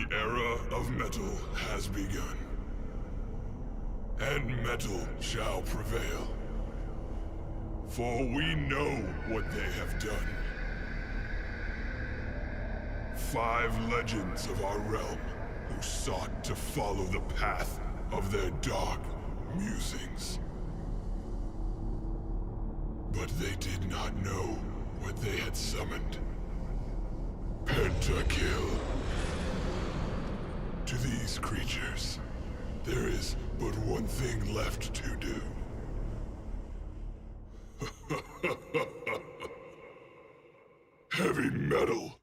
The era of metal has begun, and metal shall prevail. For we know what they have done. 5 legends of our realm who sought to follow the path of their dark musings. But they did not know what they had summoned. Pentakill. To these creatures, there is but one thing left to do. Heavy metal.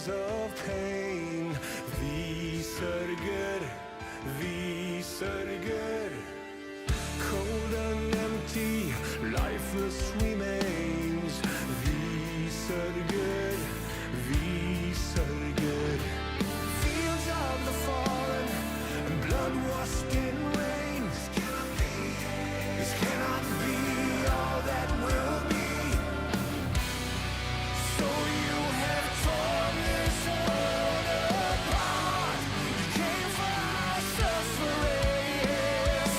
hours of pain. Vi sörger, cold and empty, lifeless remains. Vi sörger, fields of the fallen and blood washed in rain. This cannot be all that will be. So you have torn this world apart. You came for our suffering.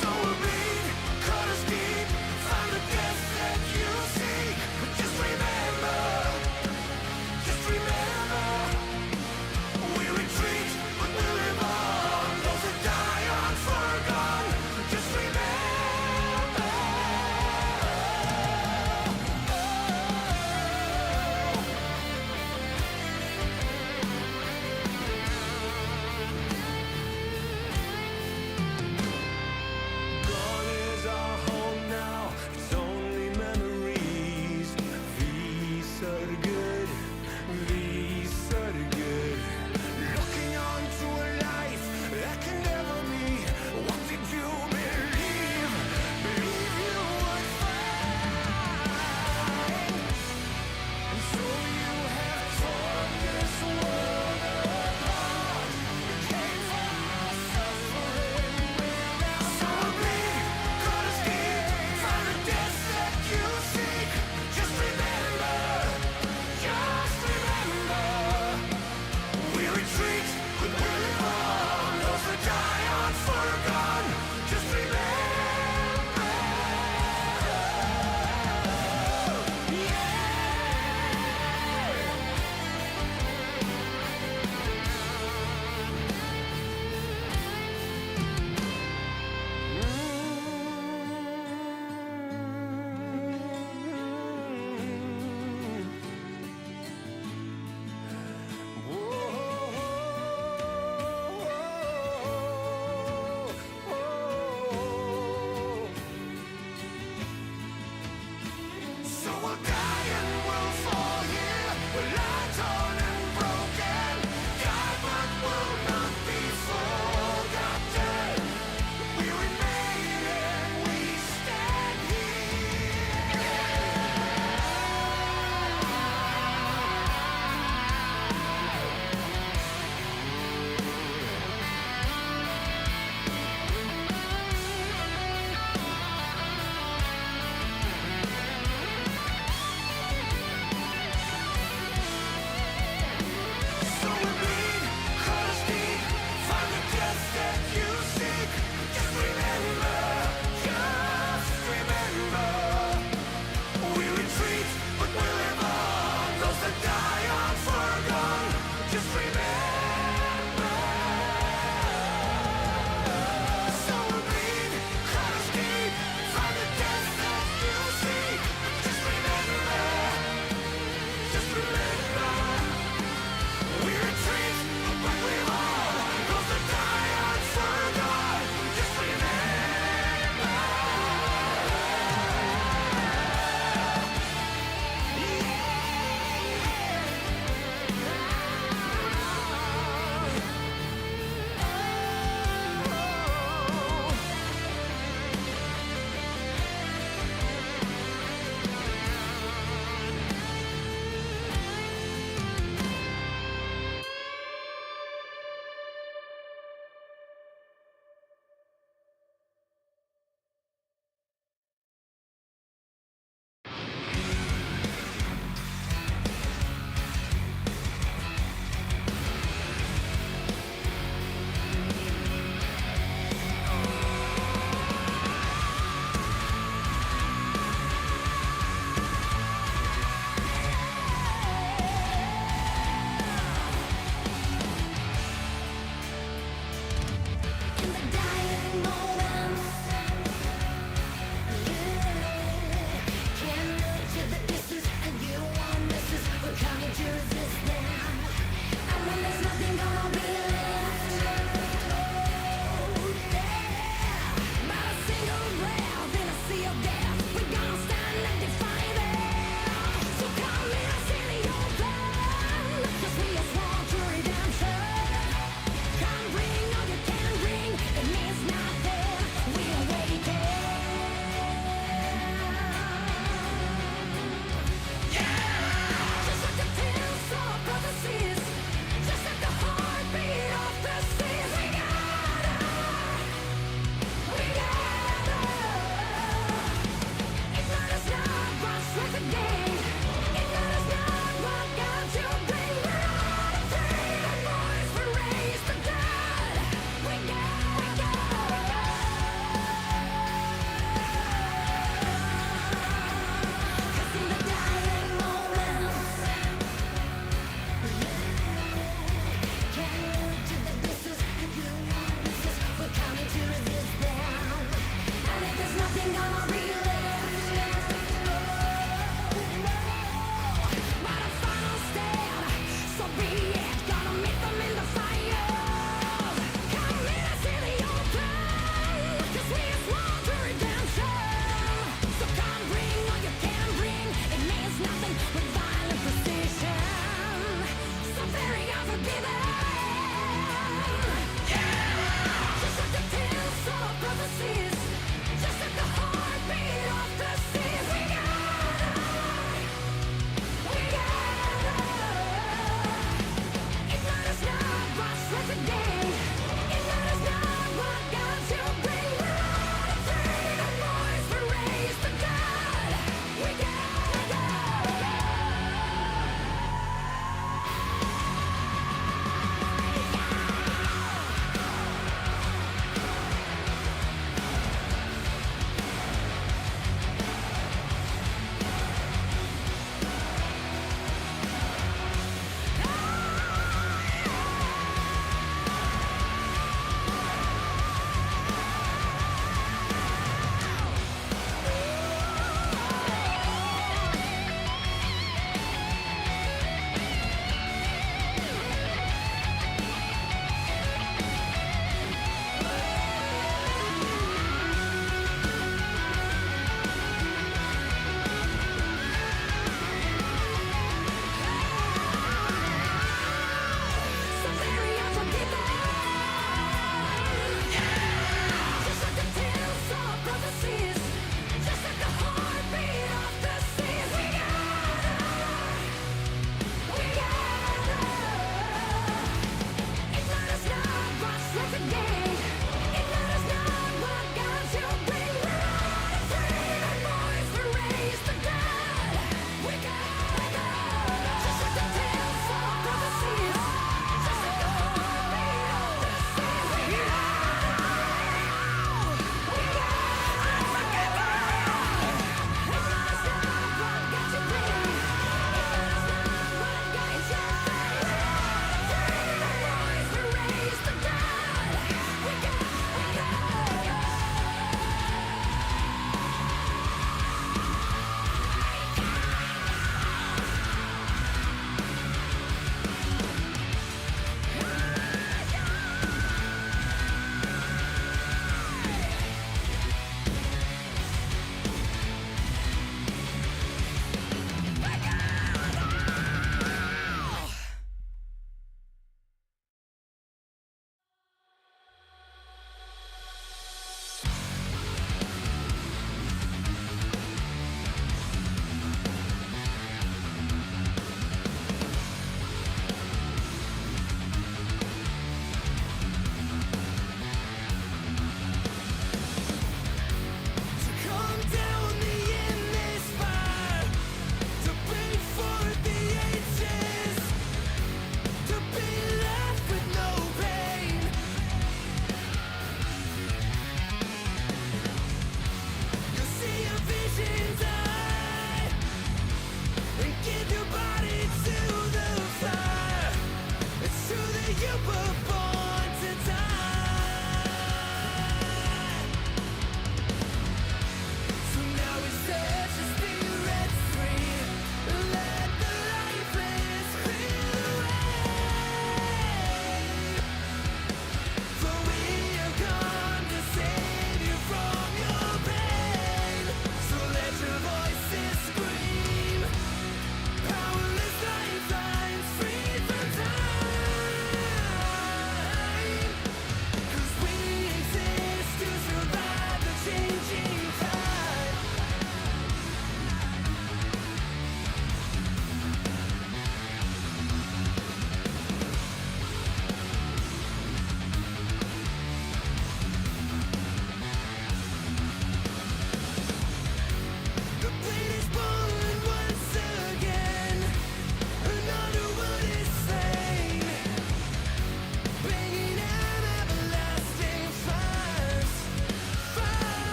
So we'll bleed, cut us deep, find the death that you seek. But just remember,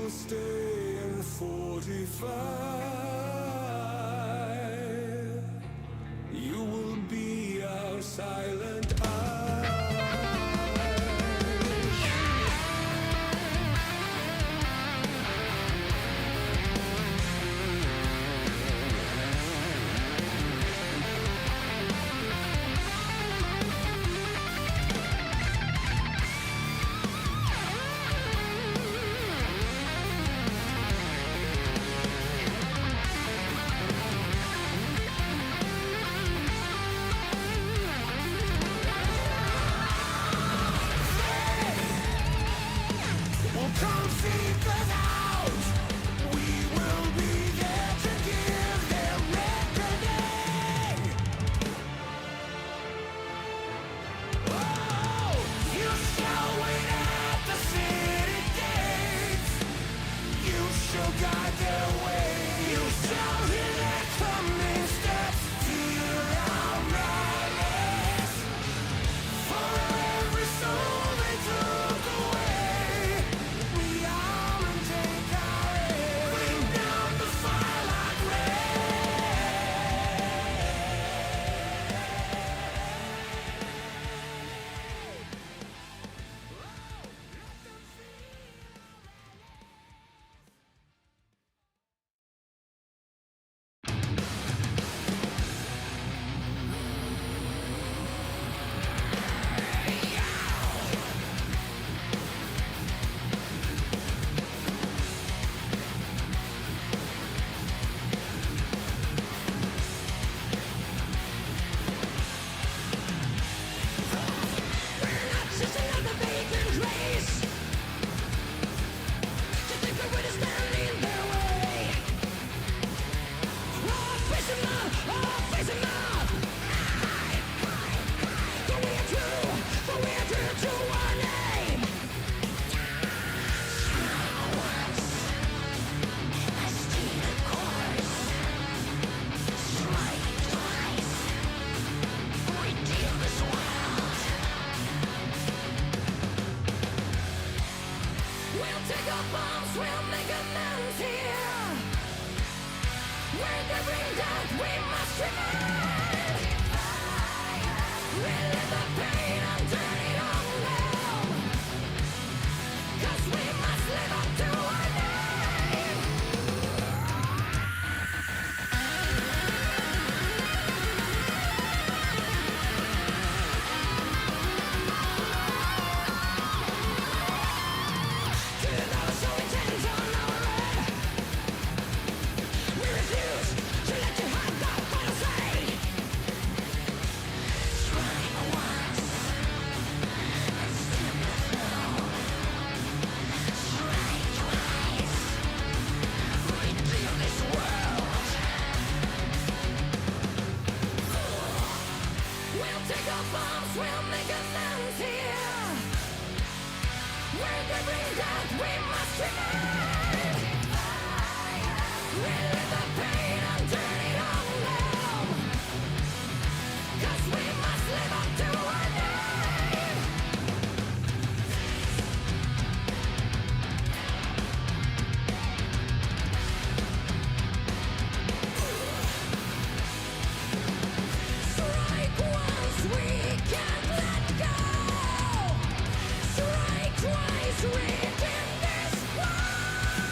will stay and fortify. You will be our silent eye. Come seek us out. We will be there to give them reckoning. Oh, you shall wait at the city gates. You shall guide their way. You shall hear their coming steps. Feel our malice. For every soul they took away. We arm and take our aim. Bring down the fire like just another vagrant race. To think that we're standing in their way. Oh, face 'em up, face 'em up. For we are true to our name. Once, I steal a course. Strike twice, redeem this world. We'll take our bombs, we'll make amends here. Where they bring death, we must remain. Relive the pain and turn it on now. 'Cause we must live up to our name. To the dollar so intent on our red. We refuse to let you have the final say. Strike once, and steal the throne. Strike twice, redeem this world. We'll take our bombs, we'll make amends here. Where they bring death, we must remain. Relive the pain and turn it on now. 'Cause we must live up to our name. Strike once, we can't let go. Strike twice, redeem this world.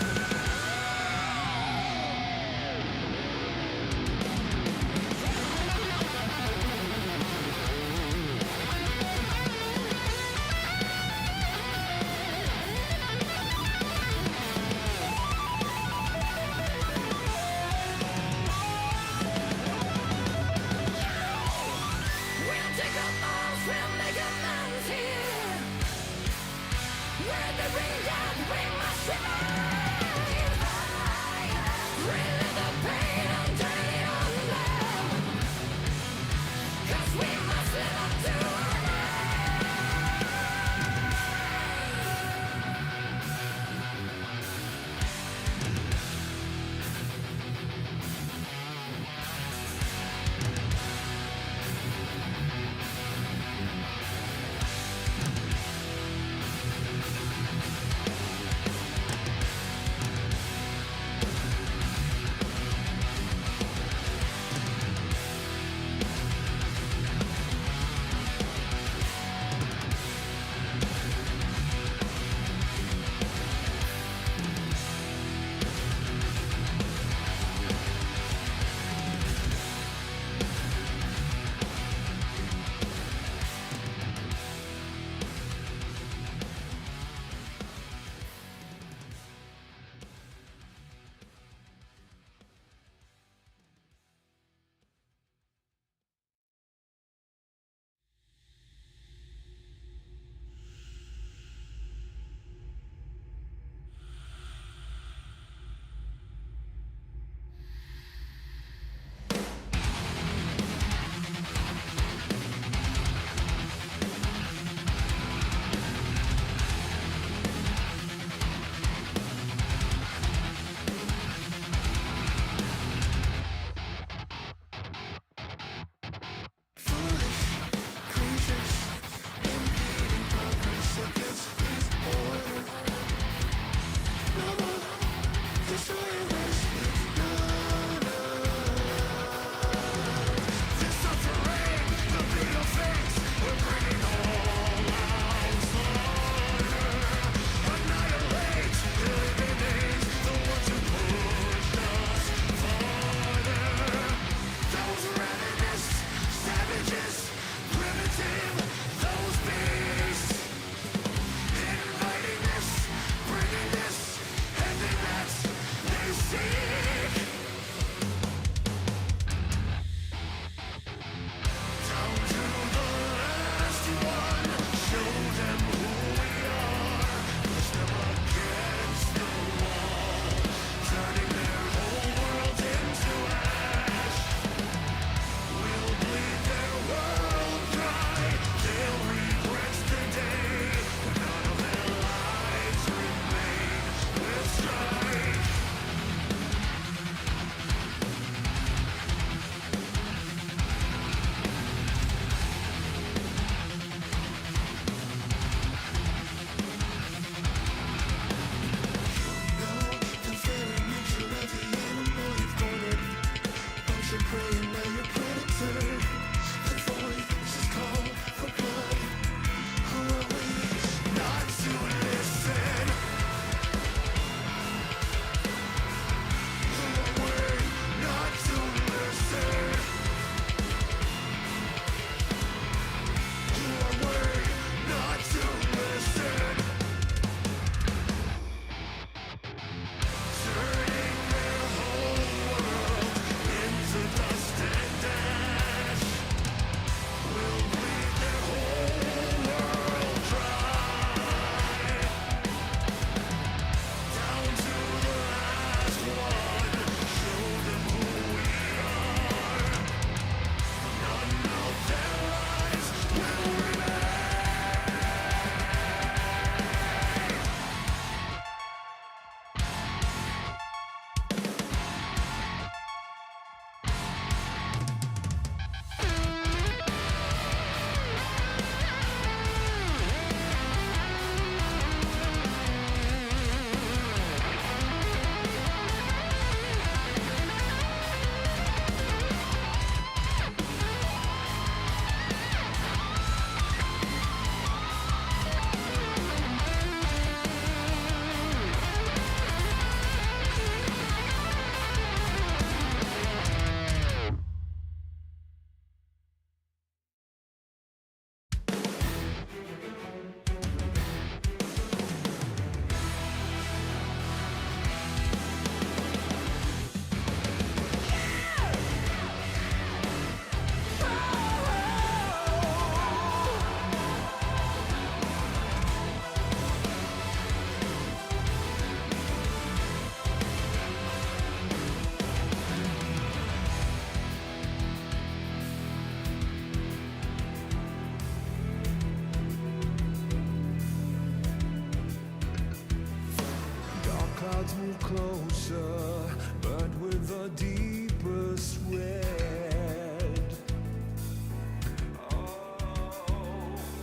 odds move closer, but with the deepest red.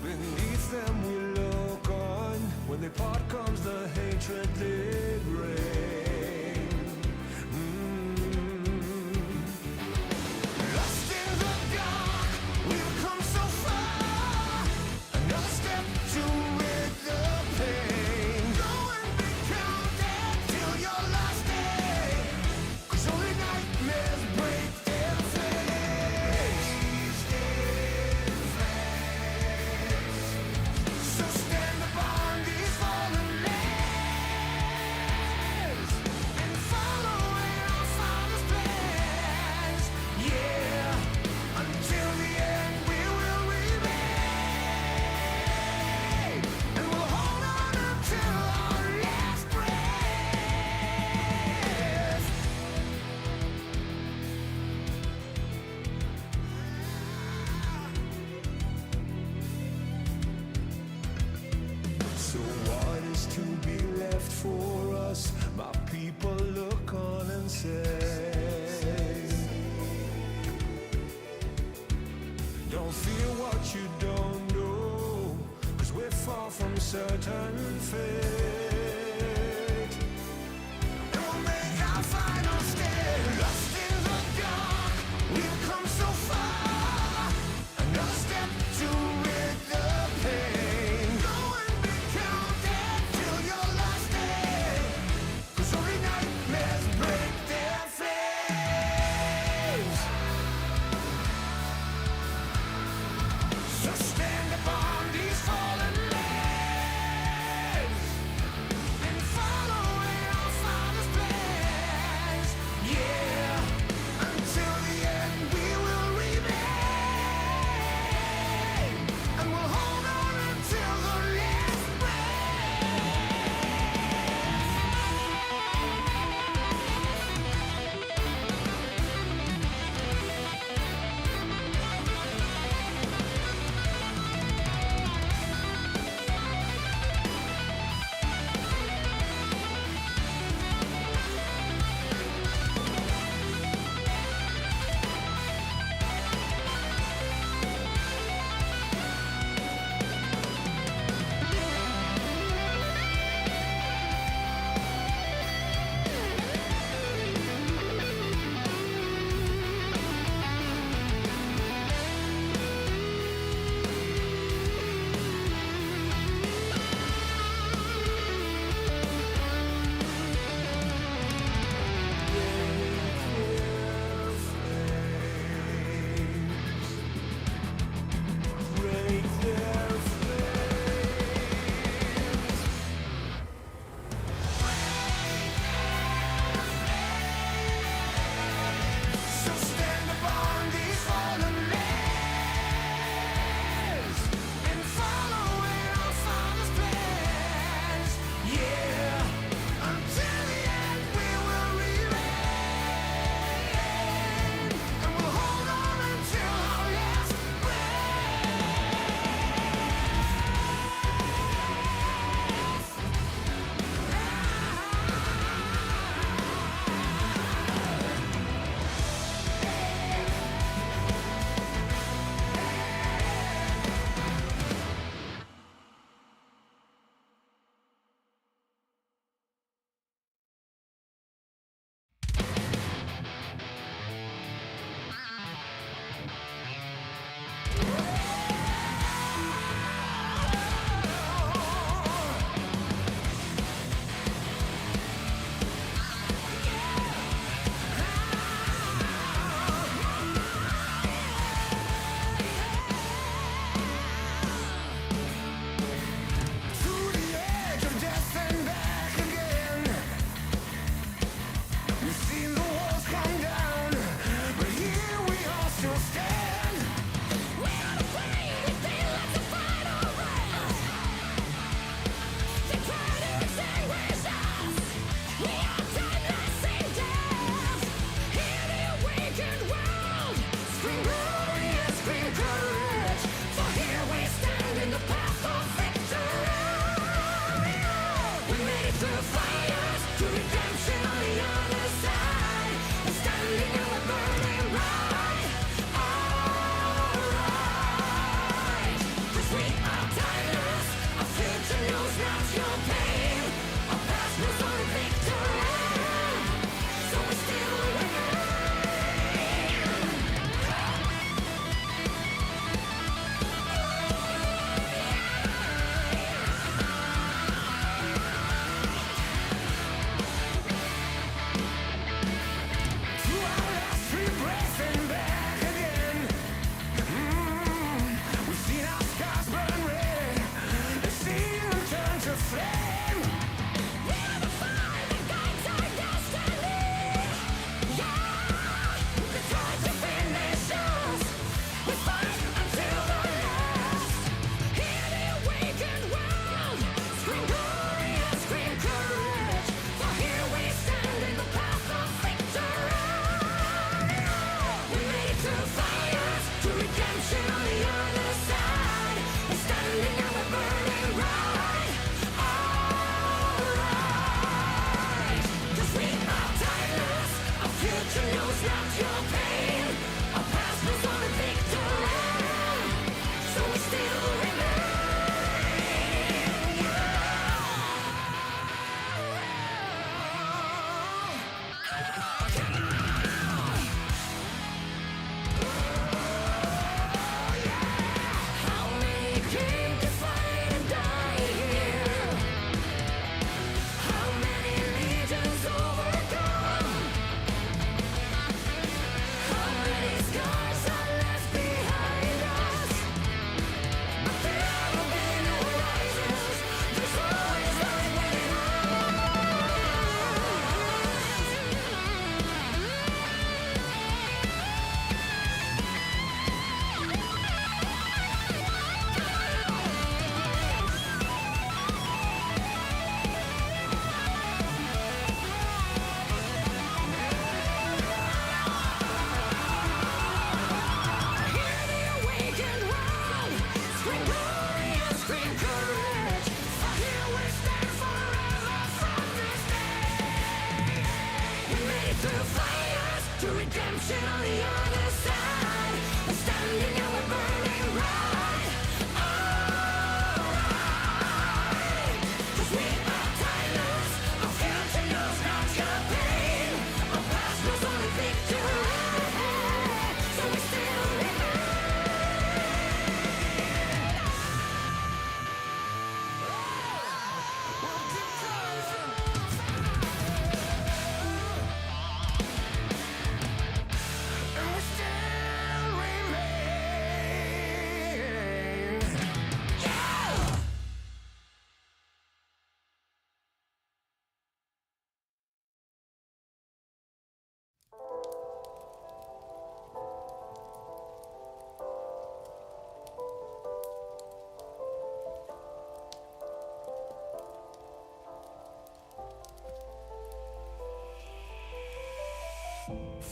Beneath them we look on. When they part comes the hatred they bring. Lost in the dark, we've come so far. Another step to rid the pain. Go and be counted till your last day. 'Cause only nightmares break their fate.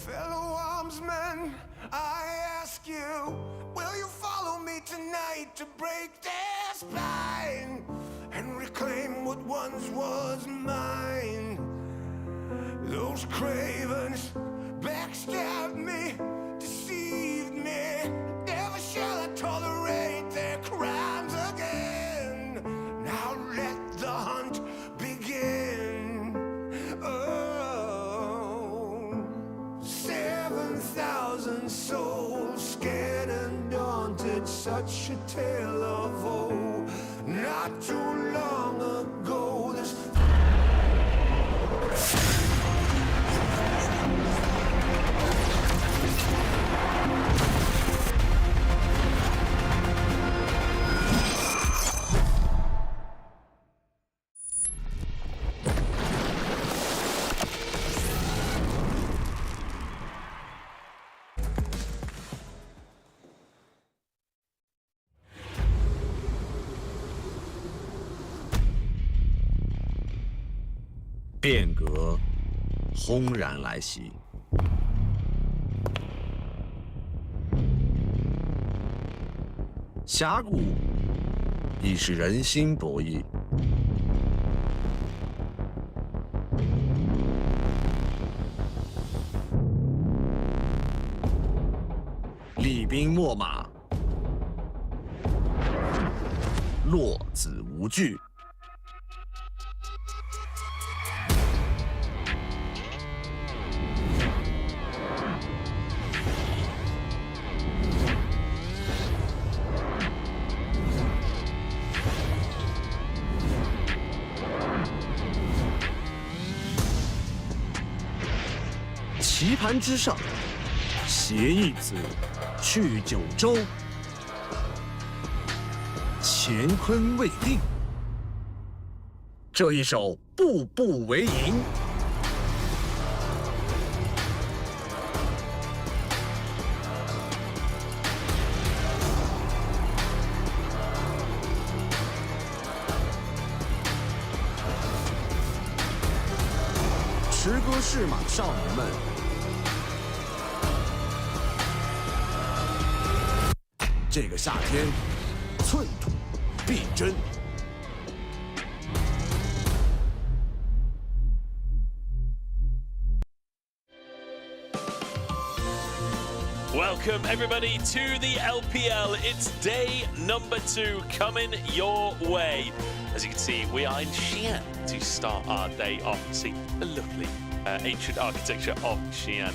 Fellow armsmen, I ask you, will you follow me tonight to break their spine and reclaim what once was mine? Those cravens backstabbed me, deceived me. Never shall I tolerate their crimes again. Now let the hunt begin. Oh, 7,000 souls scared and daunted, such a tale of woe. Not too long ago, this变革轰然来袭，峡谷已是人心博弈，厉兵秣马，落子无惧。棋盘之上，携一子去九州，乾坤未定。这一手步步为营，驰歌试马的少年们，这个夏天，寸土必争。Welcome everybody to the LPL. It's day number 2 coming your way. As you can see, we are in Xi'an to start our day off. See the lovely ancient architecture of Xi'an.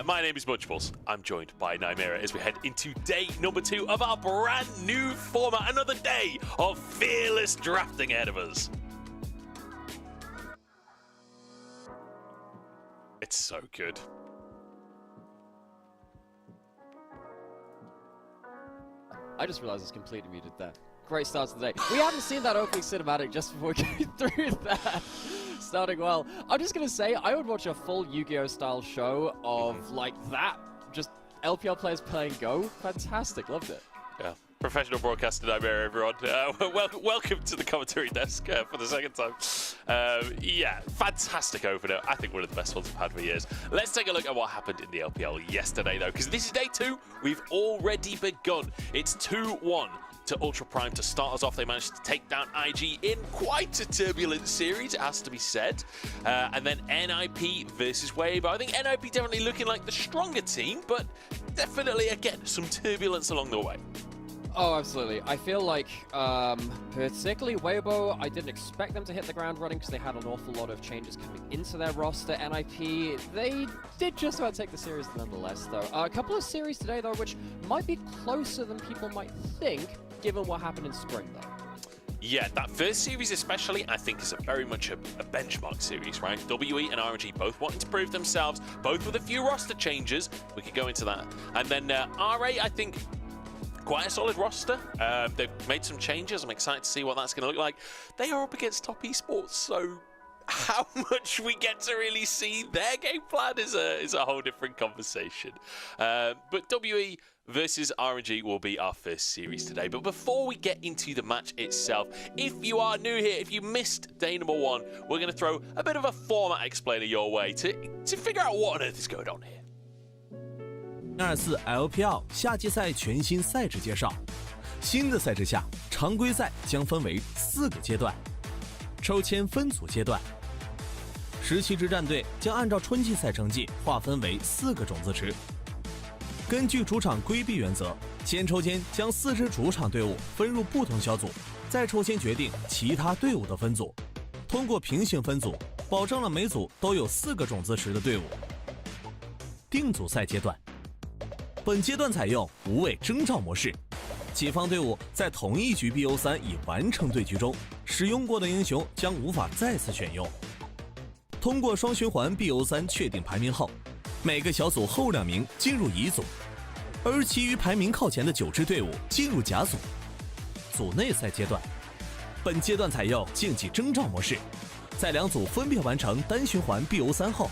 My name is Munchballs. I'm joined by Nymera as we head into day number 2 of our brand new format. Another day of fearless drafting ahead of us. It's so good. I just realized it's completely muted there. Great start to the day. We haven't seen that opening cinematic just before we go through that. Starting well. I'm just going to say, I would watch a full Yu-Gi-Oh! Style show of like that. Just LPL players playing Go. Fantastic. Loved it. Yeah. Professional broadcaster Nymera, everyone. Welcome to the commentary desk for the second time. Yeah, fantastic opener. I think one of the best ones we've had for years. Let's take a look at what happened in the LPL yesterday, though, because this is day 2. We've already begun. It's 2-1 to Ultra Prime to start us off. They managed to take down IG in quite a turbulent series, it has to be said. And then NIP versus Wave. I think NIP definitely looking like the stronger team, but definitely, again, some turbulence along the way. Oh, absolutely. I feel like, particularly Weibo, I didn't expect them to hit the ground running because they had an awful lot of changes coming into their roster. NIP, they did just about take the series nonetheless, though. A couple of series today, though, which might be closer than people might think, given what happened in spring, though. Yeah, that first series especially, I think is very much a benchmark series, right? WE and RNG both wanting to prove themselves, both with a few roster changes. We could go into that. And then RA, I think, quite a solid roster. They've made some changes. I'm excited to see what that's going to look like. They are up against top esports, so how much we get to really see their game plan is a whole different conversation. But WE versus RNG will be our first series today. But before we get into the match itself, if you are new here, if you missed day number 1, we're going to throw a bit of a format explainer your way to figure out what on earth is going on here. 2024 LPL 夏季赛全新赛制介绍。新的赛制下，常规赛将分为4个阶段，抽签分组阶段。17支战队将按照春季赛成绩划分为4个种子池。根据主场规避原则，先抽签将4支主场队伍分入不同小组，再抽签决定其他队伍的分组。通过平行分组，保证了每组都有4个种子池的队伍。定组赛阶段。本阶段采用无畏征召模式，己方队伍在同一局 BO3 已完成对局中，使用过的英雄将无法再次选用。通过双循环 BO3 确定排名后，每个小组后2名进入乙组，而其余排名靠前的9支队伍进入甲组。组内赛阶段，本阶段采用竞技征召模式，在2组分别完成单循环 BO3 后，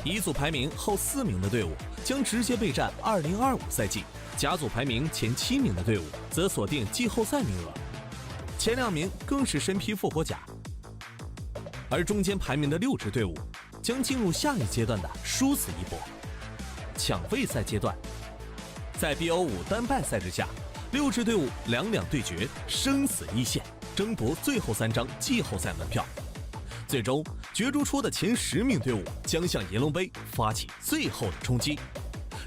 乙组排名后4名的队伍将直接备战2025赛季，甲组排名前7名的队伍则锁定季后赛名额，前2名更是身披复活甲，而中间排名的6支队伍将进入下一阶段的殊死一搏。抢位赛阶段，在 BO5 单败赛制下，6支队伍2-2对决，生死一线，争夺最后3张季后赛门票。最终角逐出的前10名队伍将向银龙杯发起最后的冲击。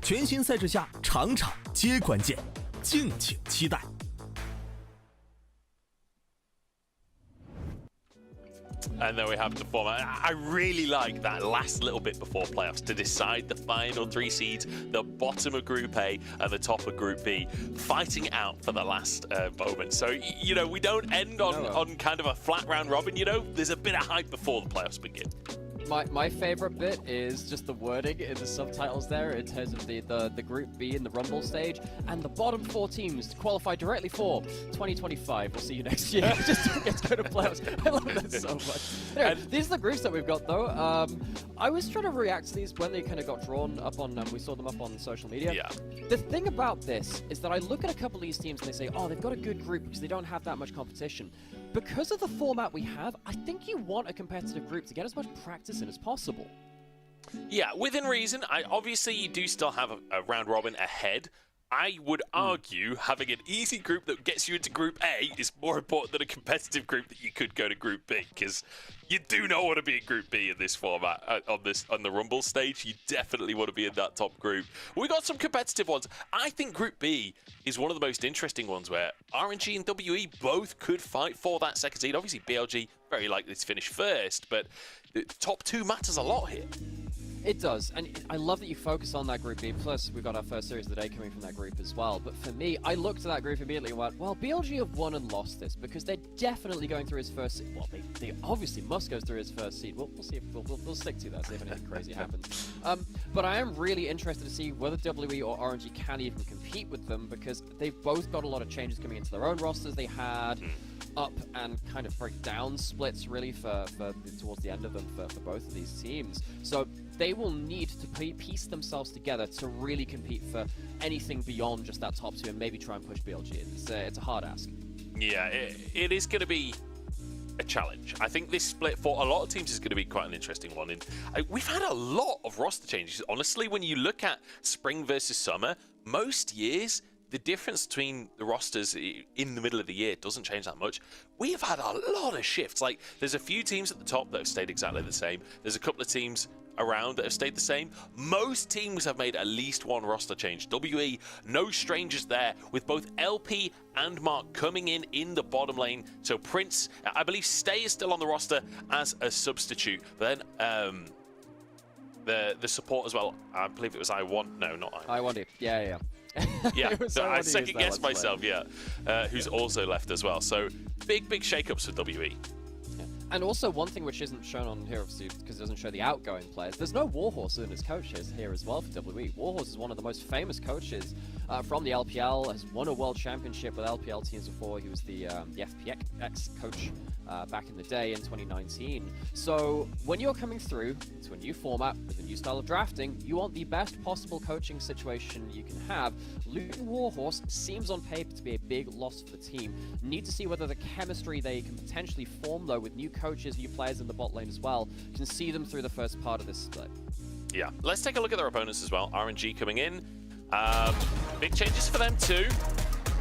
全新赛制下，场场皆关键，敬请期待。And then we have the format. I really like that last little bit before playoffs to decide the final 3 seeds, the bottom of Group A and the top of Group B, fighting out for the last moment. So, you know, we don't end on kind of a flat round robin, you know? There's a bit of hype before the playoffs begin. My favorite bit is just the wording in the subtitles there in terms of the Group B in the Rumble stage, and the bottom 4 teams qualify directly for 2025. We'll see you next year. Just to get to go to playoffs. I love that so much. Anyway, these are the groups that we've got, though. I was trying to react to these when they kind of got drawn up on, we saw them up on social media. Yeah. The thing about this is that I look at a couple of these teams and they say, oh, they've got a good group because they don't have that much competition. Because of the format we have, I think you want a competitive group to get as much practice in as possible. Yeah, within reason. Obviously, you do still have a round robin ahead. I would argue having an easy group that gets you into Group A is more important than a competitive group that you could go to Group B, because you do not want to be in Group B in this format. On the Rumble stage, you definitely want to be in that top group. We got some competitive ones. I think Group B is one of the most interesting ones where RNG and WE both could fight for that second seed. Obviously, BLG very likely to finish first, but the top two matters a lot here. It does, and I love that you focus on that Group B. Plus, we've got our first series of the day coming from that group as well. But for me, I looked at that group immediately and went, well, BLG have won and lost this because they're definitely going through his first seed. Well, they obviously must go through his first seed. We'll see if we'll stick to that, see if anything crazy happens. But I am really interested to see whether WE or RNG can even compete with them, because they've both got a lot of changes coming into their own rosters. They had up and kind of very down splits really for towards the end of them for both of these teams. So they will need to piece themselves together to really compete for anything beyond just that top two and maybe try and push BLG. It's a hard ask. Yeah, it is going to be a challenge. I think this split for a lot of teams is going to be quite an interesting one. And we've had a lot of roster changes. Honestly, when you look at spring versus summer, most years, the difference between the rosters in the middle of the year doesn't change that much. We've had a lot of shifts. Like, there's a few teams at the top that have stayed exactly the same. There's a couple of teams around that have stayed the same. Most teams have made at least one roster change. WE, no strangers there, with both LP and Mark coming in the bottom lane. So Prince, I believe, Stay is still on the roster as a substitute. But then the support as well, I believe it was I1. No, not I1. I1. Yeah. Yeah, so I second guessed myself, who's also left as well. So big shakeups for WE. And also, one thing which isn't shown on here, obviously, because it doesn't show the outgoing players, there's no Warhorse in his coaches here as well for WE. Warhorse is one of the most famous coaches from the LPL, has won a world championship with LPL teams before. He was the FPX coach back in the day in 2019. So when you're coming through to a new format with a new style of drafting, you want the best possible coaching situation you can have. Losing Warhorse seems on paper to be a big loss for the team. Need to see whether the chemistry they can potentially form, though, with new coaches, new players in the bot lane as well, can see them through the first part of this split. Yeah, let's take a look at their opponents as well. RNG coming in. Big changes for them too.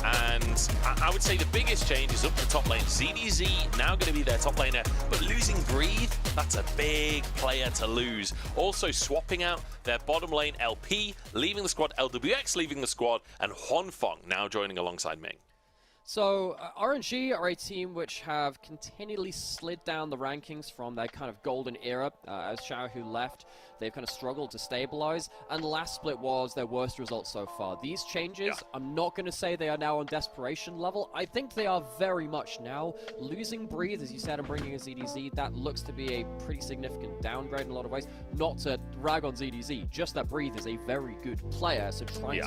And I would say the biggest change is up the top lane. ZDZ now going to be their top laner, but losing Breathe, that's a big player to lose. Also swapping out their bottom lane LP, leaving the squad, LWX leaving the squad, and Huanfeng now joining alongside Ming. So, RNG are a team which have continually slid down the rankings from their kind of golden era. As Xiaohu left, they've kind of struggled to stabilize, and the last split was their worst result so far. These changes, I'm not going to say they are now on desperation level. I think they are very much now. Losing Breathe, as you said, and bringing in ZDZ, that looks to be a pretty significant downgrade in a lot of ways. Not to rag on ZDZ, just that Breathe is a very good player, so trying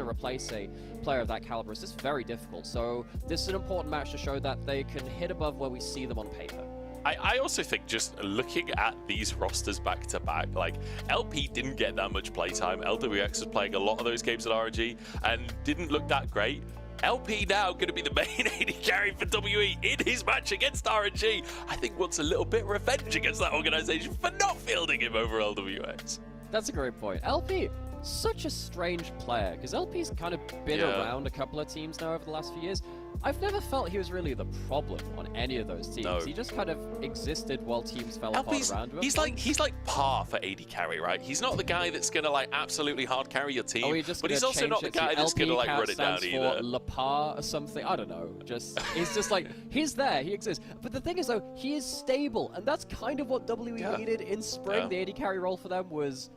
to replace a player of that caliber is just very difficult. So this is an important match to show that they can hit above where we see them on paper. I also think just looking at these rosters back to back, like LP didn't get that much playtime. LWX was playing a lot of those games at RNG and didn't look that great. LP now going to be the main AD carry for WE in his match against RNG. I think wants a little bit of revenge against that organization for not fielding him over LWX. That's a great point. LP, such a strange player, because LP's kind of been around a couple of teams now over the last few years. I've never felt he was really the problem on any of those teams. No. He just kind of existed while teams fell apart around him. He's like par for AD carry, right? He's not the guy that's gonna like absolutely hard carry your team, but he's also not the guy that's gonna like run it down either. La Par or something, I don't know. He's just like, he's there, he exists. But the thing is though, he is stable, and that's kind of what WE needed in spring. The AD carry role for them was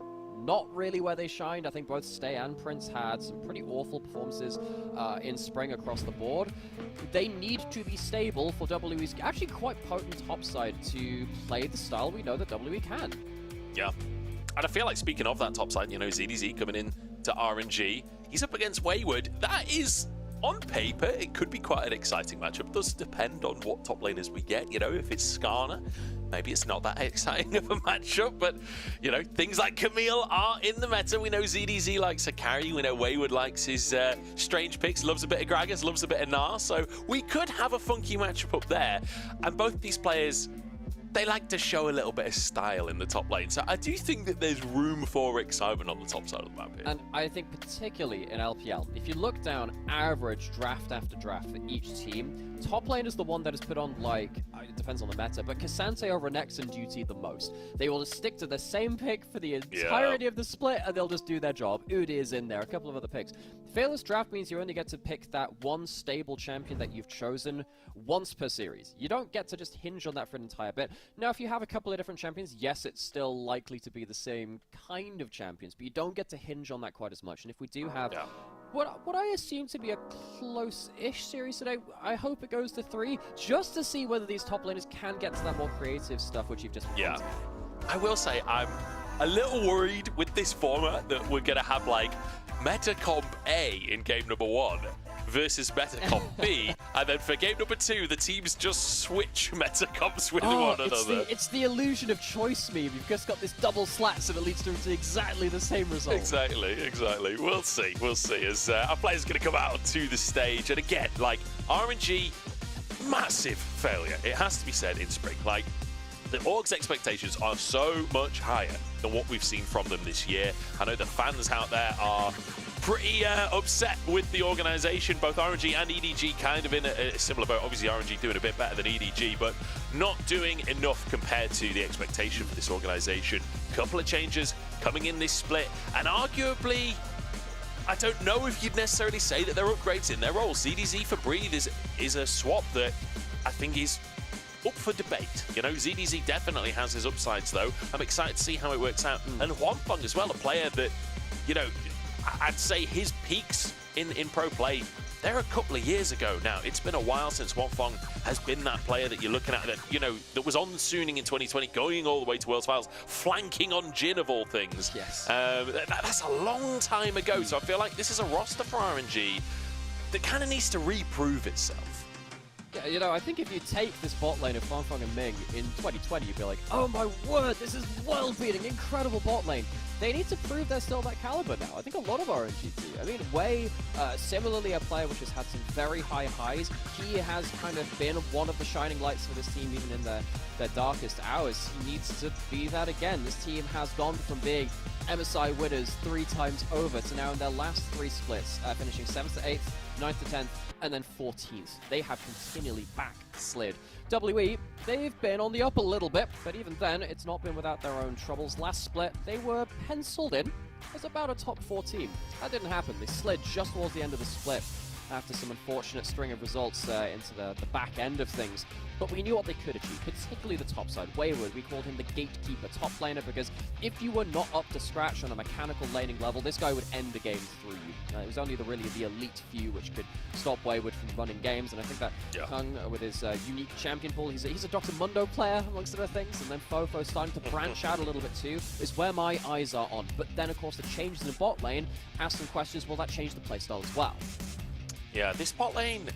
not really where they shined. I think both Stay and Prince had some pretty awful performances in spring across the board. They need to be stable for WE's actually quite potent topside to play the style we know that WE can. Yeah. And I feel like, speaking of that topside, you know, ZDZ coming in to RNG, he's up against Wayward. That is, on paper, it could be quite an exciting matchup. It does depend on what top laners we get. You know, if it's Skarner, maybe it's not that exciting of a matchup, but, you know, things like Camille are in the meta. We know ZDZ likes a carry. We know Wayward likes his strange picks, loves a bit of Gragas, loves a bit of Gnar. So we could have a funky matchup up there. And both these players they like to show a little bit of style in the top lane. So I do think that there's room for excitement on the top side of the map here. And I think particularly in LPL, if you look down average draft after draft for each team, top lane is the one that is put on, like, it depends on the meta, but Cassante over Nex and Duty the most. They will just stick to the same pick for the entirety of the split, and they'll just do their job. Udi is in there, a couple of other picks. Fearless draft means you only get to pick that one stable champion that you've chosen once per series. You don't get to just hinge on that for an entire bit. Now, if you have a couple of different champions, yes, it's still likely to be the same kind of champions, but you don't get to hinge on that quite as much. And if we do have what I assume to be a close-ish series today, I hope it goes to 3, just to see whether these top laners can get to that more creative stuff, which you've just pointed. I will say, I'm a little worried with this format that we're going to have, like, Meta Comp A in game number 1 versus Meta Comp B, and then for game number 2, the teams just switch Meta Comps with one another. It's the illusion of choice meme. You've just got this double slats and it leads to exactly the same result. Exactly. We'll see as our players are going to come out to the stage. And again, like, RNG, massive failure. It has to be said in Spring. Like, the org's expectations are so much higher than what we've seen from them this year. I know the fans out there are pretty upset with the organization. Both RNG and EDG kind of in a similar boat. Obviously, RNG doing a bit better than EDG, but not doing enough compared to the expectation for this organization. Couple of changes coming in this split, and arguably, I don't know if you'd necessarily say that they're upgrades in their roles. ZDZ for Breathe is a swap that I think is up for debate. You know, ZDZ definitely has his upsides, though. I'm excited to see how it works out. And Huanfeng as well, a player that, you know, I'd say his peaks in pro play, they're a couple of years ago now. It's been a while since Huanfeng has been that player that you're looking at, that, you know, that was on Suning in 2020, going all the way to World's Finals, flanking on Jin of all things. Yes. That's a long time ago. So I feel like this is a roster for RNG that kind of needs to reprove itself. Yeah, you know, I think if you take this bot lane of Huanfeng and Ming in 2020, you'd be like, oh my word, this is world-beating, incredible bot lane. They need to prove they're still that caliber now. I think a lot of RNG do. I mean, Wei, similarly a player which has had some very high highs. He has kind of been one of the shining lights for this team, even in their darkest hours. He needs to be that again. This team has gone from being MSI winners 3 times over to now in their last 3 splits, finishing 7th to 8th, 9th to 10th, and then 14th. They have continually backslid. WE, they've been on the up a little bit, but even then, it's not been without their own troubles. Last split, they were penciled in as about a top 4 team. That didn't happen. They slid just towards the end of the split after some unfortunate string of results into the back end of things. But we knew what they could achieve, particularly the top side. Wayward, we called him the gatekeeper top laner, because if you were not up to scratch on a mechanical laning level, this guy would end the game through you. It was only really the elite few which could stop Wayward from running games, and I think that Kung, with his unique champion pool, he's a Dr. Mundo player, amongst other things, and then Fofo starting to branch out a little bit too, is where my eyes are on. But then, of course, the changes in the bot lane ask some questions, will that change the playstyle as well? Yeah, this bot lane,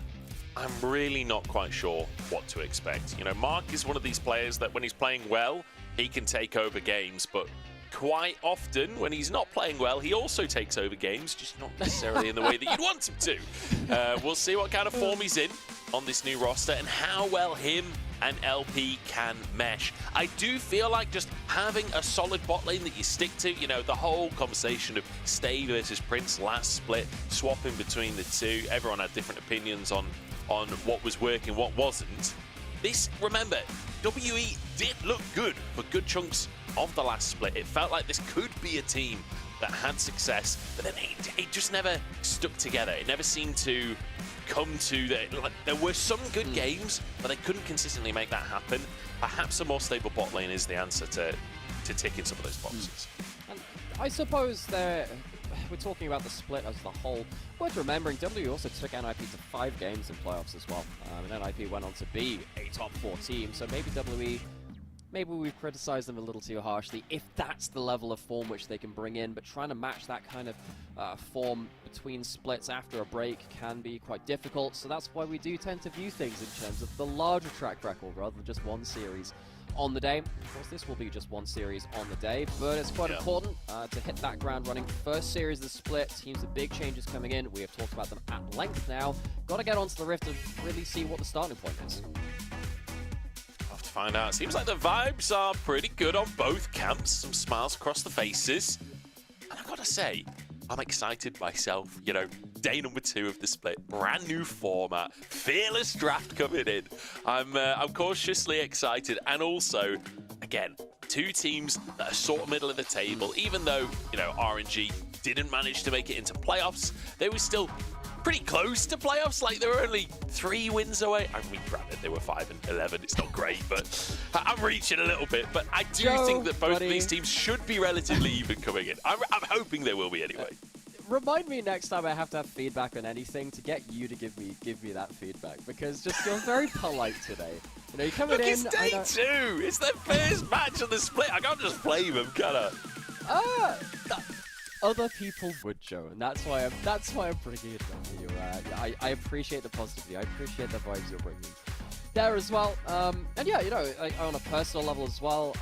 I'm really not quite sure what to expect. You know, Mark is one of these players that when he's playing well, he can take over games, but quite often when he's not playing well, he also takes over games, just not necessarily in the way that you'd want him to. We'll see what kind of form he's in on this new roster and how well him and LP can mesh. I do feel like just having a solid bot lane that you stick to, you know, the whole conversation of Stay versus Prince last split, swapping between the two, everyone had different opinions on what was working, what wasn't. This, remember, WE did look good for good chunks of the last split. It felt like this could be a team that had success, but then it just never stuck together. It never seemed to come to there were some good games, but they couldn't consistently make that happen. Perhaps a more stable bot lane is the answer to tick in some of those boxes. And I suppose we're talking about the split as the whole. Worth remembering, W also took NIP to 5 games in playoffs as well. And NIP went on to be a top 4 team, so maybe WE, maybe we've criticized them a little too harshly, if that's the level of form which they can bring in, but trying to match that kind of form between splits after a break can be quite difficult, so that's why we do tend to view things in terms of the larger track record rather than just one series on the day. Of course, this will be just one series on the day, but it's quite important to hit that ground running. First series of the split, teams with big changes coming in. We have talked about them at length now. Got to get onto the Rift and really see what the starting point is. find out. Seems like the vibes are pretty good on both camps. Some smiles across the faces. And I gotta say, I'm excited myself. You know, day number 2 of the split, brand new format, fearless draft coming in. I'm cautiously excited, and also, again, 2 teams that are sort of middle of the table. Even though, you know, RNG didn't manage to make it into playoffs, they were still pretty close to playoffs. Like, they were only 3 wins away. I mean, granted, they were 5-11. It's not great, but I'm reaching a little bit. But I do think that both of these teams should be relatively even coming in. I'm hoping they will be anyway. Remind me next time I have to have feedback on anything to get you to give me that feedback, because just you're very polite today. You know, you're coming in. It's day 2. It's their first match of the split. I can't just blame them, can I? Other people would, Joe, and that's why I'm bringing it up to you. I appreciate the positivity. I appreciate the vibes you're bringing there as well. And yeah, you know, on a personal level as well.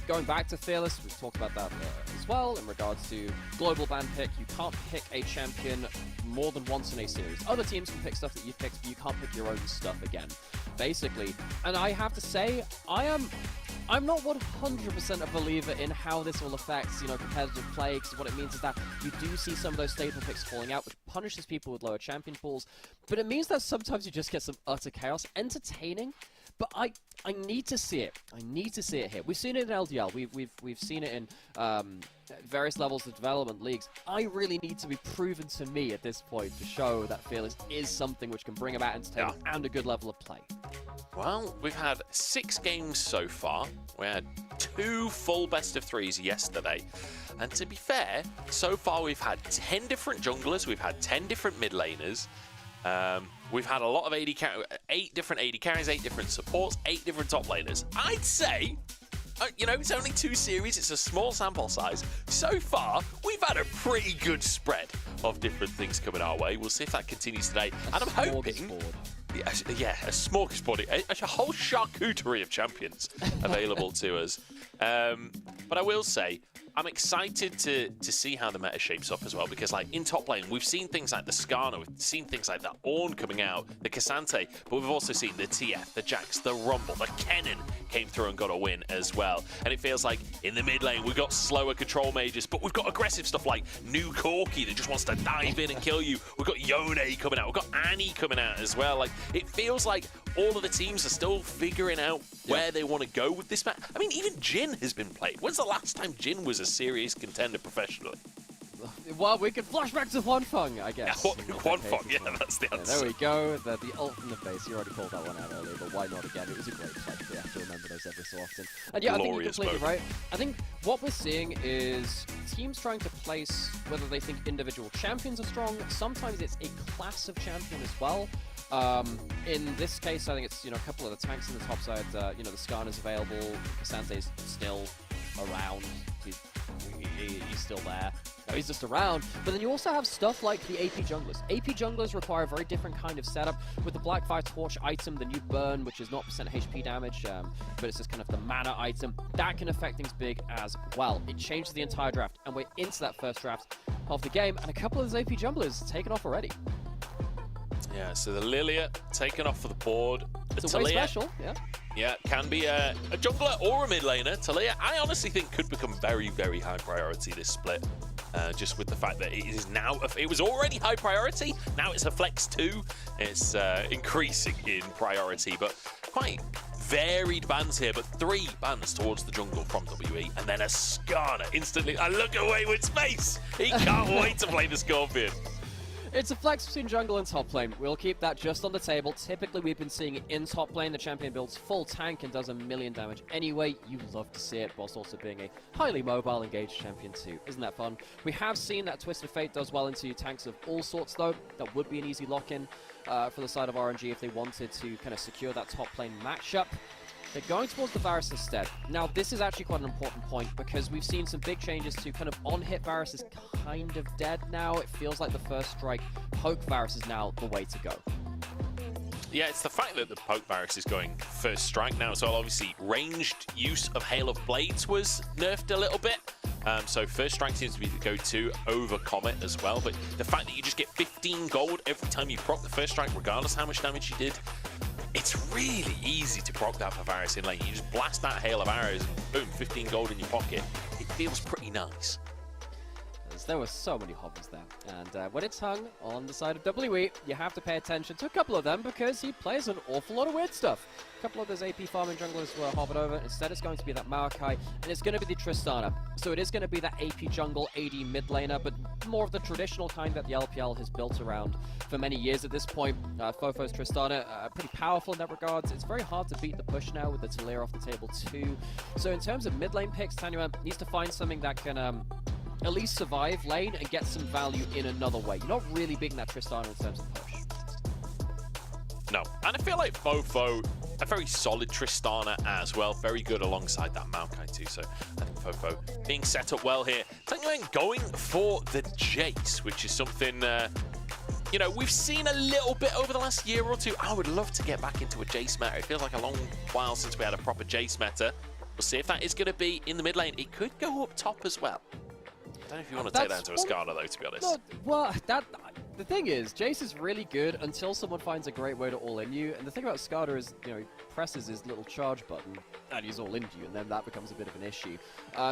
Going back to Fearless, we've talked about that as well in regards to global ban pick. You can't pick a champion more than once in a series. Other teams can pick stuff that you've picked, but you can't pick your own stuff again, basically. And I have to say, I'm not 100% a believer in how this will affect, you know, competitive play, because what it means is that you do see some of those staple picks falling out, which punishes people with lower champion pools, but it means that sometimes you just get some utter chaos. Entertaining, but I need to see it. I need to see it here. We've seen it in LDL. We've seen it in various levels of development leagues. I really need to be proven to me at this point to show that Fearless is something which can bring about entertainment and a good level of play. Well, we've had 6 games so far. We had 2 full best of 3s yesterday. And to be fair, so far we've had 10 different junglers, we've had 10 different mid laners, we've had a lot of 8 different AD carries, 8 different supports, 8 different top laners. I'd say, you know, it's only 2 series, it's a small sample size. So far, we've had a pretty good spread of different things coming our way. We'll see if that continues today. And I'm hoping... Yeah, a smorgasbord, a whole charcuterie of champions available to us. But I will say, I'm excited to see how the meta shapes up as well, because like in top lane, we've seen things like the Skarner, we've seen things like the Ornn coming out, the Cassante, but we've also seen the TF, the Jax, the Rumble, the Kennen came through and got a win as well. And it feels like in the mid lane, we've got slower control mages, but we've got aggressive stuff like New Corki that just wants to dive in and kill you. We've got Yone coming out, we've got Annie coming out as well. Like, it feels like all of the teams are still figuring out where they want to go with this match. I mean, even Jhin has been played. When's the last time Jhin was a serious contender professionally? Well, we could flash back to Huanfeng, I guess. Huanfeng, yeah, that's the answer. There we go. The ult from the base. You already called that one out earlier, but why not again? It was a great play. We have to remember those every so often. And yeah, Glorious I think you're completely right. I think what we're seeing is teams trying to place whether they think individual champions are strong. Sometimes it's a class of champion as well. In this case, I think it's, you know, a couple of the tanks in the top side. You know, the Skarner's available. Cassante's still around. He's still there. No, he's just around. But then you also have stuff like the AP junglers. AP junglers require a very different kind of setup. With the Blackfire Torch item, the new burn, which is not % HP damage, but it's just kind of the mana item, that can affect things big as well. It changes the entire draft, and we're into that first draft of the game, and a couple of those AP junglers taken off already. Yeah, so the Lilia taken off of the board. It's a way special, yeah. Yeah, can be a jungler or a mid laner. Talia, I honestly think, could become very, very high priority this split. Just with the fact that it is now, it was already high priority, now it's a flex 2. It's increasing in priority, but quite varied bans here, but 3 bans towards the jungle from WE, and then a Skarner instantly. And look at Wayward's face! He can't wait to play the Scorpion. It's a flex between jungle and top lane. We'll keep that just on the table. Typically, we've been seeing it in top lane. The champion builds full tank and does 1,000,000 damage anyway. You love to see it, whilst also being a highly mobile, engaged champion too. Isn't that fun? We have seen that Twisted Fate does well into tanks of all sorts, though. That would be an easy lock-in for the side of RNG if they wanted to kind of secure that top lane matchup. They're going towards the Varus instead. Now, this is actually quite an important point, because we've seen some big changes to kind of on-hit Varus is kind of dead now. It feels like the first strike poke Varus is now the way to go. Yeah, it's the fact that the poke Varus is going first strike now. So obviously, ranged use of Hail of Blades was nerfed a little bit. So first strike seems to be the go-to over Comet as well. But the fact that you just get 15 gold every time you proc the first strike, regardless how much damage you did, it's really easy to proc that for Varus in lane. You just blast that hail of arrows and boom, 15 gold in your pocket. It feels pretty nice. There were so many hobbies there, and when it's hung on the side of WE, you have to pay attention to a couple of them because he plays an awful lot of weird stuff. A couple of those AP farming junglers were hovered over. Instead, it's going to be that Maokai, and it's going to be the Tristana. So it is going to be that AP jungle AD mid laner, but more of the traditional kind that the LPL has built around for many years at this point. Fofo's Tristana, pretty powerful in that regards. It's very hard to beat the push now with the Talir off the table too. So in terms of mid lane picks, Tanya needs to find something that can at least survive lane and get some value in another way. You're not really beating that Tristana in terms of push. No, and I feel like Fofo, a very solid Tristana as well, very good alongside that Maokai too, so I think Fofo being set up well here. Tanya going for the Jace, which is something, you know, we've seen a little bit over the last year or two. I would love to get back into a Jace meta. It feels like a long while since we had a proper Jace meta. We'll see if that is going to be in the mid lane. It could go up top as well. I don't know if you want to take that into a Skarner, though, to be honest. No, well, the thing is, Jace is really good until someone finds a great way to all-in you. And the thing about Skarner is, you know, he presses his little charge button and he's all into you, and then that becomes a bit of an issue.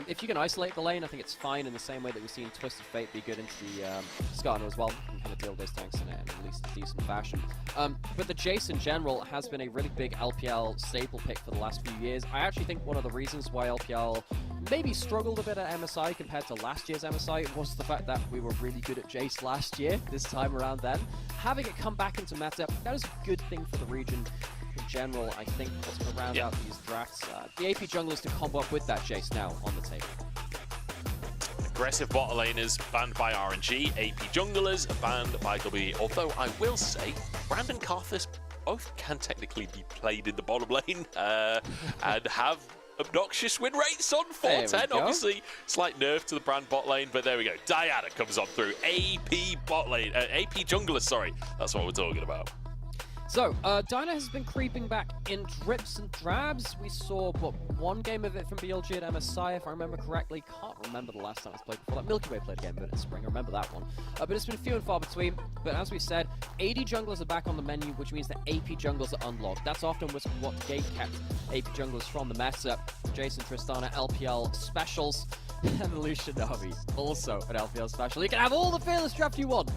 If you can isolate the lane, I think it's fine in the same way that we've seen Twisted Fate be good into the Skarner as well. You can kind of deal with those tanks in at least a decent fashion. But the Jace in general has been a really big LPL staple pick for the last few years. I actually think one of the reasons why LPL maybe struggled a bit at MSI compared to last year's MSI was the fact that we were really good at Jace last year, this time around then. Having it come back into meta, that is a good thing for the region in general. I think what's going to round out these drafts. The AP junglers to combo up with that Jace now on the table. Aggressive bot laners banned by RNG, AP junglers banned by WE. Although I will say, Brandon Carthus both can technically be played in the bottom lane and have obnoxious win rates on 410. Obviously, slight nerf to the Brand bot lane, but there we go. Diana comes on through. AP bot lane, AP jungler, sorry. That's what we're talking about. So, Diana has been creeping back in drips and drabs. We saw, what, one game of it from BLG at MSI, if I remember correctly. Can't remember the last time it's played before that. Milky Way played a game of it in spring, I remember that one. But it's been few and far between. But as we said, AD junglers are back on the menu, which means that AP junglers are unlocked. That's often what gate-kept AP junglers from the meta. Jason, Tristana, LPL specials, and the Lucian Na'Vi, also an LPL special. You can have all the fearless draft you want.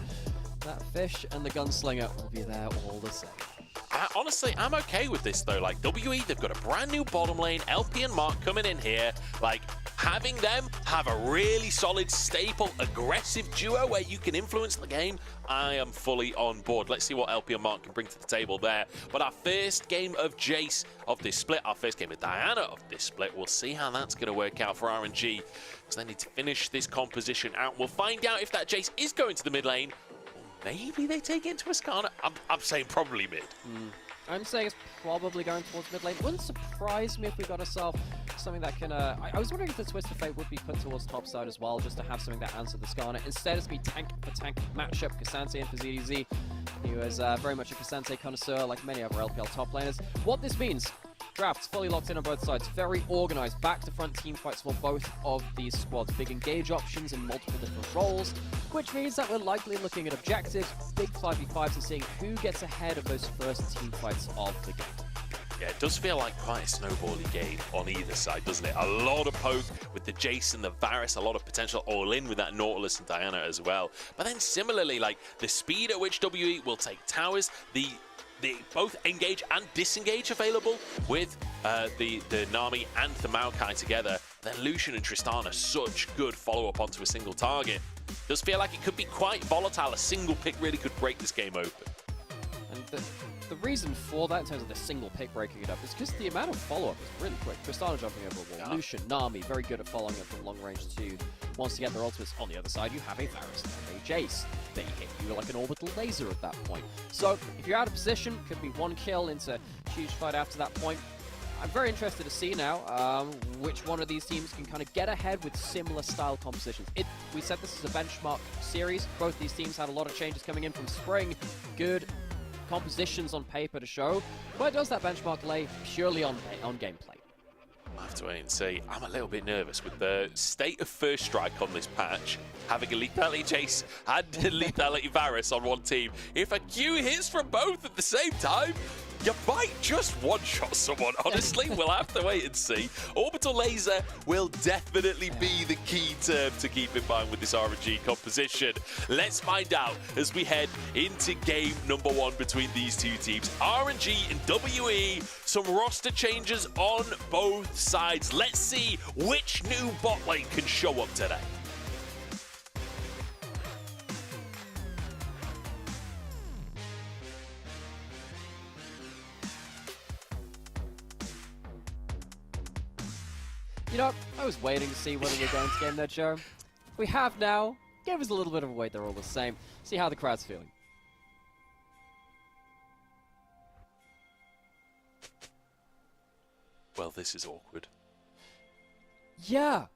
That fish and the gunslinger will be there all the same. Honestly, I'm okay with this though. Like WE, they've got a brand new bottom lane. LP and Mark coming in here. Like having them have a really solid, staple, aggressive duo where you can influence the game. I am fully on board. Let's see what LP and Mark can bring to the table there. But our first game of Jace of this split, our first game of Diana of this split, we'll see how that's going to work out for RNG. Because they need to finish this composition out. We'll find out if that Jace is going to the mid lane. Maybe they take it to a Skarner. I'm saying probably mid. I'm saying it's probably going towards mid lane. Wouldn't surprise me if we got ourselves something that can... I was wondering if the Twisted Fate would be put towards top side as well, just to have something that answered the Skarner. Instead, it's be tank for tank matchup. K'Sante and for ZDZ. He was very much a K'Sante connoisseur, like many other LPL top laners. What this means... Drafts fully locked in on both sides, very organized, back-to-front team fights for both of these squads. Big engage options in multiple different roles, which means that we're likely looking at objectives, big 5v5s, and seeing who gets ahead of those first team fights of the game. Yeah, it does feel like quite a snowbally game on either side, doesn't it? A lot of poke with the Jace and the Varus, a lot of potential all-in with that Nautilus and Diana as well. But then similarly, like the speed at which WE will take towers, the both engage and disengage available with the Nami and the Maokai together. Then Lucian and Tristana, such good follow-up onto a single target. Does feel like it could be quite volatile. A single pick really could break this game open. And the reason for that, in terms of the single pick breaking it up, is because the amount of follow-up is really quick. Tristana jumping over a wall. Yeah. Lucian, Nami, very good at following up from long range too. Once you get their ultimates, on the other side, you have a Varus and a Jace. They hit you like an orbital laser at that point. So, if you're out of position, could be one kill into a huge fight after that point. I'm very interested to see now which one of these teams can kind of get ahead with similar style compositions. We said this is a benchmark series. Both these teams had a lot of changes coming in from spring. Good compositions on paper to show. Where does that benchmark lay purely on gameplay? I have to wait and see. I'm a little bit nervous with the state of first strike on this patch. Having a lethality Jace and a lethality Varus on one team. If a Q hits from both at the same time, you might just one-shot someone. Honestly, we'll have to wait and see. Orbital Laser will definitely be the key term to keep in mind with this RNG composition. Let's find out as we head into game number 1 between these two teams. RNG and WE, some roster changes on both sides. Let's see which new bot lane can show up today. You know, I was waiting to see whether we're going to game that, Joe. We have now. Gave us a little bit of a wait, they're all the same. See how the crowd's feeling. Well, this is awkward. Yeah.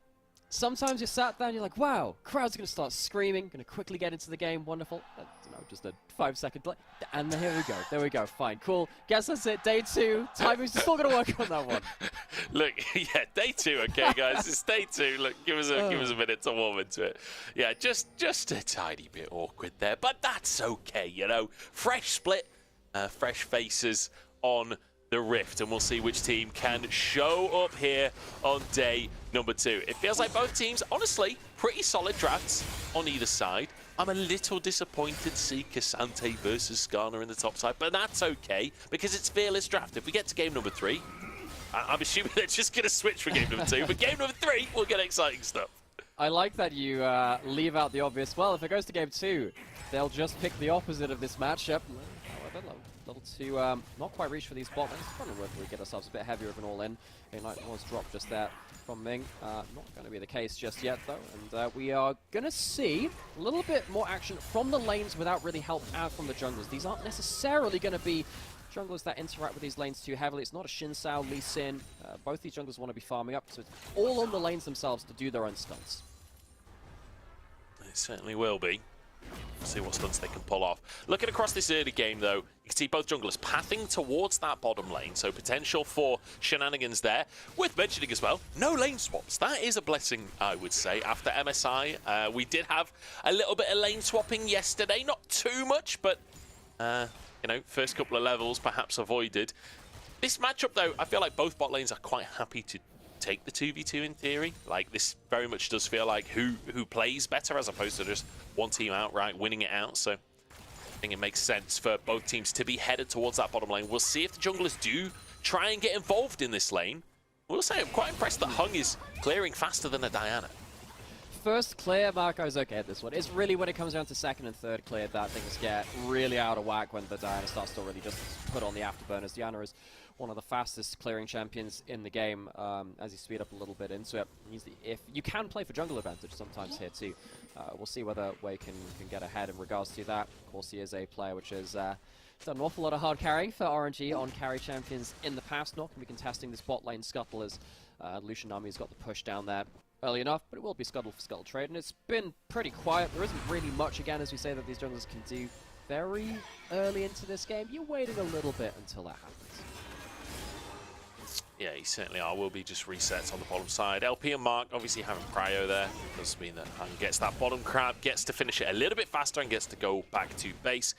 Sometimes you're sat there and you're like, wow, crowd's going to start screaming, going to quickly get into the game, wonderful. You know, just a 5-second delay. And here we go, there we go, fine, cool. Guess that's it, day 2. Timing's still going to work on that one. Look, yeah, day 2, okay, guys, it's day 2. Look, give us a minute to warm into it. Yeah, just a tiny bit awkward there, but that's okay, you know. Fresh split, fresh faces on the Rift, and we'll see which team can show up here on day number 2. It feels like both teams, honestly, pretty solid drafts on either side. I'm a little disappointed to see Cassante versus Skarner in the top side, but that's okay, because it's fearless draft. If we get to game number 3, I'm assuming they're just going to switch for game number 2, but game number 3, we'll get exciting stuff. I like that you leave out the obvious. Well, if it goes to game 2, they'll just pick the opposite of this matchup. However, level 2, not quite reach for these bot lanes. Probably whether we get ourselves a bit heavier of an all-in. Ignite was dropped just there from Ming. Not going to be the case just yet, though. And we are going to see a little bit more action from the lanes without really help out from the junglers. These aren't necessarily going to be junglers that interact with these lanes too heavily. It's not a Xin Sao, Lee Sin. Both these junglers want to be farming up, so it's all on the lanes themselves to do their own stunts. It certainly will be. See what stunts they can pull off. Looking across this early game, though, you can see both junglers pathing towards that bottom lane, so potential for shenanigans there. Worth mentioning as well, no lane swaps. That is a blessing, I would say. After MSI, we did have a little bit of lane swapping yesterday. Not too much, but, you know, first couple of levels perhaps avoided. This matchup, though, I feel like both bot lanes are quite happy to take the 2v2 in theory. Like, this very much does feel like who plays better as opposed to just one team outright winning it out. So I think it makes sense for both teams to be headed towards that bottom lane. We'll see if the junglers do try and get involved in this lane. We'll say I'm quite impressed that Hung is clearing faster than a Diana. First clear, Marco's okay at this one. It's really when it comes down to second and third clear that things get really out of whack when the Diana starts to really just put on the afterburners. Diana is one of the fastest clearing champions in the game as you speed up a little bit into it. If you can play for jungle advantage sometimes here too. We'll see whether Wei can get ahead in regards to that. Of course, he is a player which has done an awful lot of hard carrying for RNG on carry champions in the past. Not going to be contesting this bot lane scuttle as Lucian Army's got the push down there early enough, but it will be scuttle for scuttle trade, and it's been pretty quiet. There isn't really much, again, as we say, that these junglers can do very early into this game. You're waiting a little bit until that happens. Yeah, he certainly are. Will be just resets on the bottom side. LP and Mark obviously having prio there. Does mean that Hung gets that bottom crab, gets to finish it a little bit faster and gets to go back to base.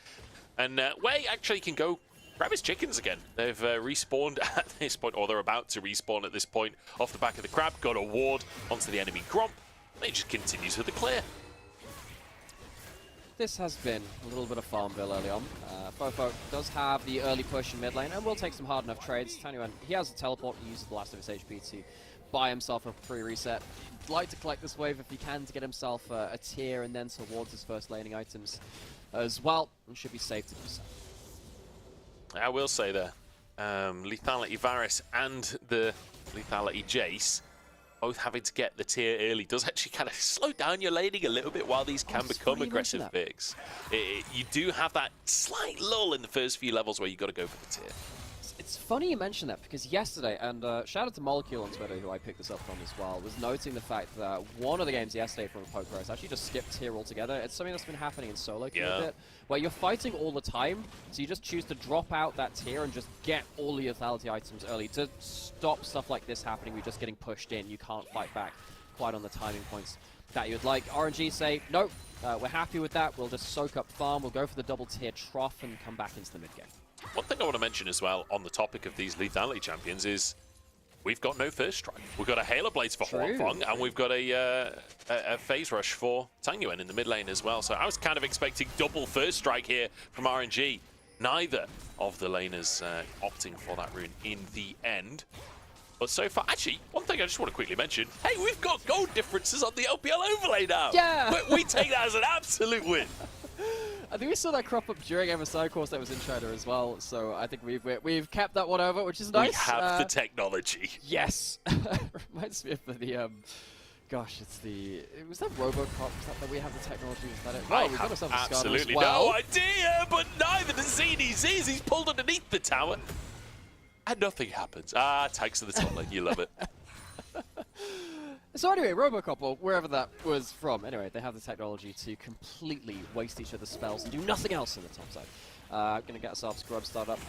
And Wei actually can go grab his chickens again. They've respawned at this point, or they're about to respawn at this point off the back of the crab. Got a ward onto the enemy Gromp. And he just continues with the clear. This has been a little bit of Farmville early on. Fofo does have the early push in mid lane and will take some hard enough trades. Tanyuan, he has a teleport. He uses the last of his HP to buy himself a free reset. He'd like to collect this wave if he can to get himself a tier and then towards his first laning items as well. And should be safe to do so. I will say there, Lethality Varus and the Lethality Jace both having to get the tier early does actually kind of slow down your laning a little bit while these can become aggressive picks. You do have that slight lull in the first few levels where you got to go for the tier. It's funny you mention that because yesterday, and shout out to Molecule on Twitter, who I picked this up from as well, was noting the fact that one of the games yesterday from Pokerus actually just skipped tier altogether. It's something that's been happening in solo queue a bit, where you're fighting all the time, so you just choose to drop out that tier and just get all the lethality items early to stop stuff like this happening. You're just getting pushed in. You can't fight back quite on the timing points that you'd like. RNG say, nope, we're happy with that. We'll just soak up farm. We'll go for the double tier trough and come back into the mid game. one thing I want to mention as well on the topic of these lethality champions is we've got no first strike. We've got a Halo Blades for Huang Feng, and we've got a phase rush for Tang Yuan in the mid lane as well. So I was kind of expecting double first strike here from RNG. Neither of the laners opting for that rune in the end. But so far, actually, one thing I just want to quickly mention, hey, we've got gold differences on the LPL overlay now. Yeah! We take that as an absolute win. I think we saw that crop up during MSI course that was in China as well, so I think we've kept that one over, which is nice. We have the technology. Yes. Reminds me of the gosh, was that Robocop? Was that we have the technology? Was that it? I we got ourselves a Skarner absolutely as well. no idea, but neither does ZDZ. He's pulled underneath the tower, and nothing happens. Tags to the top lane. You love it. So anyway, Robocop, or wherever that was from, anyway, they have the technology to completely waste each other's spells and do nothing else in the top side. Gonna get ourselves Grub started up.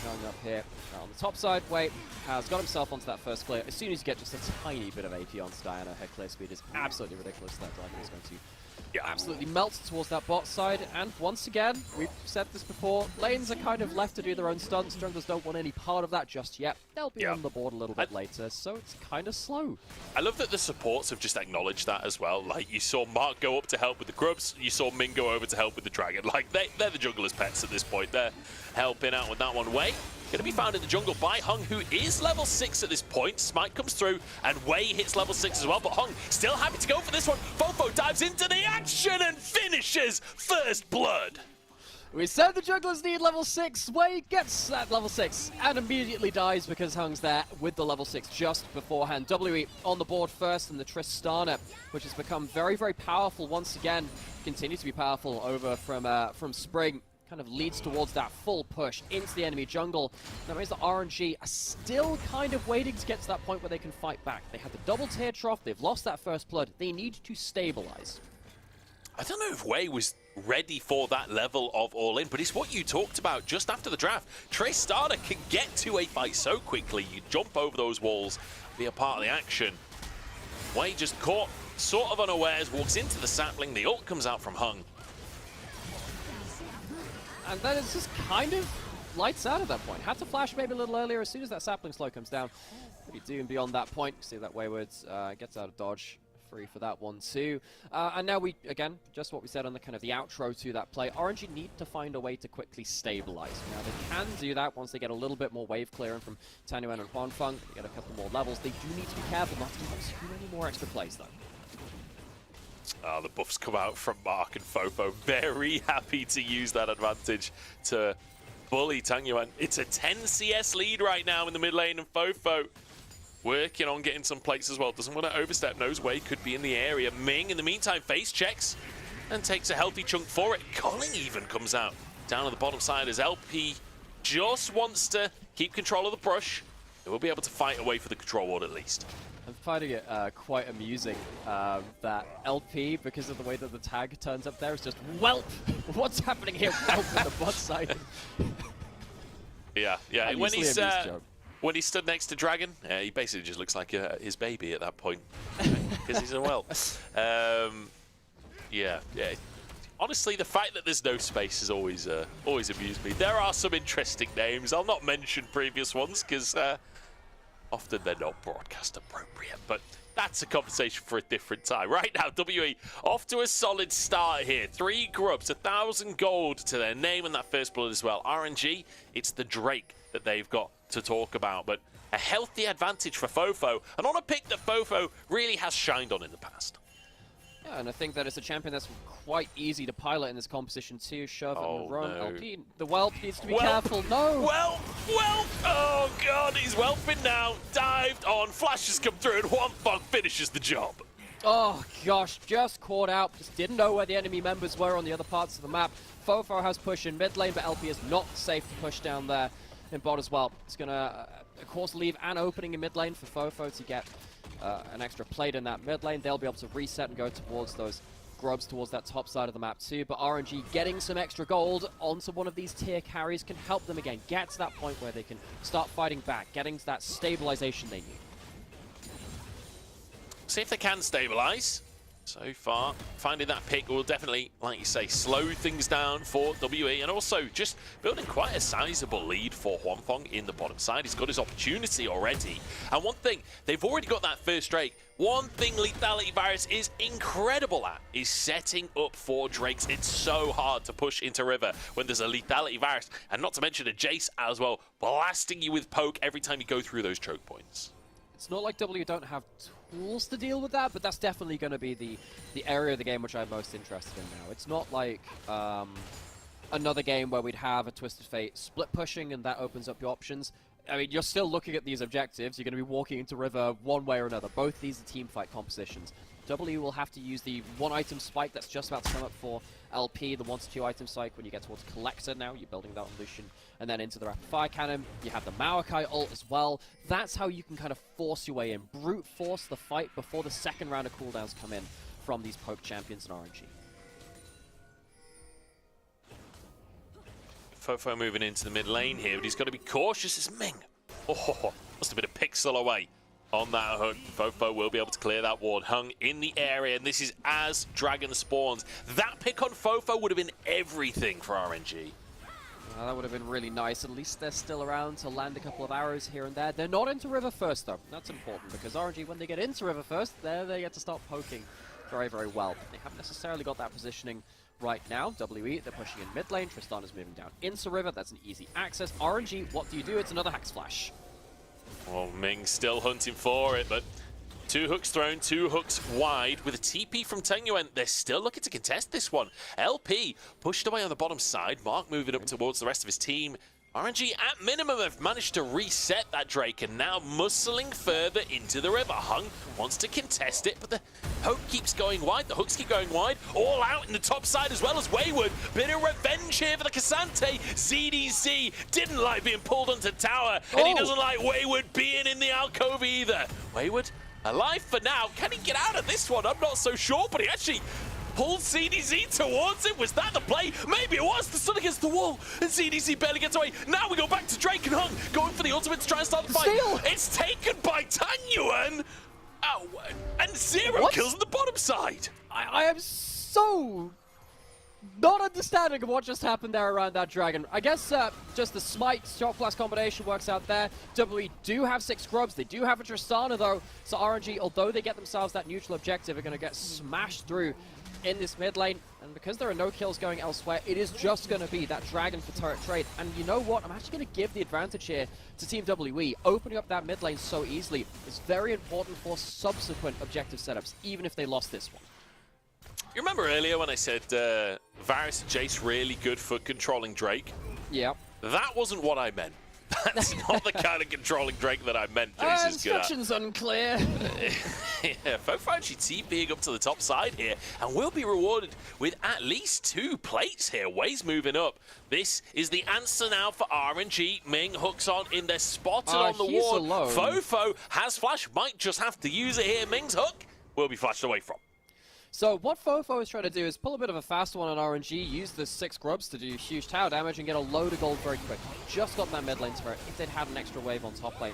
Going up here on the top side. Wait, has got himself onto that first clear. As soon as you get just a tiny bit of AP onto Diana, her clear speed is absolutely ridiculous. That dragon is going to absolutely melt towards that bot side. And once again, we've said this before, lanes are kind of left to do their own stunts. Junglers don't want any part of that just yet. They'll be on the board a little bit later, so it's kind of slow. I love that the supports have just acknowledged that as well. Like, you saw Mark go up to help with the Grubs, you saw Ming go over to help with the Dragon. Like, they're the junglers' pets at this point. They're helping out with that one. Wei, going to be found in the jungle by Hung, who is level 6 at this point. Smite comes through, and Wei hits level 6 as well, but Hung still happy to go for this one. Fofo dives into the action and finishes first blood. We said the junglers need level 6. Wei gets that level 6 and immediately dies because Hung's there with the level 6 just beforehand. WE on the board first, and the Tristana, which has become very, very powerful once again, continue to be powerful over from Spring. Kind of leads towards that full push into the enemy jungle. That means the RNG are still kind of waiting to get to that point where they can fight back. They had the double tier trough, they've lost that first blood, they need to stabilize. I don't know if Wei was ready for that level of all-in, but it's what you talked about just after the draft. Tristana can get to a fight so quickly, you jump over those walls, be a part of the action. Wei just caught, sort of unawares, walks into the sapling, the ult comes out from Hung. And then it's just kind of lights out at that point. Had to flash maybe a little earlier. As soon as that sapling slow comes down, pretty doom beyond that point. See that Waywards gets out of dodge. Free for that one too. And now we, again, just what we said on the kind of the outro to that play, RNG need to find a way to quickly stabilize. Now they can do that once they get a little bit more wave clearing from Tang Yuan and Huang Feng. They get a couple more levels. They do need to be careful not to give up too many more extra plays though. The buffs come out from Mark and Fofo. Very happy to use that advantage to bully Tang Yuan. It's a 10 CS lead right now in the mid lane, and Fofo working on getting some plates as well. Doesn't want to overstep. Knows Wei could be in the area. Ming, in the meantime, face checks and takes a healthy chunk for it. Culling even comes out down on the bottom side as LP just wants to keep control of the brush. They will be able to fight away for the control ward at least. I'm finding it quite amusing that LP, because of the way that the tag turns up there, is just Whelp! What's happening here? Whelp on the bot side. Yeah. When he's stood next to Dragon, he basically just looks like his baby at that point, because he's a Whelp. Yeah. Honestly, the fact that there's no space has always amused me. There are some interesting names. I'll not mention previous ones because often they're not broadcast appropriate, but that's a conversation for a different time. Right now, WE off to a solid start here. 3 grubs, 1,000 gold to their name and that first blood as well. RNG, it's the Drake that they've got to talk about, but a healthy advantage for Fofo, and on a pick that Fofo really has shined on in the past. Yeah, and I think that it's a champion that's quite easy to pilot in this composition too. Shove and run. No. LP, the Whelp needs to be careful. No! Whelp! Oh god, he's whelping now. Dived on, flashes come through, and Huang Feng finishes the job. Oh gosh, just caught out. Just didn't know where the enemy members were on the other parts of the map. Fofo has push in mid lane, but LP is not safe to push down there in bot as well. It's gonna, of course, leave an opening in mid lane for Fofo to get an extra plate in that mid lane. They'll be able to reset and go towards those grubs towards that top side of the map too. But RNG getting some extra gold onto one of these tier carries can help them again get to that point where they can start fighting back, getting to that stabilization they need. See if they can stabilize. So far, finding that pick will definitely, like you say, slow things down for WE, and also just building quite a sizable lead for Huanfeng in the bottom side. He's got his opportunity already. And one thing, they've already got that first Drake. One thing Lethality Virus is incredible at is setting up for Drakes. It's so hard to push into River when there's a Lethality Virus, and not to mention a Jace as well, blasting you with poke every time you go through those choke points. It's not like W don't have tools to deal with that, but that's definitely going to be the area of the game which I'm most interested in now. It's not like another game where we'd have a Twisted Fate split pushing and that opens up your options. I mean, you're still looking at these objectives. You're going to be walking into River one way or another. Both these are team fight compositions. W will have to use the one-item spike that's just about to come up for LP, the 1 to 2 item spike when you get towards Collector now. You're building that on Lucian, and then into the Rapid Fire Cannon. You have the Maokai ult as well. That's how you can kind of force your way in. Brute force the fight before the second round of cooldowns come in from these poke champions in RNG. Fofo moving into the mid lane here, but he's got to be cautious as Ming. Oh, must have been a pixel away on that hook. Fofo will be able to clear that ward. Hung in the area, and this is as Dragon spawns. That pick on Fofo would have been everything for RNG. That would have been really nice. At least they're still around to land a couple of arrows here and there. They're not into River first, though. That's important, because RNG, when they get into River first, there they get to start poking very, very well. They haven't necessarily got that positioning right now. WE, they're pushing in mid lane. Tristana's moving down into River. That's an easy access. RNG, what do you do? It's another Hex Flash. Well, Ming's still hunting for it, but 2 hooks thrown, 2 hooks wide. With a TP from Tengyuan, they're still looking to contest this one. LP pushed away on the bottom side. Mark moving up towards the rest of his team. RNG, at minimum, have managed to reset that Drake and now muscling further into the river. Hung wants to contest it, but the poke keeps going wide. The hooks keep going wide. All out in the top side as well as Wayward. Bit of revenge here for the Cassante. ZDC didn't like being pulled onto tower, and he doesn't like Wayward being in the alcove either. Wayward alive for now. Can he get out of this one? I'm not so sure, but he actually pulled CDZ towards it. Was that the play? Maybe it was. The sun against the wall, and CDZ barely gets away. Now we go back to Drake and Hung, going for the ultimate to try and start the fight. Steal. It's taken by Tanyuan. Oh, and Zero kills on the bottom side. I am so not understanding of what just happened there around that dragon. I guess just the smite shot flash combination works out there. WWE do have 6 grubs. They do have a Tristana though. So RNG, although they get themselves that neutral objective, are going to get smashed through in this mid lane. And because there are no kills going elsewhere, it is just going to be that dragon for turret trade. And you know what? I'm actually going to give the advantage here to Team WE. Opening up that mid lane so easily is very important for subsequent objective setups, even if they lost this one. You remember earlier when I said Varus and Jace really good for controlling Drake? Yeah. That wasn't what I meant. That's not the kind of controlling Drake that I meant Jace is good at. Instructions unclear. Yeah, Fofo actually TPing up to the top side here, and will be rewarded with at least 2 plates here. Way's moving up. This is the answer now for RNG. Ming hooks on in there, spotted on the ward. Alone. Fofo has flash, might just have to use it here. Ming's hook will be flashed away from. So what Fofo is trying to do is pull a bit of a fast one on RNG, use the 6 grubs to do huge tower damage and get a load of gold very quick. Just got that mid lane turret. If they'd had an extra wave on top lane,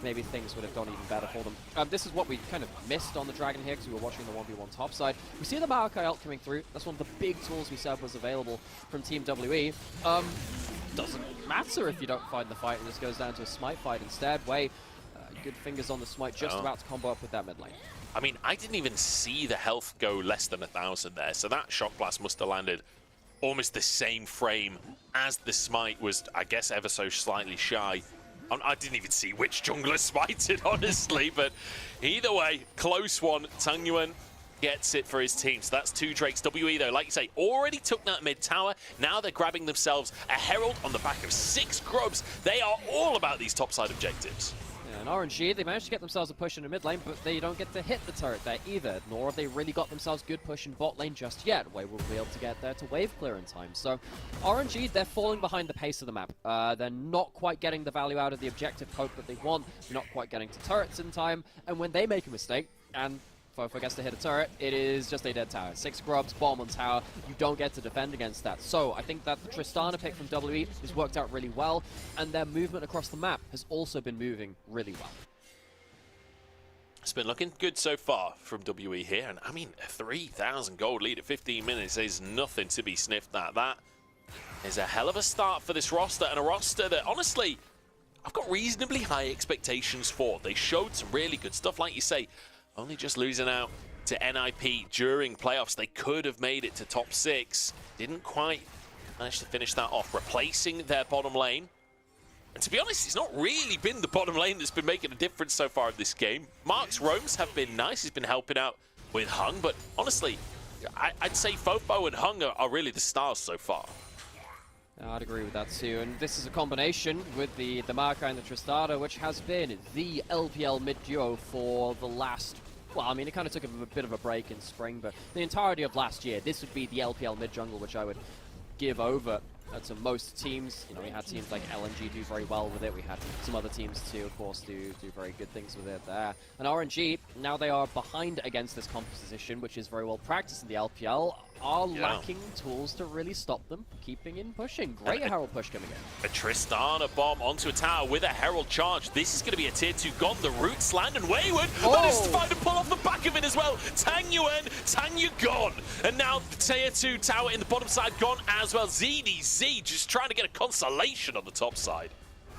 maybe things would have gone even better for them. This is what we kind of missed on the Dragon here because we were watching the 1v1 top side. We see the Maokai ult coming through. That's one of the big tools we said was available from Team WE. Doesn't matter if you don't find the fight, and this goes down to a smite fight instead. Way, good fingers on the smite, just about to combo up with that mid lane. I mean, I didn't even see the health go less than 1,000 there, so that shock blast must have landed almost the same frame as the smite was, I guess, ever so slightly shy. I didn't even see which jungler smited, honestly, but either way, close one. Tanyuan gets it for his team, so that's 2 Drakes. WE, though, like you say, already took that mid tower. Now they're grabbing themselves a Herald on the back of 6 grubs. They are all about these topside objectives. And RNG, they managed to get themselves a push in the mid lane, but they don't get to hit the turret there either, nor have they really got themselves good push in bot lane just yet. Way will be able to get there to wave clear in time. So RNG, they're falling behind the pace of the map. They're not quite getting the value out of the objective poke that they want. They're not quite getting to turrets in time, and when they make a mistake, and Fofo gets to hit a turret, it is just a dead tower. 6 grubs, bomb on tower, you don't get to defend against that. So I think that the Tristana pick from WE has worked out really well, and their movement across the map has also been moving really well. It's been looking good so far from WE here, and I mean, a 3,000 gold lead at 15 minutes is nothing to be sniffed at. That is a hell of a start for this roster, and a roster that, honestly, I've got reasonably high expectations for. They showed some really good stuff, like you say, only just losing out to NIP during playoffs. They could have made it to top 6, didn't quite manage to finish that off, replacing their bottom lane. And to be honest, it's not really been the bottom lane that's been making a difference so far in this game. Mark's roams have been nice. He's been helping out with Hung, but honestly, I'd say Fofo and Hung are really the stars so far. I'd agree with that too, and this is a combination with the Marka and the Tristana, which has been the LPL mid-duo for the last, well, I mean, it kind of took a bit of a break in spring, but the entirety of last year, this would be the LPL mid-jungle, which I would give over to most teams. You know, we had teams like LNG do very well with it. We had some other teams too, of course, do very good things with it there. And RNG, now they are behind against this composition, which is very well practiced in the LPL, are lacking tools to really stop them keeping in pushing. Great Herald push coming in. A Tristana bomb onto a tower with a Herald charge. This is going to be a tier 2 gone. The roots land, and Wayward managed to find a pull off the back of it as well. Tang Yuan, Tanya gone. And now the tier 2 tower in the bottom side gone as well. ZDZ just trying to get a consolation on the top side.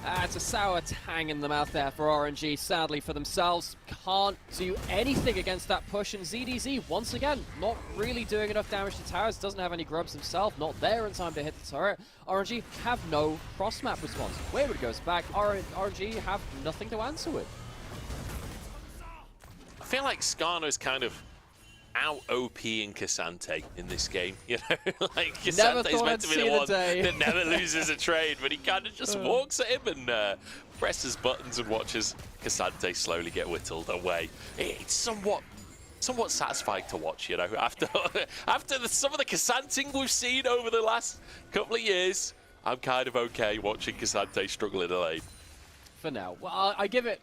It's a sour tang in the mouth there for RNG, sadly for themselves. Can't do anything against that push, and ZDZ, once again, not really doing enough damage to towers, doesn't have any grubs himself, not there in time to hit the turret. RNG have no cross-map response. Wayward goes back, RNG have nothing to answer with. I feel like Skarno's kind of out-OPing Cassante in this game, you know? Like, Cassante's meant to be the one that never loses a trade, but he kind of just walks at him and presses buttons and watches Cassante slowly get whittled away. It's somewhat satisfying to watch, you know, after some of the Cassanting we've seen over the last couple of years. I'm kind of okay watching Cassante struggle in a lane. For now. Well, I give it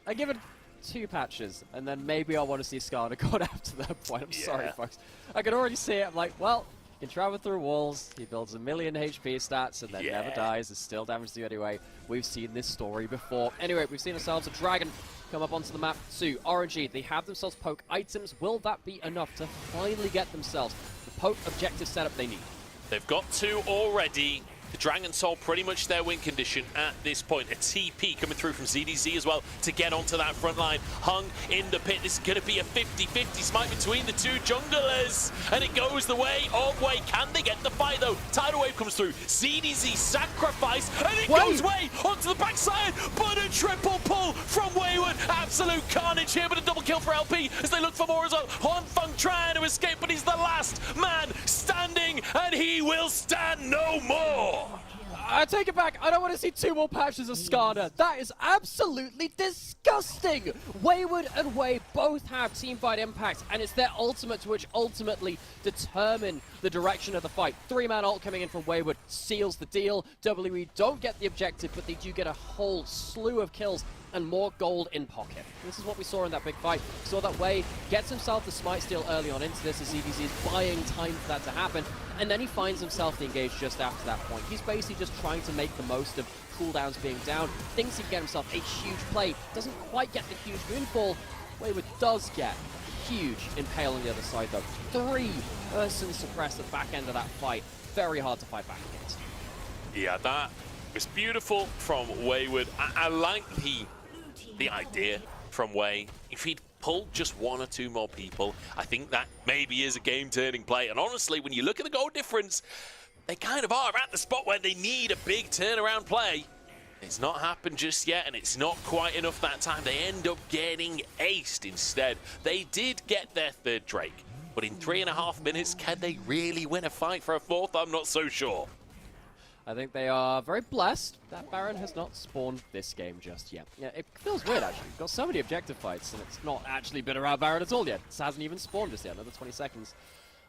2 patches, and then maybe I want to see Skarno go after that point. I'm sorry, folks. I can already see it. I'm like, well, he can travel through walls, he builds 1,000,000 HP stats, and then never dies. There's still damage to do anyway. We've seen this story before. Anyway, we've seen ourselves a dragon come up onto the map too. RNG, they have themselves poke items. Will that be enough to finally get themselves the poke objective setup they need? They've got 2 already. The Dragon Soul pretty much their win condition at this point. A TP coming through from ZDZ as well to get onto that front line. Hung in the pit. This is going to be a 50-50 smite between the 2 junglers. And it goes the way of Way. Can they get the fight though? Tidal Wave comes through. ZDZ sacrifice. And it goes Way onto the backside. But a triple pull from Wayward. Absolute carnage here, but a double kill for LP as they look for more as well. Honfeng trying to escape, but he's the last man standing. And he will stand no more. I take it back. I don't want to see 2 more patches of Skarner. That is absolutely disgusting. Wayward and Way both have teamfight impact, and it's their ultimates which ultimately determine the direction of the fight. 3-man ult coming in from Wayward seals the deal. WE don't get the objective, but they do get a whole slew of kills and more gold in pocket. This is what we saw in that big fight. We saw that Way gets himself the smite steal early on into this as ZDZ is buying time for that to happen, and then he finds himself the engage just after that point. He's basically just trying to make the most of cooldowns being down, thinks he can get himself a huge play, doesn't quite get the huge moonfall. Wayward does get huge impale on the other side though. 3-person suppressed at the back end of that fight. Very hard to fight back against. Yeah, that was beautiful from Wayward. I like the idea from Way. If he'd pulled just 1 or 2 more people, I think that maybe is a game-turning play. And honestly, when you look at the goal difference, they kind of are at the spot where they need a big turnaround play. It's not happened just yet, and it's not quite enough that time. They end up getting aced instead. They did get their 3rd Drake, but in 3.5 minutes, can they really win a fight for a 4th? I'm not so sure. I think they are very blessed that Baron has not spawned this game just yet. Yeah, it feels weird actually. We've got so many objective fights and it's not actually been around Baron at all yet. It hasn't even spawned just yet. Another 20 seconds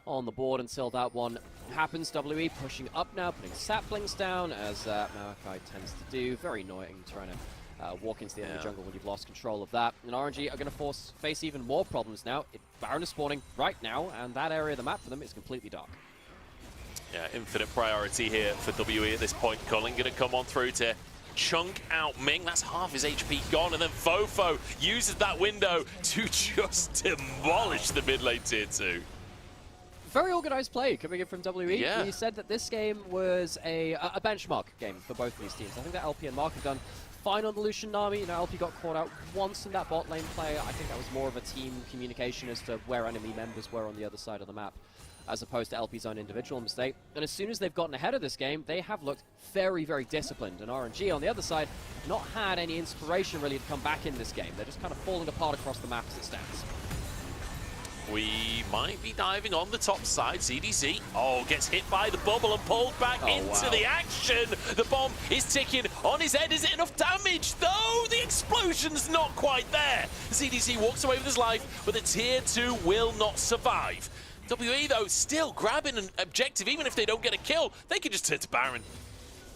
on the board until that one happens. WE pushing up now, putting saplings down as Malachi tends to do. Very annoying trying to walk into the enemy jungle when you've lost control of that. And RNG are going to face even more problems now. Baron is spawning right now, and that area of the map for them is completely dark. Yeah, infinite priority here for WE at this point. Cullen going to come on through to chunk out Ming. That's half his HP gone, and then Fofo uses that window to just demolish the mid lane tier 2. Very organized play coming in from WE. Yeah. We said that this game was a benchmark game for both of these teams. I think that LP and Mark have done fine on the Lucian Nami. You know, LP got caught out once in that bot lane play. I think that was more of a team communication as to where enemy members were on the other side of the map, as opposed to LP's own individual mistake. And as soon as they've gotten ahead of this game, they have looked very, very disciplined. And RNG on the other side have not had any inspiration really to come back in this game. They're just kind of falling apart across the map as it stands. We might be diving on the top side. ZDZ, gets hit by the bubble and pulled back into the action. The bomb is ticking on his head. Is it enough damage? Though the explosion's not quite there. ZDZ walks away with his life, but the tier 2 will not survive. WE, though, still grabbing an objective. Even if they don't get a kill, they could just turn to Baron.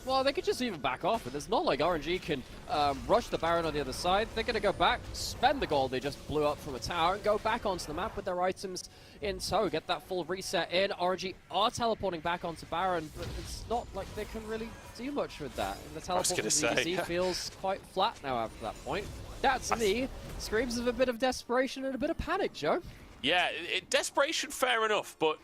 Well, they could just even back off, but it's not like RNG can rush the Baron on the other side. They're going to go back, spend the gold they just blew up from a tower, and go back onto the map with their items in tow, get that full reset in. RNG are teleporting back onto Baron, but it's not like they can really do much with that. And the teleport from ZDC feels quite flat now after that point. That, to me, screams of a bit of desperation and a bit of panic, Joe. Yeah, desperation, fair enough, but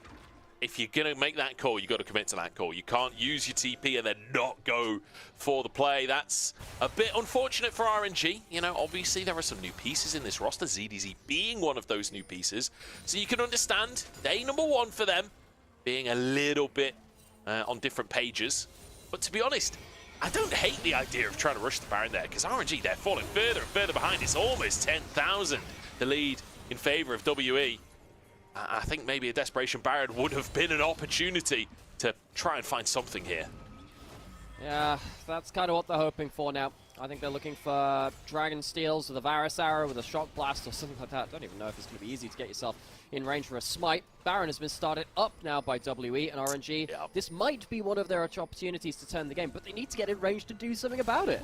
if you're going to make that call, you've got to commit to that call. You can't use your TP and then not go for the play. That's a bit unfortunate for RNG. You know, obviously there are some new pieces in this roster, ZDZ being one of those new pieces. So you can understand day number 1 for them being a little bit on different pages. But to be honest, I don't hate the idea of trying to rush the Baron there, because RNG, they're falling further and further behind. It's almost 10,000, the lead in favor of WE. I think maybe a Desperation Baron would have been an opportunity to try and find something here. Yeah, that's kind of what they're hoping for now. I think they're looking for Dragon Steels with a Varus Arrow, with a Shock Blast or something like that. I don't even know if it's going to be easy to get yourself in range for a smite. Baron has been started up now by WE and RNG. Yep. This might be one of their opportunities to turn the game, but they need to get in range to do something about it.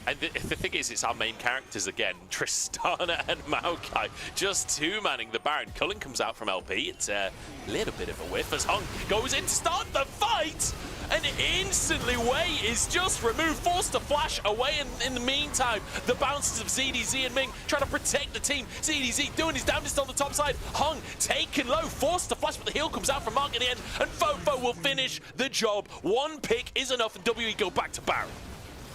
And the thing is, it's our main characters again, Tristana and Maokai, just two-manning the Baron. Cullen comes out from LP. It's a little bit of a whiff as Hung goes in to start the fight, and instantly Wei is just removed, forced to flash away. In the meantime, the bounces of ZDZ and Ming trying to protect the team. ZDZ doing his damnedest on the top side. Hung taken low, forced to flash, but the heal comes out from Mark in the end, and Fofo will finish the job. One pick is enough, and WE go back to Baron.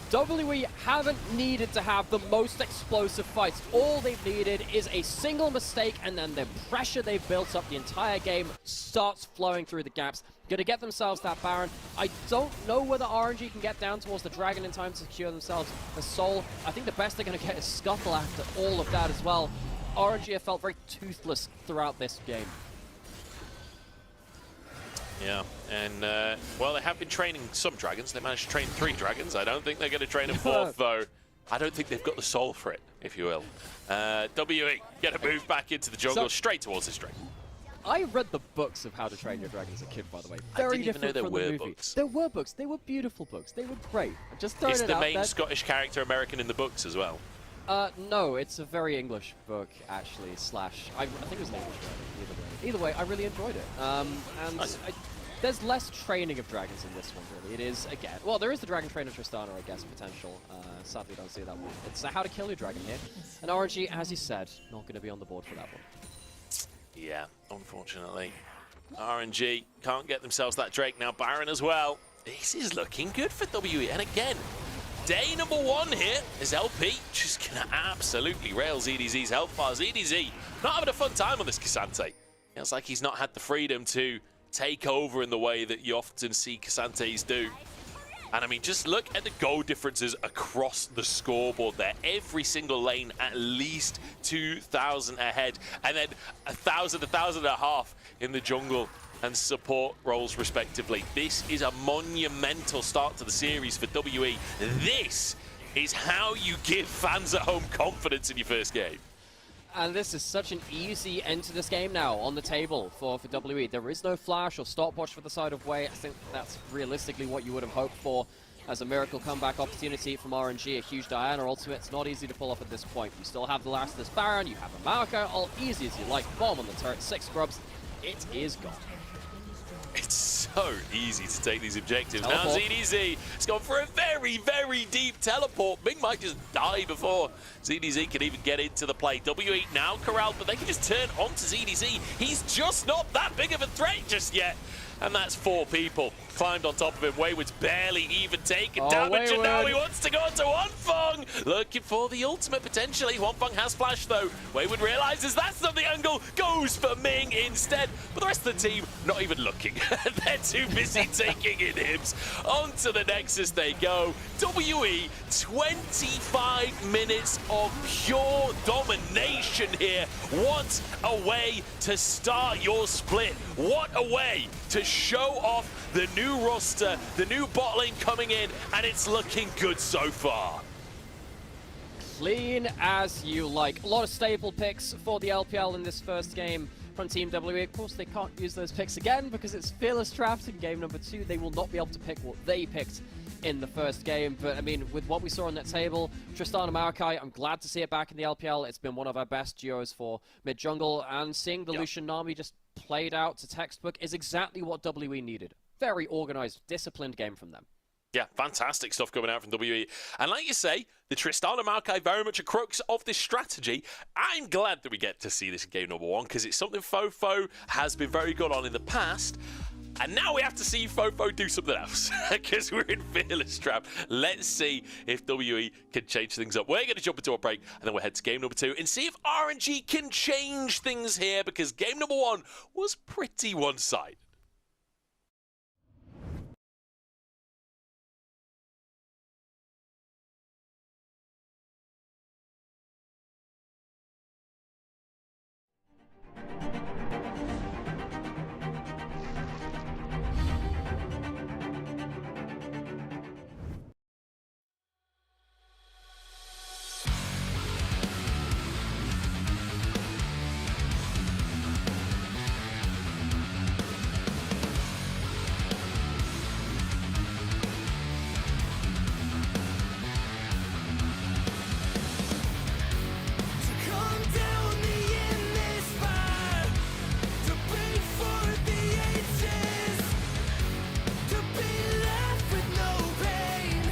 WE haven't needed to have the most explosive fights. All they've needed is a single mistake, and then the pressure they've built up the entire game starts flowing through the gaps. Going to get themselves that Baron. I don't know whether RNG can get down towards the Dragon in time to secure themselves the Soul. I think the best they're going to get is Scuffle after all of that as well. RNG have felt very toothless throughout this game. Yeah, and, well, they have been training some dragons. They managed to train 3 dragons. I don't think they're going to train a 4th, though. I don't think they've got the soul for it, if you will. WE, get a move back into the jungle, straight towards this dragon. I read the books of How to Train Your Dragon as a kid, by the way. I Very didn't even know different there from were the movie. books. There were books. They were beautiful books. They were great. Just throwing Is it the out main there. Scottish character American in the books as well? No, it's a very English book, actually, slash... I think it was an English book, either way. I really enjoyed it. There's less training of dragons in this one, really. It is, again... Well, there is the Dragon Trainer Tristana, I guess, potential. Sadly, don't see that one. It's how to kill your dragon here. And RNG, as you said, not going to be on the board for that one. Yeah, unfortunately. RNG can't get themselves that Drake. Now Baron as well. This is looking good for WE. And again, day number 1 here is LP just going to absolutely rail ZDZ's health bar. ZDZ not having a fun time on this K'Sante. It's like he's not had the freedom to take over in the way that you often see K'Santes do. And I mean, just look at the goal differences across the scoreboard there. Every single lane at least 2,000 ahead, and then 1,000, 1,500 in the jungle and support roles respectively. This is a monumental start to the series for WE. This is how you give fans at home confidence in your first game. And this is such an easy end to this game now on the table for WE. There is no flash or stopwatch for the side of Wei. I think that's realistically what you would have hoped for as a miracle comeback opportunity from RNG. A huge Diana ultimate. It's not easy to pull off at this point. You still have the last of this Baron. You have a Maokai. All easy as you like. Bomb on the turret. 6 grubs. It is gone. It's so easy to take these objectives. Teleport. Now ZDZ has gone for a very, very deep teleport. Ming might just die before ZDZ can even get into the play. WE now corralled, but they can just turn onto ZDZ. He's just not that big of a threat just yet. And that's 4 people climbed on top of him. Wayward's barely even taken damage, and now he wants to go to Wanfeng. Looking for the ultimate, potentially. Wanfeng has flash, though. Wayward realizes that's not the angle, goes for Ming instead. But the rest of the team, not even looking. They're too busy taking in Hibs. Onto the Nexus they go. WE, 25 minutes of pure domination here. What a way to start your split. What a way to show off the new roster, the new bot lane coming in, and it's looking good so far. Clean as you like. A lot of staple picks for the LPL in this first game from Team WE. Of course, they can't use those picks again because it's Fearless Trapped in game number 2. They will not be able to pick what they picked in the first game. But I mean, with what we saw on that table, Tristan and Maokai, I'm glad to see it back in the LPL. It's been one of our best duos for mid-jungle, and seeing the Lucian Nami just played out to textbook is exactly what WE needed. Very organized, disciplined game from them. Yeah, fantastic stuff coming out from WE. And like you say, the Tristana Maokai very much a crux of this strategy. I'm glad that we get to see this in game number 1 because it's something Fofo has been very good on in the past. And now we have to see Fofo do something else because we're in Fearless Trap. Let's see if WE can change things up. We're going to jump into a break and then we'll head to game number 2 and see if RNG can change things here because game number 1 was pretty one-sided. Come down the endless fire, to bring forth the ages, to be left with no pain.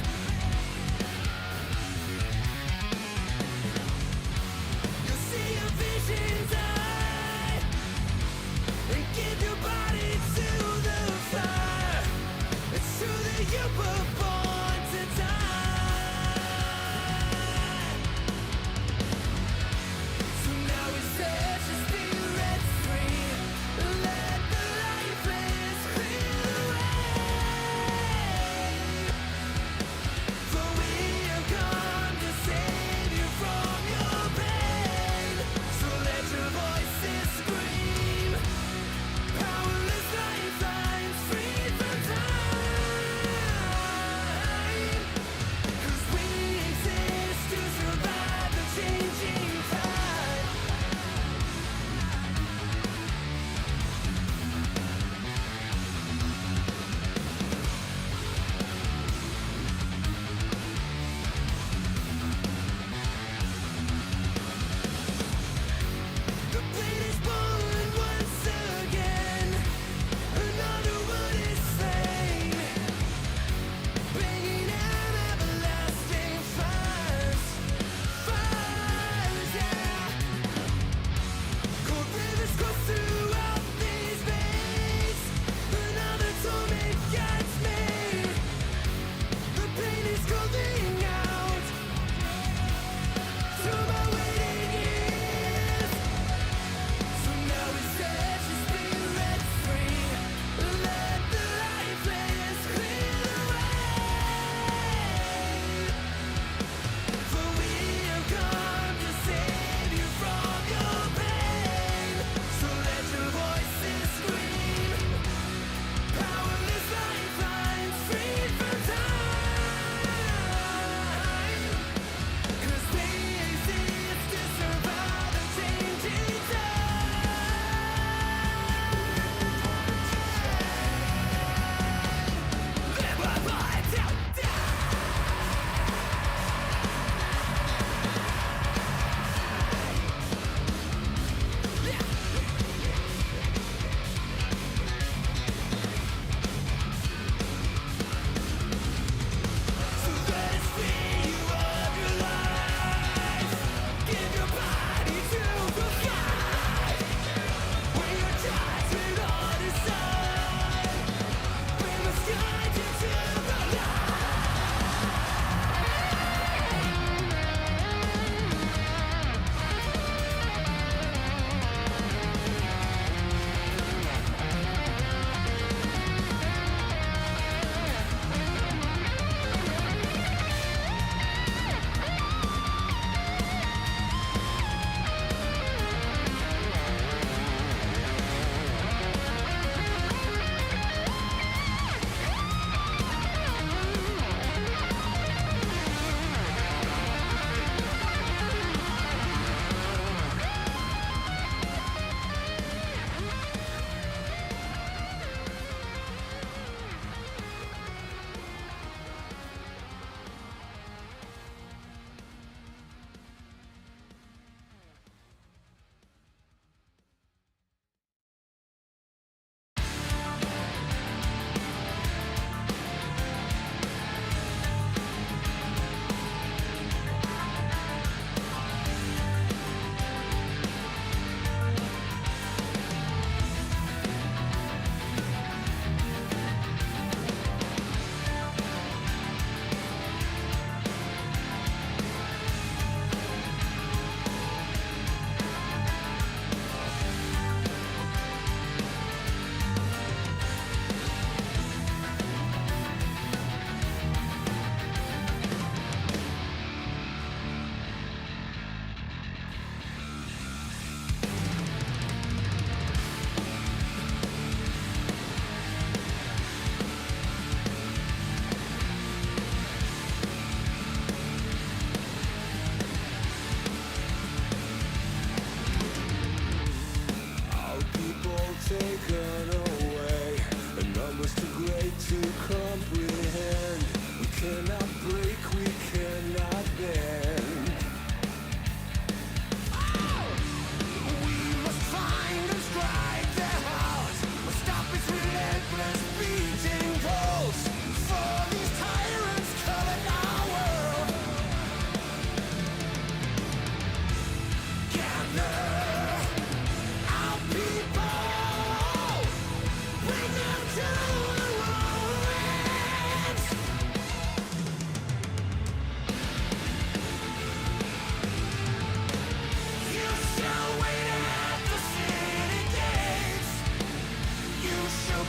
You'll see your vision's eye, and give your body to the fire. It's true that you were born to die. So now we search to spirit free. Let the lifeless clear away. For we have come to save you from your pain. So let your voices scream.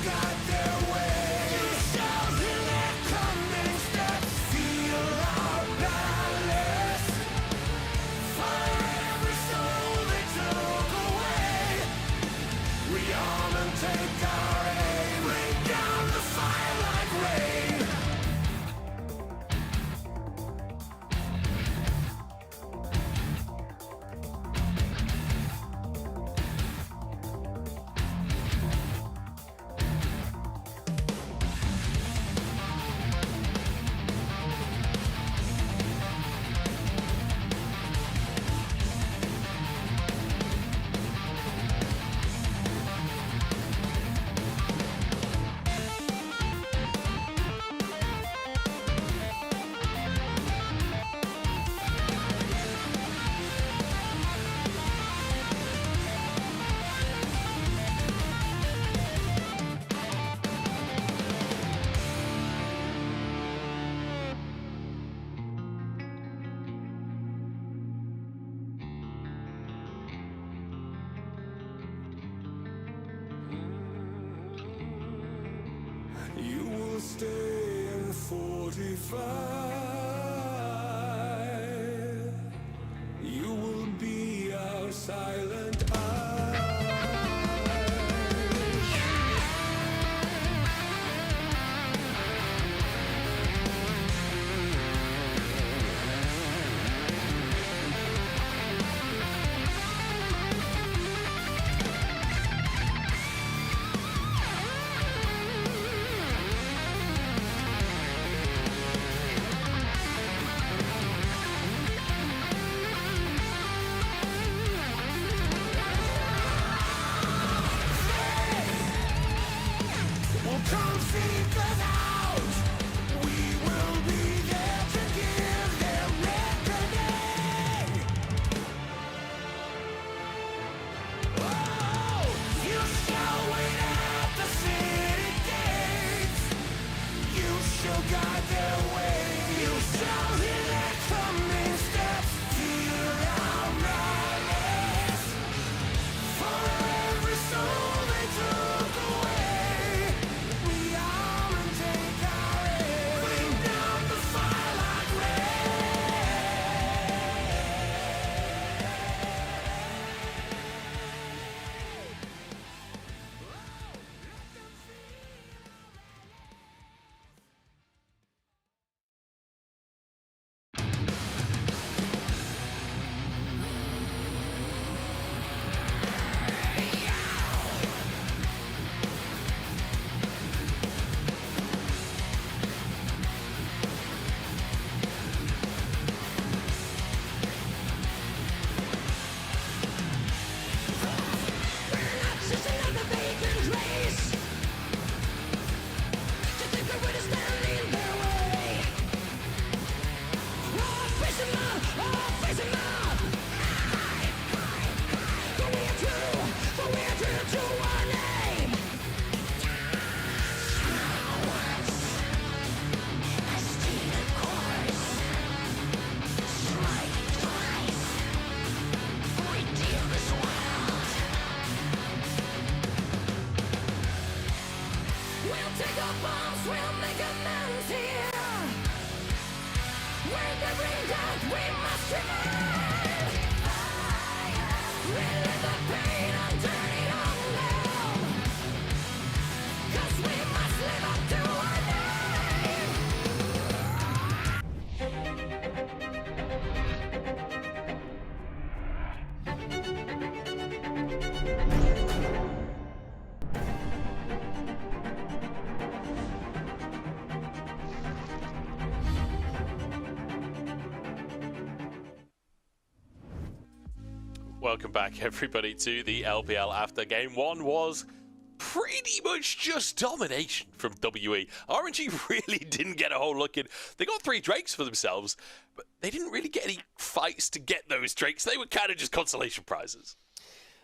guide their way. You shall hear their coming steps. Feel our malice. For every soul they took away. Rearm and take our aim. Bring down the fire like rain. You will stay in 45. You will be our silent eye. Will come seek us out. We will be there to give them reckoning. Oh, you shall wait at the city gates. You shall guide their way. You shall hear their coming steps. Feel our malice. For every soul they took away. We arm and take our aim. Bring down the fire like just another vacant race. To think that we're stand in their way. Oh, face 'em up, face 'em up. For we are true to our name. A stealing course. Strike twice. We deal this world. We'll take our bombs, we'll make amends here. Where the ring down, we must remain. Relive the pain and turn it on down. 'Cause we must live up to our name. Welcome back, everybody, to the LPL after game one was pretty much just domination from WE. RNG really didn't get a whole look in. They got 3 Drakes for themselves, but they didn't really get any fights to get those Drakes. They were kind of just consolation prizes.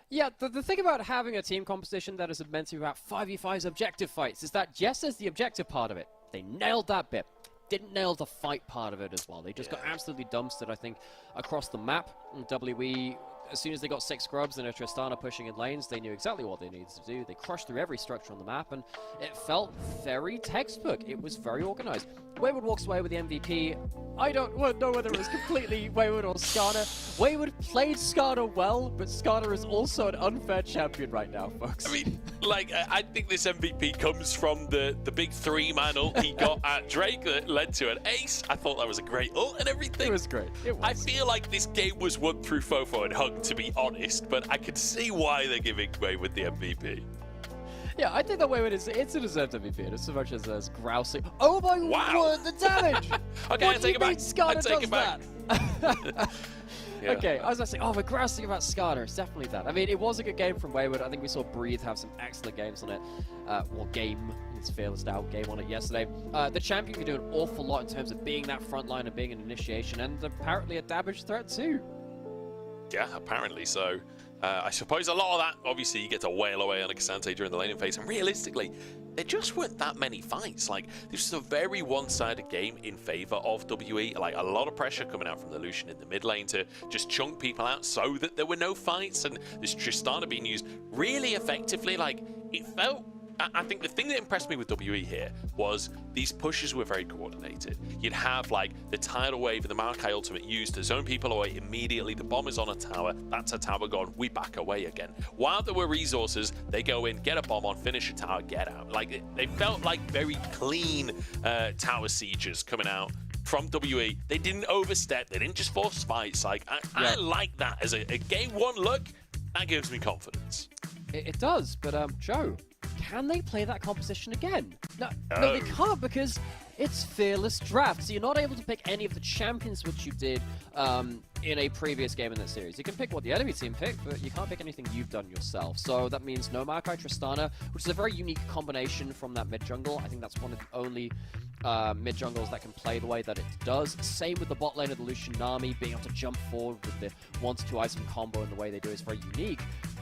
Yeah, the thing about having a team composition that is meant to have 5v5's objective fights is that yes, there's the objective part of it. They nailed that bit. Didn't nail the fight part of it as well. They just got absolutely dumpstered, I think, across the map. And WE as soon as they got 6 scrubs and a Tristana pushing in lanes, they knew exactly what they needed to do. They crushed through every structure on the map, and it felt very textbook. It was very organized. Wayward walks away with the MVP. I don't know whether it was completely Wayward or Skarner. Wayward played Skarner well, but Skarner is also an unfair champion right now, folks. I mean, like, I think this MVP comes from the big 3-man ult he got at Drake that led to an ace. I thought that was a great ult and everything. It was great. It was. I feel like this game was won through Fofo and Hug, to be honest, but I can see why they're giving Wayward the MVP. Yeah, I think that Wayward it's a deserved MVP, just so much as grousing. Oh my word, the damage! Okay, what I take it back. Skarner I take it back. That? Yeah. Okay, I was going to say, oh, we're grousing about Skarner. It's definitely that. I mean, it was a good game from Wayward. I think we saw Breathe have some excellent games on it. It's Fearless now, game on it yesterday. The champion can do an awful lot in terms of being that front line and being an initiation, and apparently a damage threat too. Yeah, apparently so. I suppose a lot of that, obviously, you get to wail away on a Cassante during the laning phase, and realistically, there just weren't that many fights. Like, this was a very one-sided game in favor of WE. Like, a lot of pressure coming out from the Lucian in the mid lane to just chunk people out so that there were no fights, and this Tristana being used really effectively. Like, it felt... I think the thing that impressed me with WE here was these pushes were very coordinated. You'd have like the tidal wave and the Maokai ultimate used to zone people away immediately. The bomb is on a tower. That's a tower gone. We back away again. While there were resources, they go in, get a bomb on, finish a tower, get out. Like they felt like very clean tower sieges coming out from WE. They didn't overstep. They didn't just force fights. Like I like that as a game one look. That gives me confidence. It does, but Joe, can they play that composition again? No, they can't, because it's Fearless Draft, so you're not able to pick any of the champions which you did in a previous game in that series. You can pick what the enemy team picked, but you can't pick anything you've done yourself. So that means no Maokai Tristana, which is a very unique combination from that mid-jungle. I think that's one of the only mid-jungles that can play the way that it does. Same with the bot lane of the Lucian Nami, being able to jump forward with the 1-2 item combo, and the way they do is very unique.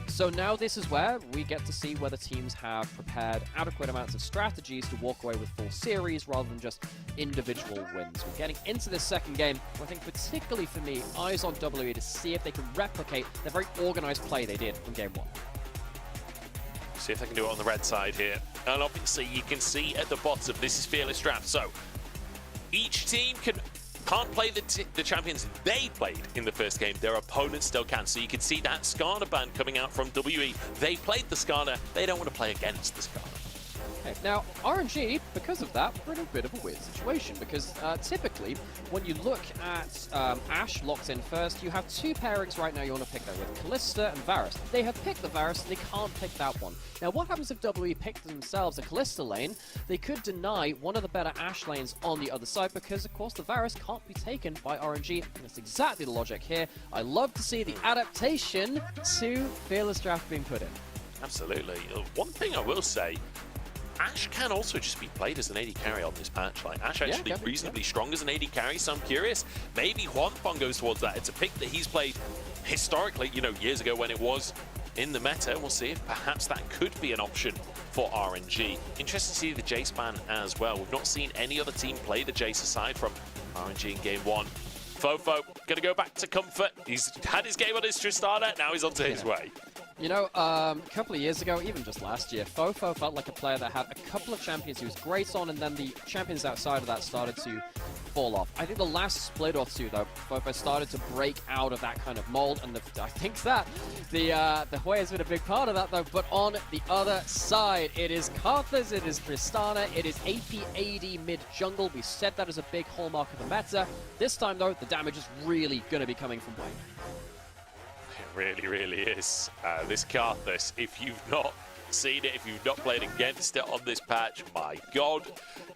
So now this is where we get to see whether teams have prepared adequate amounts of strategies to walk away with full series rather than just individual wins. We're getting into this second game, I think particularly for me, eyes on WE to see if they can replicate the very organized play they did in game 1. See if they can do it on the red side here. And obviously you can see at the bottom, this is Fearless Draft. So each team can't play the champions they played in the first game. Their opponents still can. So you can see that Skarner ban coming out from WE. They played the Skarner. They don't want to play against the Skarner. Okay. Now, RNG, because of that, we're in a bit of a weird situation, because typically, when you look at Ashe locked in first, you have 2 pairings right now you want to pick there with Kalista and Varus. They have picked the Varus, they can't pick that one. Now, what happens if WE picked themselves a Kalista lane? They could deny one of the better Ashe lanes on the other side, because, of course, the Varus can't be taken by RNG, and that's exactly the logic here. I love to see the adaptation to Fearless Draft being put in. Absolutely. One thing I will say, Ashe can also just be played as an AD carry on this patch. Like, Ashe actually reasonably strong as an AD carry, so I'm curious. Maybe Huanfeng goes towards that. It's a pick that he's played historically, you know, years ago when it was in the meta. We'll see if perhaps that could be an option for RNG. Interesting to see the Jace ban as well. We've not seen any other team play the Jace aside from RNG in game 1. Fofo gonna go back to comfort. He's had his game on his Tristana, now he's on to his way. You know, a couple of years ago, even just last year, Fofo felt like a player that had a couple of champions he was great on, and then the champions outside of that started to fall off. I think the last split or two, though, Fofo started to break out of that kind of mold, and I think that the Hui has been a big part of that, though. But on the other side, it is Karthus, it is Tristana, it is AP AD mid-jungle. We said that as a big hallmark of the meta. This time, though, the damage is really going to be coming from Wayne. Really, really is. This Karthus, if you've not seen it, if you've not played against it on this patch, my God.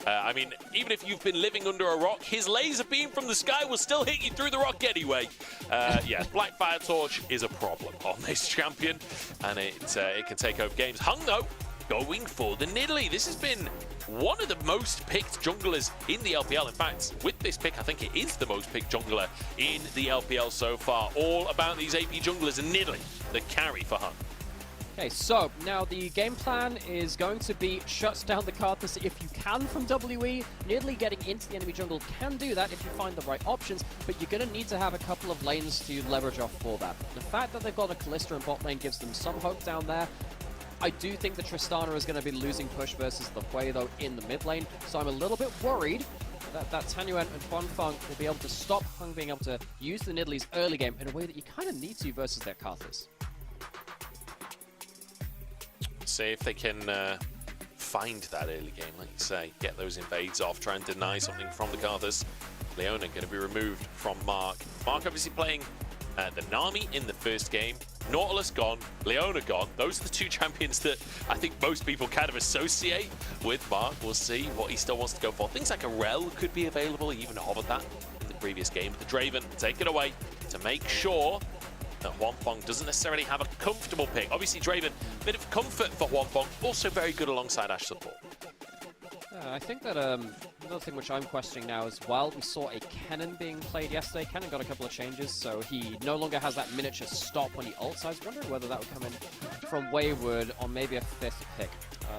I mean, even if you've been living under a rock, his laser beam from the sky will still hit you through the rock anyway. Yeah, Black Fire Torch is a problem on this champion, and it can take over games. Hung, though, going for the Nidalee. This has been one of the most picked junglers in the LPL. In fact, with this pick, I think it is the most picked jungler in the LPL so far. All about these AP junglers, and Nidalee, the carry for Hung. Okay, so now the game plan is going to be shut down the Karthus if you can from WE. Nidalee getting into the enemy jungle can do that if you find the right options, but you're going to need to have a couple of lanes to leverage off for that. The fact that they've got a Kalista in bot lane gives them some hope down there. I do think the Tristana is going to be losing push versus the Hui, though, in the mid lane, so I'm a little bit worried that Tanyuan and Bonfang will be able to stop Hung being able to use the Nidalee's early game in a way that you kind of need to versus their Karthus. See if they can find that early game, like you say, get those invades off, try and deny something from the Karthus. Leona going to be removed from Mark. Mark obviously playing the Nami in the first game. Nautilus gone, Leona gone. Those are the two champions that I think most people kind of associate with Mark. We'll see what he still wants to go for. Things like a Rel could be available. He even hovered that in the previous game. The Draven take it away to make sure that Huanfeng doesn't necessarily have a comfortable pick. Obviously, Draven, a bit of comfort for Huanfeng, also very good alongside Ashe support. I think that another thing which I'm questioning now is while we saw a Kennen being played yesterday, Kennen got a couple of changes, so he no longer has that miniature stop when he ults. I was wondering whether that would come in from Wayward or maybe a fifth pick.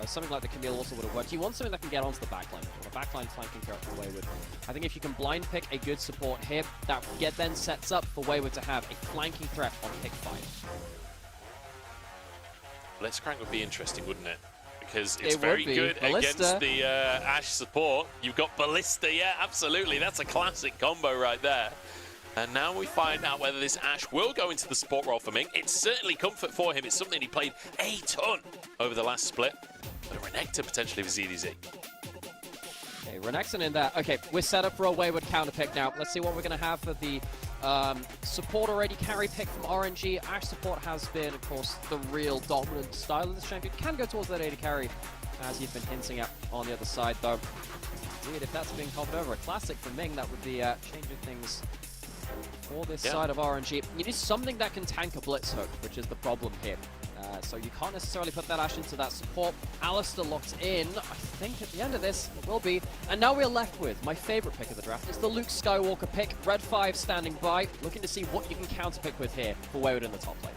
Something like the Camille also would have worked. He wants something that can get onto the backline. The backline flanking threat for Wayward. I think if you can blind pick a good support here, that then sets up for Wayward to have a flanking threat on pick 5. Blitzcrank would be interesting, wouldn't it? Because it's It very would be. good Ballista. against the Ashe support. You've got Ballista, yeah, absolutely. That's a classic combo right there. And now we find out whether this Ashe will go into the support role for Ming. It's certainly comfort for him. It's something he played a ton over the last split. But a Renekton potentially for ZDZ. Okay, Renekton in there. Okay, we're set up for a Wayward counter pick now. Let's see what we're going to have for the support already. Carry pick from RNG. Ashe support has been, of course, the real dominant style of this champion. Can go towards that AD carry, as you've been hinting at on the other side, though. Indeed, if that's being covered over a classic for Ming, that would be changing things for this side of RNG. You need something that can tank a Blitz hook, which is the problem here. So you can't necessarily put that Ashe into that support. Alistair locked in. I think at the end of this, it will be. And now we're left with my favorite pick of the draft. It's the Luke Skywalker pick. Red 5 standing by, looking to see what you can counter pick with here for Wayward in the top lane.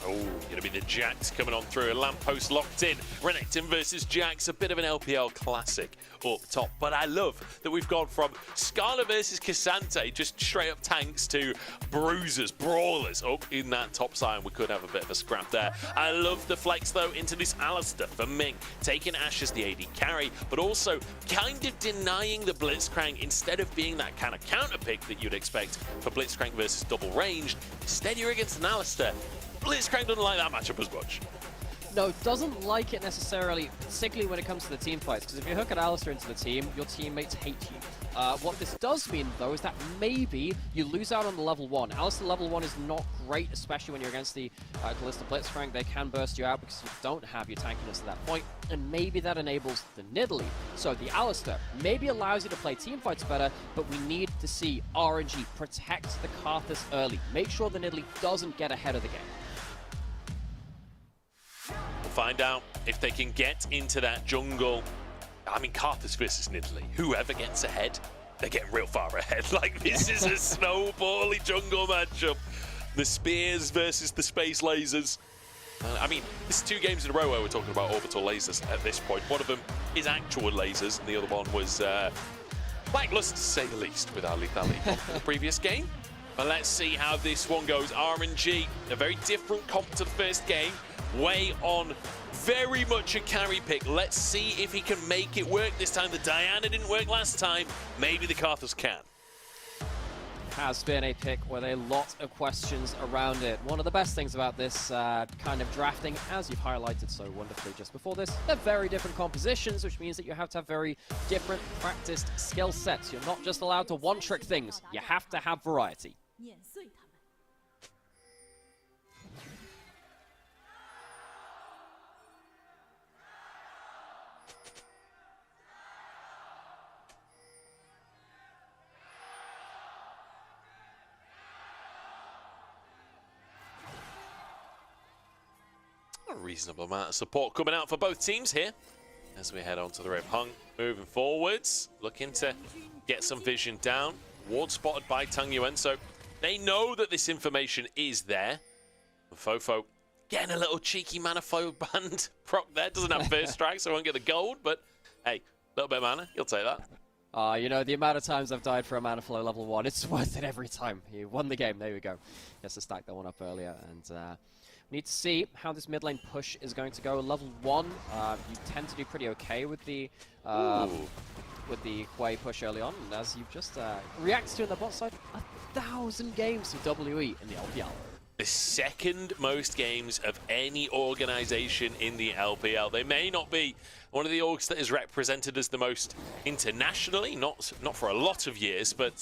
Oh, going to be the Jax coming on through. A lamppost locked in. Renekton versus Jax, a bit of an LPL classic up top. But I love that we've gone from Skarner versus Cassante, just straight up tanks, to bruisers, brawlers up in that top side. We could have a bit of a scrap there. I love the flex, though, into this Alistair for Ming, taking Ashe as the AD carry, but also kind of denying the Blitzcrank instead of being that kind of counter pick that you'd expect for Blitzcrank versus double ranged. Instead, you're against an Alistair. Blitzcrank doesn't like that matchup as much. No, doesn't like it necessarily, particularly when it comes to the team fights, because if you hook an Alistair into the team, your teammates hate you. What this does mean, though, is that maybe you lose out on the level 1. Alistair level 1 is not great, especially when you're against the Kalista Blitzcrank. They can burst you out because you don't have your tankiness at that point, and maybe that enables the Nidalee. So the Alistair maybe allows you to play team fights better, but we need to see RNG protect the Karthus early. Make sure the Nidalee doesn't get ahead of the game. We'll find out if they can get into that jungle. I mean, Karthus versus Nidalee. Whoever gets ahead, they're getting real far ahead. Like, this is a snowbally jungle matchup. The spears versus the space lasers. I mean, this is 2 games in a row where we're talking about orbital lasers at this point. One of them is actual lasers, and the other one was lackluster, to say the least, with our lethality from the previous game. But let's see how this one goes. RNG, a very different comp to the first game. Way on very much a carry pick. Let's see if he can make it work this time. The Diana didn't work last time. Maybe the Karthus can. Has been a pick with a lot of questions around it. One of the best things about this kind of drafting, as you've highlighted so wonderfully just before this, they're very different compositions, which means that you have to have very different practiced skill sets. You're not just allowed to one-trick things. You have to have variety. 碾碎他们。 A reasonable amount of support coming out for both teams here as we head on to the Rift. Hung moving forwards, looking to get some vision down. Ward spotted by Tang Yuan, so they know that this information is there. Fofo getting a little cheeky mana flow band proc there. Doesn't have first strike, so I won't get the gold, but hey, a little bit of mana, you'll take that. You know, the amount of times I've died for a mana flow level 1, it's worth it every time. You won the game, there we go. Guess I stacked that one up earlier, and we need to see how this mid lane push is going to go. Level 1, you tend to do pretty okay with the Hwei push early on, and as you've just reacted to on the bot side, 1,000 games of WE in the LPL. The second most games of any organization in the LPL. They may not be one of the orgs that is represented as the most internationally, not for a lot of years, but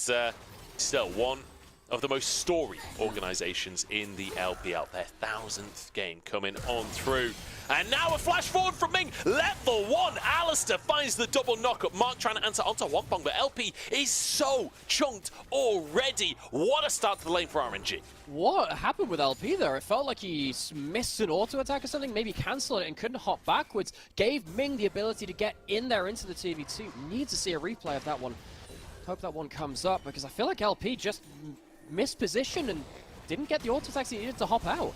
still one of the most storied organizations in the LPL. Their 1,000th game coming on through. And now a flash forward from Ming. Level 1, Alistair finds the double knockup. Mark trying to answer onto Wonpong, but LP is so chunked already. What a start to the lane for RNG. What happened with LP there? It felt like he missed an auto attack or something, maybe cancelled it and couldn't hop backwards. Gave Ming the ability to get in there into the 2v2. Need to see a replay of that one. Hope that one comes up, because I feel like LP just missed position and didn't get the auto attacks he needed to hop out.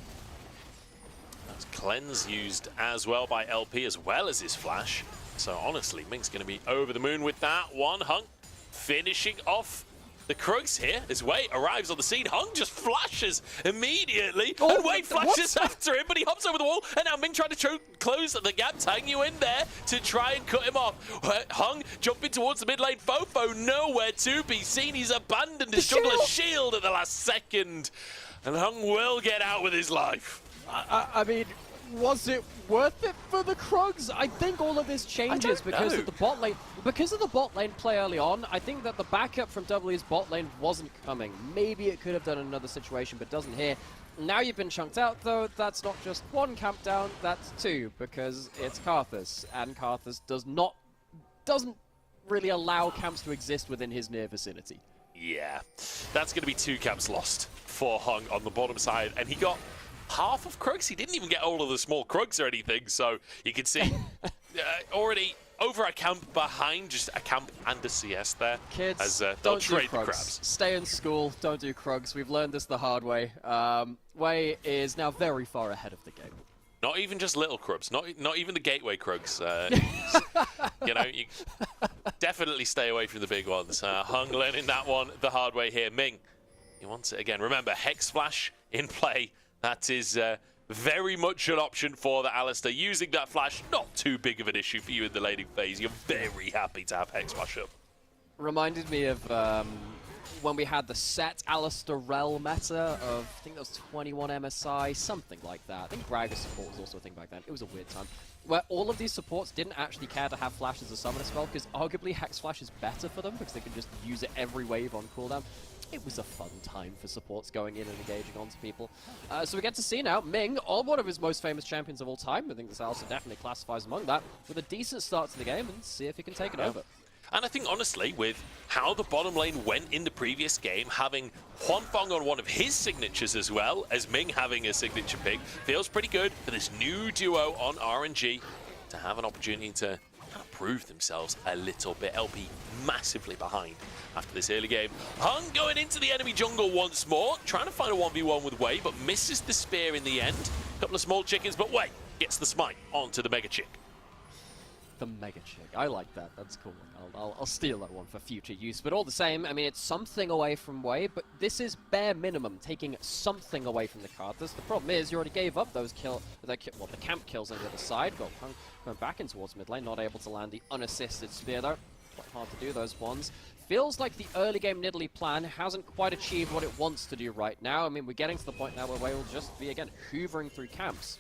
That's cleanse used as well by LP as well as his flash. So honestly, Ming's going to be over the moon with that one. Hung finishing off the Krugs here as Wei arrives on the scene. Hung just flashes immediately, and Wei flashes after him, but he hops over the wall, and now Ming trying to close the gap, tagging you in there to try and cut him off. Hung jumping towards the mid lane. Fofo nowhere to be seen. He's abandoned his jungler's shield at the last second, and Hung will get out with his life. I mean, was it worth it for the Krugs? I think all of this changes because of the bot lane. Because of the bot lane play early on, I think that the backup from W's bot lane wasn't coming. Maybe it could have done another situation, but doesn't here. Now you've been chunked out, though. That's not just one camp down, that's two, because it's Karthus, and Karthus doesn't really allow camps to exist within his near vicinity. Yeah, that's going to be 2 camps lost for Hung on the bottom side, and he got half of Krugs. He didn't even get all of the small Krugs or anything, so you can see already over a camp behind, just a camp and a CS there. Kids, as, don't do trade Krugs. crabs. Stay in school, don't do Krugs. We've learned this the hard way. Wei is now very far ahead of the game. Not even just little Krugs, not even the gateway Krugs. You know, you definitely stay away from the big ones. Hung learning that one the hard way here. Ming, he wants it again. Remember, Hex Flash in play. That is very much an option for the Alistair. Using that flash, not too big of an issue for you in the laning phase. You're very happy to have Hex Flash up. Reminded me of when we had the set Alistair Rel meta of, I think that was 21 MSI, something like that. I think Gragas support was also a thing back then. It was a weird time. Where all of these supports didn't actually care to have flash as a summoner spell, because arguably Hex Flash is better for them, because they can just use it every wave on cooldown. It was a fun time for supports going in and engaging onto people. So we get to see now Ming, on one of his most famous champions of all time, I think this Alistair definitely classifies among that, with a decent start to the game, and see if he can take it over. And I think, honestly, with how the bottom lane went in the previous game, having Huanfeng on one of his signatures as well as Ming having a signature pick, feels pretty good for this new duo on RNG to have an opportunity to kind of prove themselves a little bit. LP massively behind after this early game. Hung going into the enemy jungle once more, trying to find a 1v1 with Wei, but misses the spear in the end. Couple of small chickens, but Wei gets the smite onto the Mega Chick. The Mega Chick. I like that. That's cool. I'll steal that one for future use. But all the same, I mean, it's something away from Wei, but this is bare minimum, taking something away from the Karthus. The problem is, you already gave up those the camp kills on the other side. Well, Hung going back in towards mid lane, not able to land the unassisted spear though. Quite hard to do those ones. Feels like the early game Nidalee plan hasn't quite achieved what it wants to do right now. I mean, we're getting to the point now where Wei will just be, again, hoovering through camps.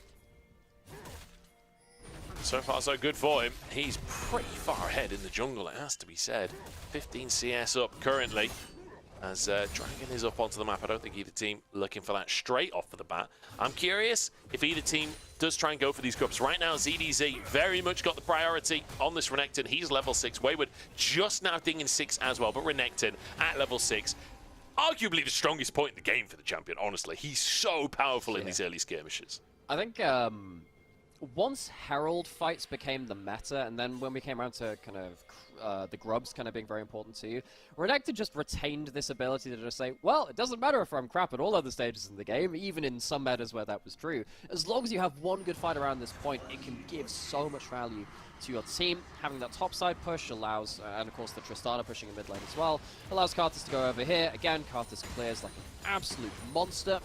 So far, so good for him. He's pretty far ahead in the jungle, it has to be said. 15 CS up currently, as Dragon is up onto the map. I don't think either team looking for that straight off of the bat. I'm curious if either team does try and go for these grubs. Right now, ZDZ very much got the priority on this Renekton. He's level 6. Wayward just now dinging 6 as well, but Renekton at level 6. Arguably the strongest point in the game for the champion, honestly. He's so powerful in these early skirmishes. I think once Herald fights became the meta, and then when we came around to kind of the grubs kind of being very important to you, Renekton just retained this ability to just say, well, it doesn't matter if I'm crap at all other stages in the game, even in some metas where that was true. As long as you have one good fight around this point, it can give so much value to your team. Having that top side push allows, and of course the Tristana pushing in mid lane as well, allows Karthus to go over here. Again, Karthus clears like an absolute monster.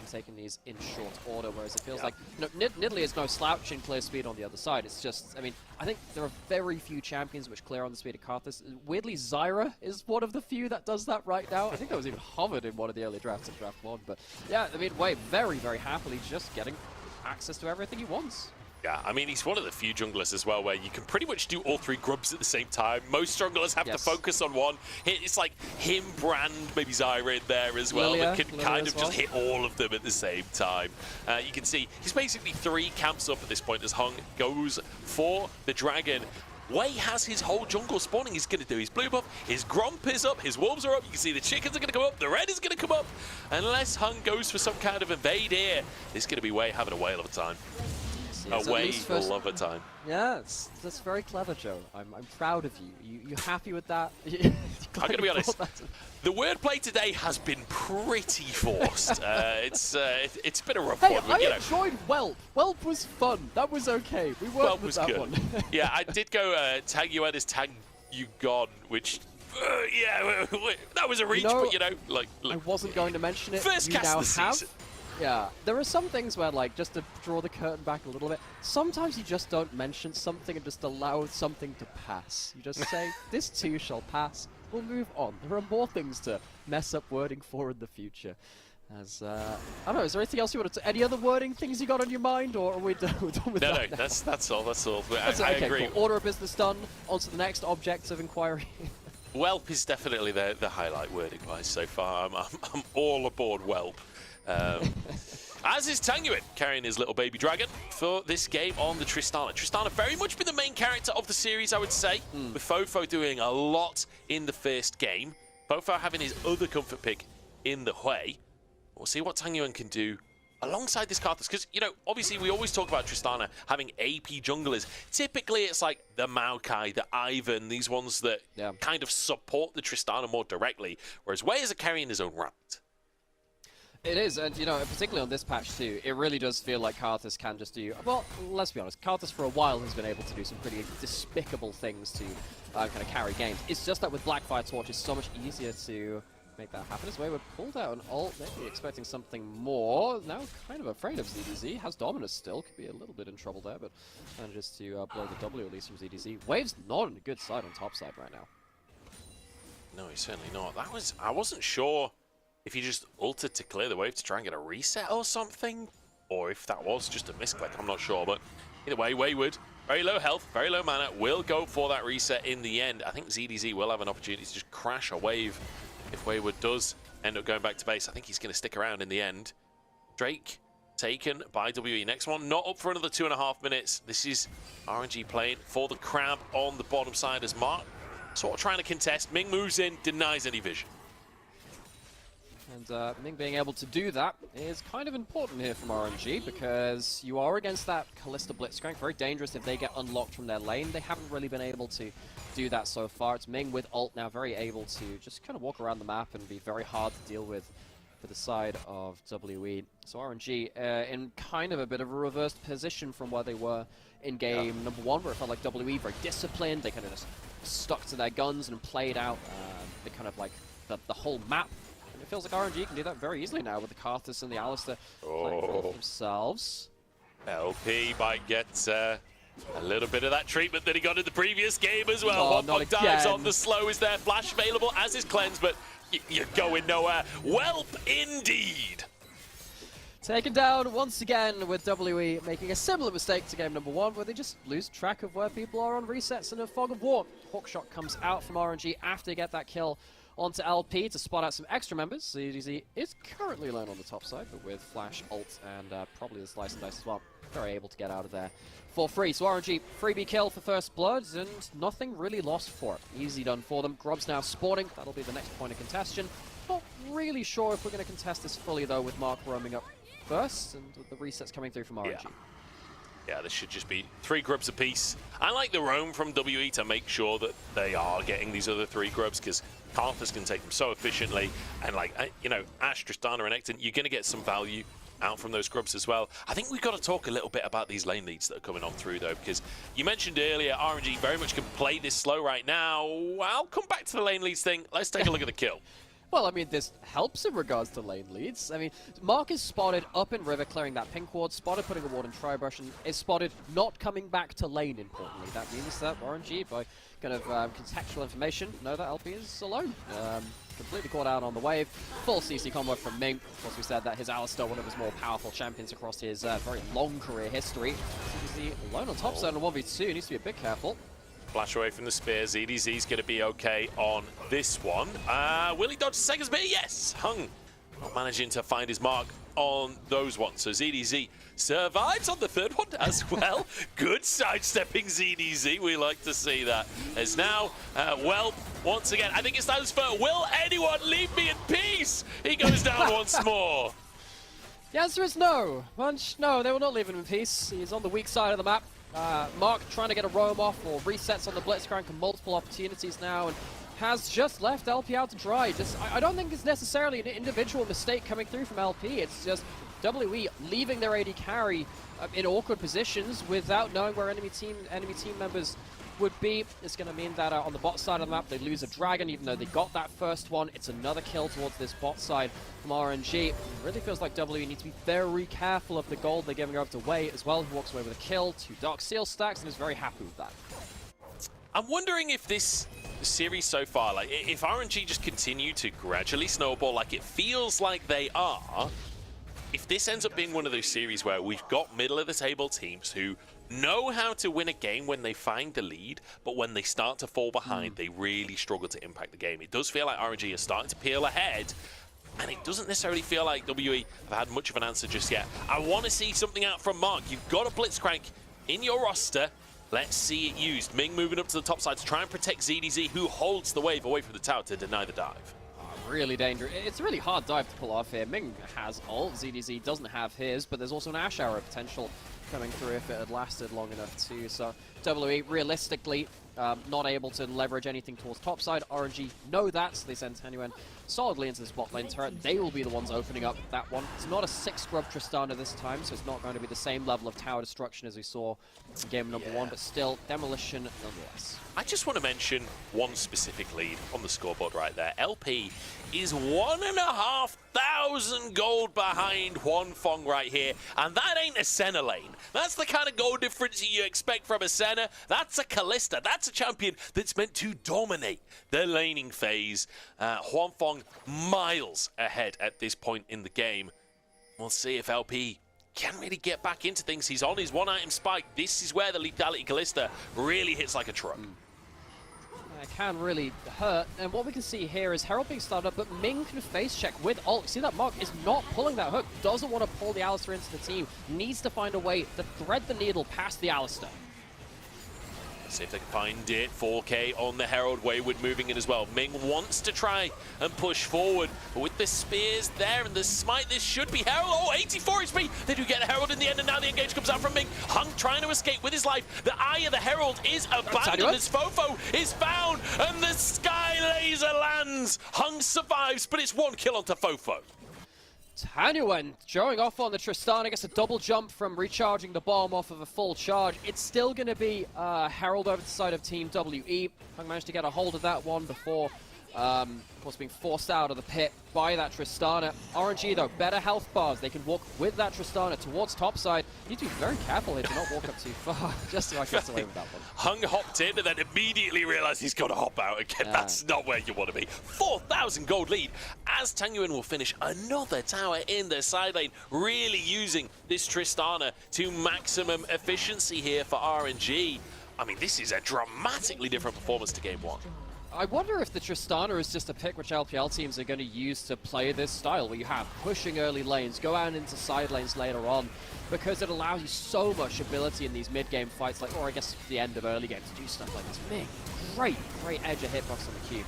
Taking these in short order, whereas it feels like, you know, Nidalee is no slouch in clear speed on the other side. It's just, I mean, I think there are very few champions which clear on the speed of Karthus. Weirdly, Zyra is one of the few that does that right now. I think that was even hovered in one of the early drafts in Draft 1, but yeah, I mean, Wave very, very happily just getting access to everything he wants. Yeah, I mean, he's one of the few junglers as well where you can pretty much do all three grubs at the same time. Most junglers have to focus on one. It's like him, Brand, maybe Zyra in there as well, that can kind of just hit all of them at the same time. You can see he's basically 3 camps up at this point as Hung goes for the dragon. Wei has his whole jungle spawning. He's going to do his blue buff, his Gromp is up, his wolves are up, you can see the chickens are going to come up, the red is going to come up. Unless Hung goes for some kind of invade here, it's going to be Wei having a whale of a time. A way love a time. Yeah, that's very clever, Joe. I'm proud of you. You happy with that? I'm going to be honest. The wordplay today has been pretty forced. It's been a rough one. I enjoyed Whelp. Whelp was fun. That was okay. We worked with that one. Yeah, I did go tag you at his tag you gone, which yeah, that was a reach, but you know, like I wasn't going to mention it. First cast of the season. Yeah, there are some things where, like, just to draw the curtain back a little bit, sometimes you just don't mention something and just allow something to pass. You just say, this too shall pass, we'll move on. There are more things to mess up wording for in the future. As, I don't know, is there anything else you want to... Any other wording things you got on your mind, or are we done with that? No, that's all. I okay, agree. Cool. Order of business done, on to the next object of inquiry. Whelp is definitely the highlight wording-wise so far. I'm all aboard Whelp. As is Tanguin, carrying his little baby dragon for this game on the Tristana. Tristana very much been the main character of the series, I would say, with Fofo doing a lot in the first game. Fofo having his other comfort pick in the Hui. We'll see what Tanguin can do alongside this Karthus, because, you know, obviously we always talk about Tristana having AP junglers. Typically it's like the Maokai, the Ivan, these ones that kind of support the Tristana more directly, whereas Wei is carrying his own route. It is, and you know, particularly on this patch too, it really does feel like Karthus can just do... Well, let's be honest, Karthus for a while has been able to do some pretty despicable things to kind of carry games. It's just that with Blackfire Torch, it's so much easier to make that happen. As Wayward pulled out an ult, maybe expecting something more. Now kind of afraid of ZDZ, has Dominus still, could be a little bit in trouble there, but manages to blow the W at least from ZDZ. Wave's not on a good side on top side right now. No, he's certainly not. I wasn't sure if he just ulted to clear the wave to try and get a reset or something, or if that was just a misclick, I'm not sure. But either way, Wayward, very low health, very low mana, will go for that reset in the end. I think ZDZ will have an opportunity to just crash a wave if Wayward does end up going back to base. I think he's going to stick around in the end. Drake taken by WE. Next one, not up for another 2.5 minutes. This is RNG playing for the crab on the bottom side as Mark sort of trying to contest. Ming moves in, denies any vision. And Ming being able to do that is kind of important here from RNG, because you are against that Kalista Blitzcrank. Very dangerous if they get unlocked from their lane. They haven't really been able to do that so far. It's Ming with ult now, very able to just kind of walk around the map and be very hard to deal with for the side of WE. So RNG in kind of a bit of a reversed position from where they were in game number 1, where it felt like WE very disciplined. They kind of just stuck to their guns and played out the kind of like the whole map. It feels like RNG can do that very easily now with the Karthus and the Alistar playing for themselves. LP might get a little bit of that treatment that he got in the previous game as well. Oh, Hotbox dives on the slow. Is there flash available as is cleanse, but you're going nowhere. Whelp indeed. Taken down once again with WE making a similar mistake to game number 1, where they just lose track of where people are on resets in a fog of war. Hawkshot comes out from RNG after they get that kill onto LP to spot out some extra members. ZDZ is currently alone on the top side, but with Flash, ult, and probably the Slice and Dice as well, they're able to get out of there for free. So RNG, freebie kill for first blood, and nothing really lost for it. Easy done for them. Grub's now spawning. That'll be the next point of contention. Not really sure if we're going to contest this fully, though, with Mark roaming up first, and the resets coming through from RNG. Yeah, this should just be 3 grubs apiece. I like the roam from WE to make sure that they are getting these other 3 grubs, because Karthus can take them so efficiently. And like, you know, Ashe, Tristana, and Ekton, you're going to get some value out from those grubs as well. I think we've got to talk a little bit about these lane leads that are coming on through, though, because you mentioned earlier RNG very much can play this slow right now. I'll come back to the lane leads thing. Let's take a look at the kill. Well, I mean, this helps in regards to lane leads. I mean, Mark is spotted up in river clearing that pink ward, spotted putting a ward in Tribrush, and is spotted not coming back to lane, importantly. That means that RNG, by kind of contextual information, know that LP is alone. Completely caught out on the wave. Full CC combo from Ming. Of course, we said that his Alistar, one of his more powerful champions across his very long career history. CDZ alone on top side on 1v2, needs to be a bit careful. Flash away from the spear. ZDZ's going to be okay on this one. Will he dodge the second spear? Yes! Hung not managing to find his mark on those ones. So ZDZ survives on the third one as well. Good sidestepping ZDZ. We like to see that. As now, well, once again, I think it stands for will anyone leave me in peace? He goes down once more. The answer is no. Munch, no, they will not leave him in peace. He's on the weak side of the map. Mark trying to get a roam off or resets on the Blitzcrank and multiple opportunities now, and has just left LP out to dry. I don't think it's necessarily an individual mistake coming through from LP. It's just WE leaving their AD carry in awkward positions without knowing where enemy team members would be. It's going to mean that on the bot side of the map they lose a dragon, even though they got that first one. It's another kill towards this bot side from RNG. It really feels like WE needs to be very careful of the gold they're giving over to Wei as well, who walks away with a kill, 2 Dark Seal stacks, and is very happy with that. I'm wondering if this series so far, like if RNG just continue to gradually snowball like it feels like they are, if this ends up being one of those series where we've got middle of the table teams who know how to win a game when they find the lead, but when they start to fall behind, they really struggle to impact the game. It does feel like RNG is starting to peel ahead, and it doesn't necessarily feel like WE have had much of an answer just yet. I want to see something out from Mark. You've got a Blitzcrank in your roster. Let's see it used. Ming moving up to the top side to try and protect ZDZ, who holds the wave away from the tower to deny the dive. Really dangerous. It's a really hard dive to pull off here. Ming has ult, ZDZ doesn't have his, but there's also an Ashe Arrow potential coming through if it had lasted long enough too. So WE realistically not able to leverage anything towards topside. RNG know that, so they send Tanuen solidly into the spot lane turret. They will be the ones opening up that one. It's not a 6-scrub Tristana this time, so it's not going to be the same level of tower destruction as we saw in game number 1, but still demolition nonetheless. I just want to mention one specific lead on the scoreboard right there. LP is 1,500 gold behind Huanfeng right here, and that ain't a Senna lane. That's the kind of gold difference you expect from a Senna. That's a Kalista. That's a champion that's meant to dominate the laning phase. Huanfeng miles ahead at this point in the game. We'll see if LP can really get back into things. He's on his 1-item spike. This is where the lethality Kalista really hits like a truck. It can really hurt, and what we can see here is Herald being started up, but Ming can face check with ult. You see that Mark is not pulling that hook, doesn't want to pull the Alistar into the team, needs to find a way to thread the needle past the Alistar. See if they can find it. 4K on the Herald. Wayward moving in as well. Ming wants to try and push forward, but with the spears there and the smite, this should be Herald. Oh, 84 HP. They do get Herald in the end, and now the engage comes out from Ming. Hung trying to escape with his life. The eye of the Herald is abandoned as Fofo is found, and the Sky Laser lands. Hung survives, but it's 1 kill onto Fofo. Tanuen showing off on the Tristana, gets a double jump from recharging the bomb off of a full charge. It's still going to be Herald over the side of Team WE. Hung managed to get a hold of that one before, of course, being forced out of the pit by that Tristana. RNG, though, better health bars. They can walk with that Tristana towards topside. You need to be very careful here to not walk up too far, just so I can get away with that one. Hung hopped in and then immediately realized he's got to hop out again. Yeah. That's not where you want to be. 4,000 gold lead as Tanuen will finish another tower in the side lane, really using this Tristana to maximum efficiency here for RNG. I mean, this is a dramatically different performance to game 1. I wonder if the Tristana is just a pick which LPL teams are going to use to play this style, where you have pushing early lanes, go out into side lanes later on, because it allows you so much ability in these mid-game fights, like, or I guess the end of early game, to do stuff like this. Ming, great edge of hitbox on the cube.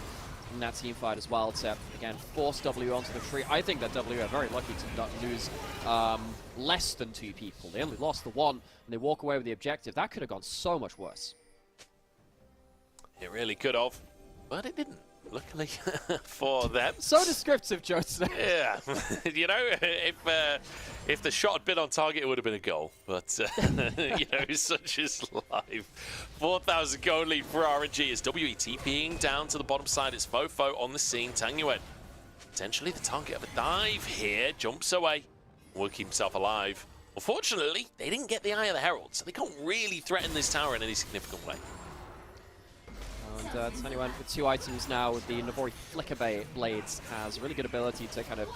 in that team fight as well to, again, force W onto the tree. I think that W are very lucky to not lose less than 2 people. They only lost the 1, and they walk away with the objective. That could have gone so much worse. It really could have, but it didn't. Luckily for them. So descriptive, Joseph. Yeah, you know, if the shot had been on target, it would have been a goal. But you know, such is life. 4,000 goal lead for RNG as WE TPing down to the bottom side. It's Fofo on the scene. Tangyuan, potentially the target of a dive here, jumps away, will keep himself alive. Unfortunately, they didn't get the Eye of the Herald, so they can't really threaten this tower in any significant way. And Tangyuan with 2 items now with the Navori Flicker Blades has a really good ability to kind of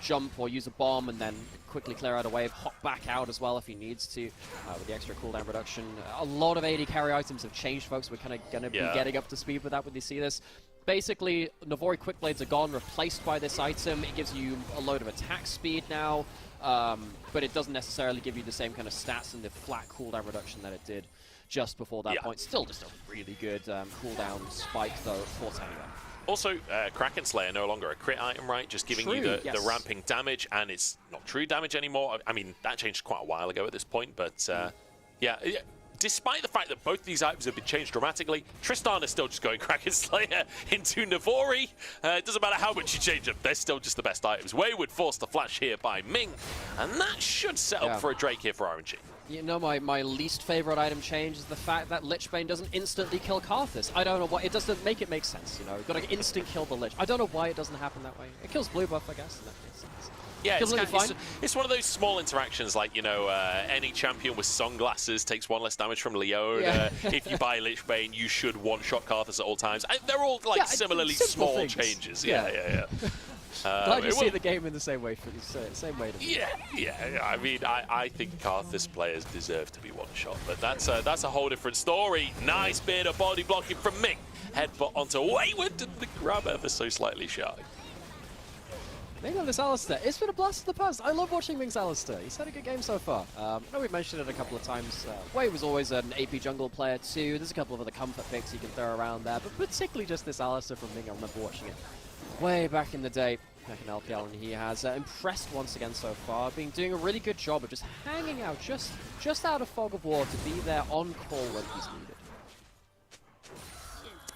jump or use a bomb and then quickly clear out a wave, hop back out as well if he needs to with the extra cooldown reduction. A lot of AD carry items have changed, folks. We're kind of going to be getting up to speed with that when you see this. Basically, Navori Quick Blades are gone, replaced by this item. It gives you a load of attack speed now, but it doesn't necessarily give you the same kind of stats and the flat cooldown reduction that it did just before that point. Still just a really good cooldown spike, though, for Tangyuan. Also, Kraken Slayer no longer a crit item, right? Just giving you the ramping damage, and it's not true damage anymore. I mean, that changed quite a while ago at this point, but yeah. Despite the fact that both these items have been changed dramatically, Tristan is still just going Kraken Slayer into Navori. It doesn't matter how much you change them, they're still just the best items. Wayward forced the flash here by Ming, and that should set up for a Drake here for RNG. You know, my least favorite item change is the fact that Lichbane doesn't instantly kill Karthus. I don't know why. It doesn't make it make sense, you know. You've got to instant kill the Lich. I don't know why it doesn't happen that way. It kills blue buff, I guess, and that makes sense. Yeah, it's one of those small interactions, like, you know, any champion with sunglasses takes 1 less damage from Leon. If you buy Lichbane, you should one-shot Karthus at all times. They're all, like, similarly small things. Changes. Yeah. Glad you see the game in the same way for the same way to me. Yeah. I mean, I think Karthus players deserve to be one-shot, but that's a whole different story. Nice bit of body blocking from Ming. Headbutt onto Wayward, and the grab ever so slightly shy. Ming on this Alistar. It's been a blast in the past. I love watching Ming's Alistar. He's had a good game so far. I know we've mentioned it a couple of times. Way was always an AP jungle player too. There's a couple of other comfort picks you can throw around there, but particularly just this Alistar from Ming. I remember watching it way back in the day, back in LPL, and he has impressed once again so far, doing a really good job of just hanging out just out of fog of war to be there on call when he's needed.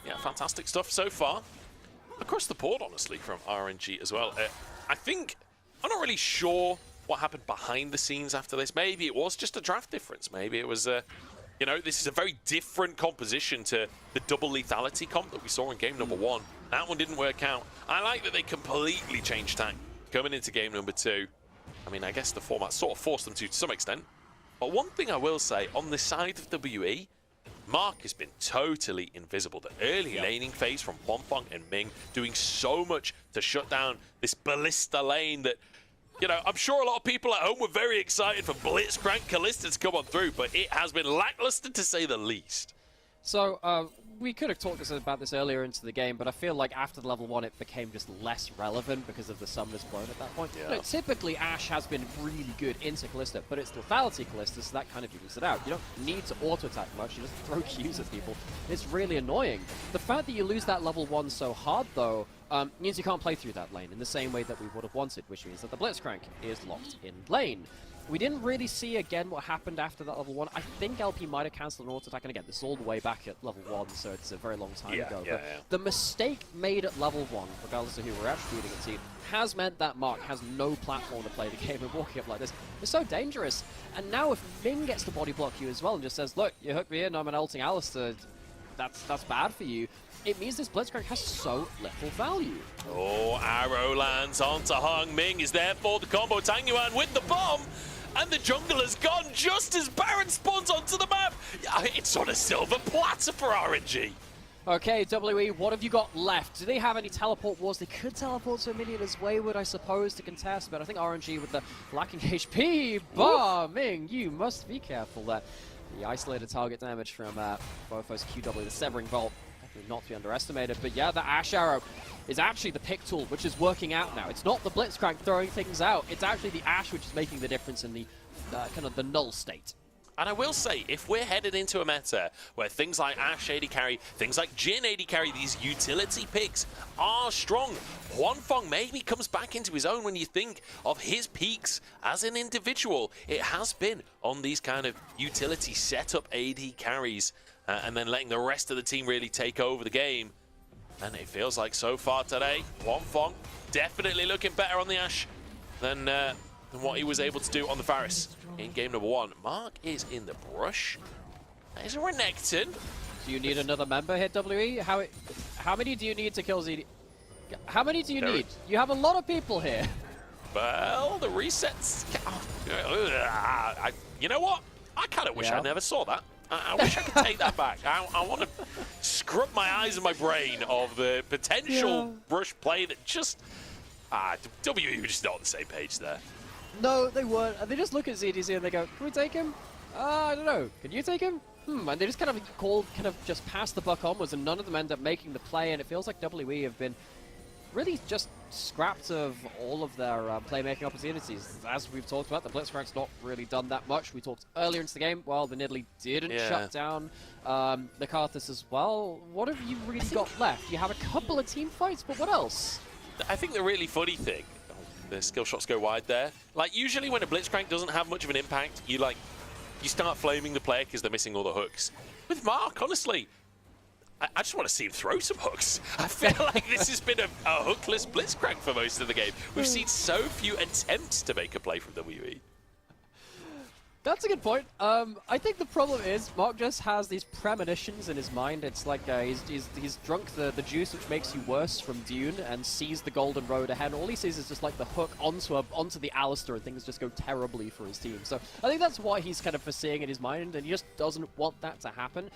Yeah, fantastic stuff so far. Across the board, honestly, from RNG as well. I think, I'm not really sure what happened behind the scenes after this. Maybe it was just a draft difference. Maybe it was, you know, this is a very different composition to the double lethality comp that we saw in game number 1. That one didn't work out. I like that they completely changed tack coming into game number 2. I mean, I guess the format sort of forced them to some extent. But one thing I will say, on the side of WE, Mark has been totally invisible. The early laning phase from Plompong and Ming doing so much to shut down this Ballista lane that, you know, I'm sure a lot of people at home were very excited for Blitzcrank Kalista to come on through, but it has been lackluster to say the least. So, we could have talked about this earlier into the game, but I feel like after the level 1 it became just less relevant because of the Summoners Blown at that point. You know, typically Ashe has been really good into Kalista, but it's lethality Kalista, so that kind of evens it out. You don't need to auto-attack much, you just throw Qs at people. It's really annoying. The fact that you lose that level 1 so hard, though, means you can't play through that lane in the same way that we would have wanted, which means that the Blitzcrank is locked in lane. We didn't really see, again, what happened after that level 1. I think LP might have cancelled an auto-attack, and again, this is all the way back at level 1, so it's a very long time ago. But the mistake made at level 1, regardless of who we're attributing it to, has meant that Mark has no platform to play the game, and walking up like this is so dangerous. And now if Ming gets to body block you as well and just says, look, you hooked me in, I'm an ulting Alistar, that's bad for you. It means this Blitzcrank has so little value. Oh, arrow lands onto Hung. Ming is there for the combo. Tangyuan with the bomb. And the jungle has gone just as Baron spawns onto the map. It's on a silver platter for RNG. Okay, WE, what have you got left? Do they have any teleport wars? They could teleport to a minion as Wayward, I suppose, to contest, but I think RNG with the lacking HP, Ming, you must be careful there. The isolated target damage from Bofo's QW, the Severing Bolt, definitely not to be underestimated. But yeah, the Ashe Arrow is actually the pick tool, which is working out now. It's not the Blitzcrank throwing things out. It's actually the Ashe which is making the difference in the kind of the null state. And I will say, if we're headed into a meta where things like Ashe AD carry, things like Jhin AD carry, these utility picks are strong, Huanfeng maybe comes back into his own when you think of his peaks as an individual. It has been on these kind of utility setup AD carries and then letting the rest of the team really take over the game. And it feels like so far today, Huanfeng definitely looking better on the Ashe than what he was able to do on the Varus in game number 1. Mark is in the brush. There's a Renekton. Do you need another member here, WE? How many do you need to kill ZD? How many do you need? You have a lot of people here. Well, the resets. You know what? I kind of wish I never saw that. I wish I could take that back. I want to scrub my eyes and my brain of the potential brush play that just... WE were just not on the same page there. No, they weren't. And they just look at ZDZ and they go, can we take him? I don't know. Can you take him? And they just kind of just pass the buck onwards, and none of them end up making the play, and it feels like WE have been really just scrapped of all of their playmaking opportunities. As we've talked about, the Blitzcrank's not really done that much. We talked earlier into the game, well, the Nidalee didn't shut down the Karthus as well. What have you really got left? You have a couple of team fights, but what else? I think the really funny thing, the skill shots go wide there. Like, usually when a Blitzcrank doesn't have much of an impact, you start flaming the player because they're missing all the hooks. With Mark, honestly, I just want to see him throw some hooks. I feel like this has been a hookless Blitzcrank for most of the game. We've seen so few attempts to make a play from WE. That's a good point. I think the problem is Mark just has these premonitions in his mind. It's like he's drunk the juice which makes you worse from Dune and sees the golden road ahead. All he sees is just like the hook onto the Alistar, and things just go terribly for his team. So I think that's why he's kind of foreseeing in his mind, and he just doesn't want that to happen.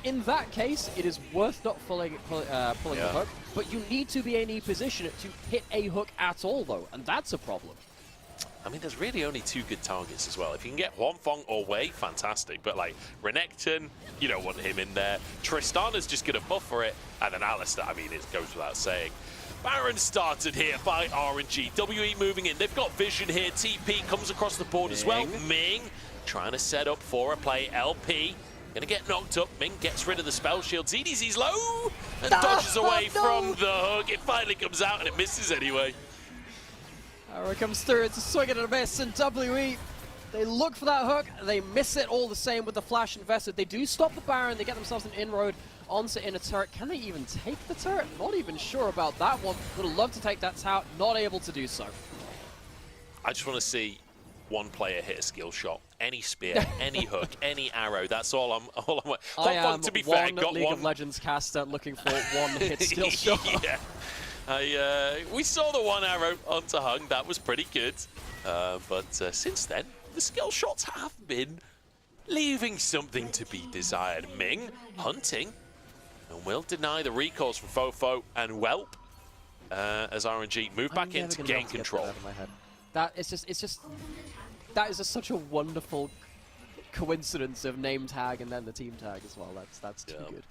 In that case, it is worth not pulling the hook, but you need to be in a position to hit a hook at all, though, and that's a problem. I mean, there's really only 2 good targets as well. If you can get Huanfeng or Wei, fantastic. But, like, Renekton, you don't want him in there. Tristana's just going to buffer it. And then Alistar, I mean, it goes without saying. Baron started here by RNG. WE moving in. They've got vision here. TP comes across the board as well. Ming trying to set up for a play. LP going to get knocked up. Ming gets rid of the spell shield. ZDZ's low and dodges away from the hook. It finally comes out and it misses anyway. Arrow comes through, it's a swing and a miss, and WE, they look for that hook, they miss it all the same with the flash invested. They do stop the Baron, they get themselves an inroad onto inner turret. Can they even take the turret? Not even sure about that one. Would have loved to take that tower, not able to do so. I just want to see one player hit a skill shot. Any spear, any hook, any arrow. That's all I'm. I am to be fair, got League of Legends caster looking for one hit skill shot. Yeah. We saw the one arrow onto Hung, that was pretty good. But since then, the skill shots have been leaving something to be desired. Ming hunting and will deny the recalls from Fofo and Whelp as RNG move back in to gain control. That is just that is just such a wonderful coincidence of name tag and then the team tag as well. That's too good.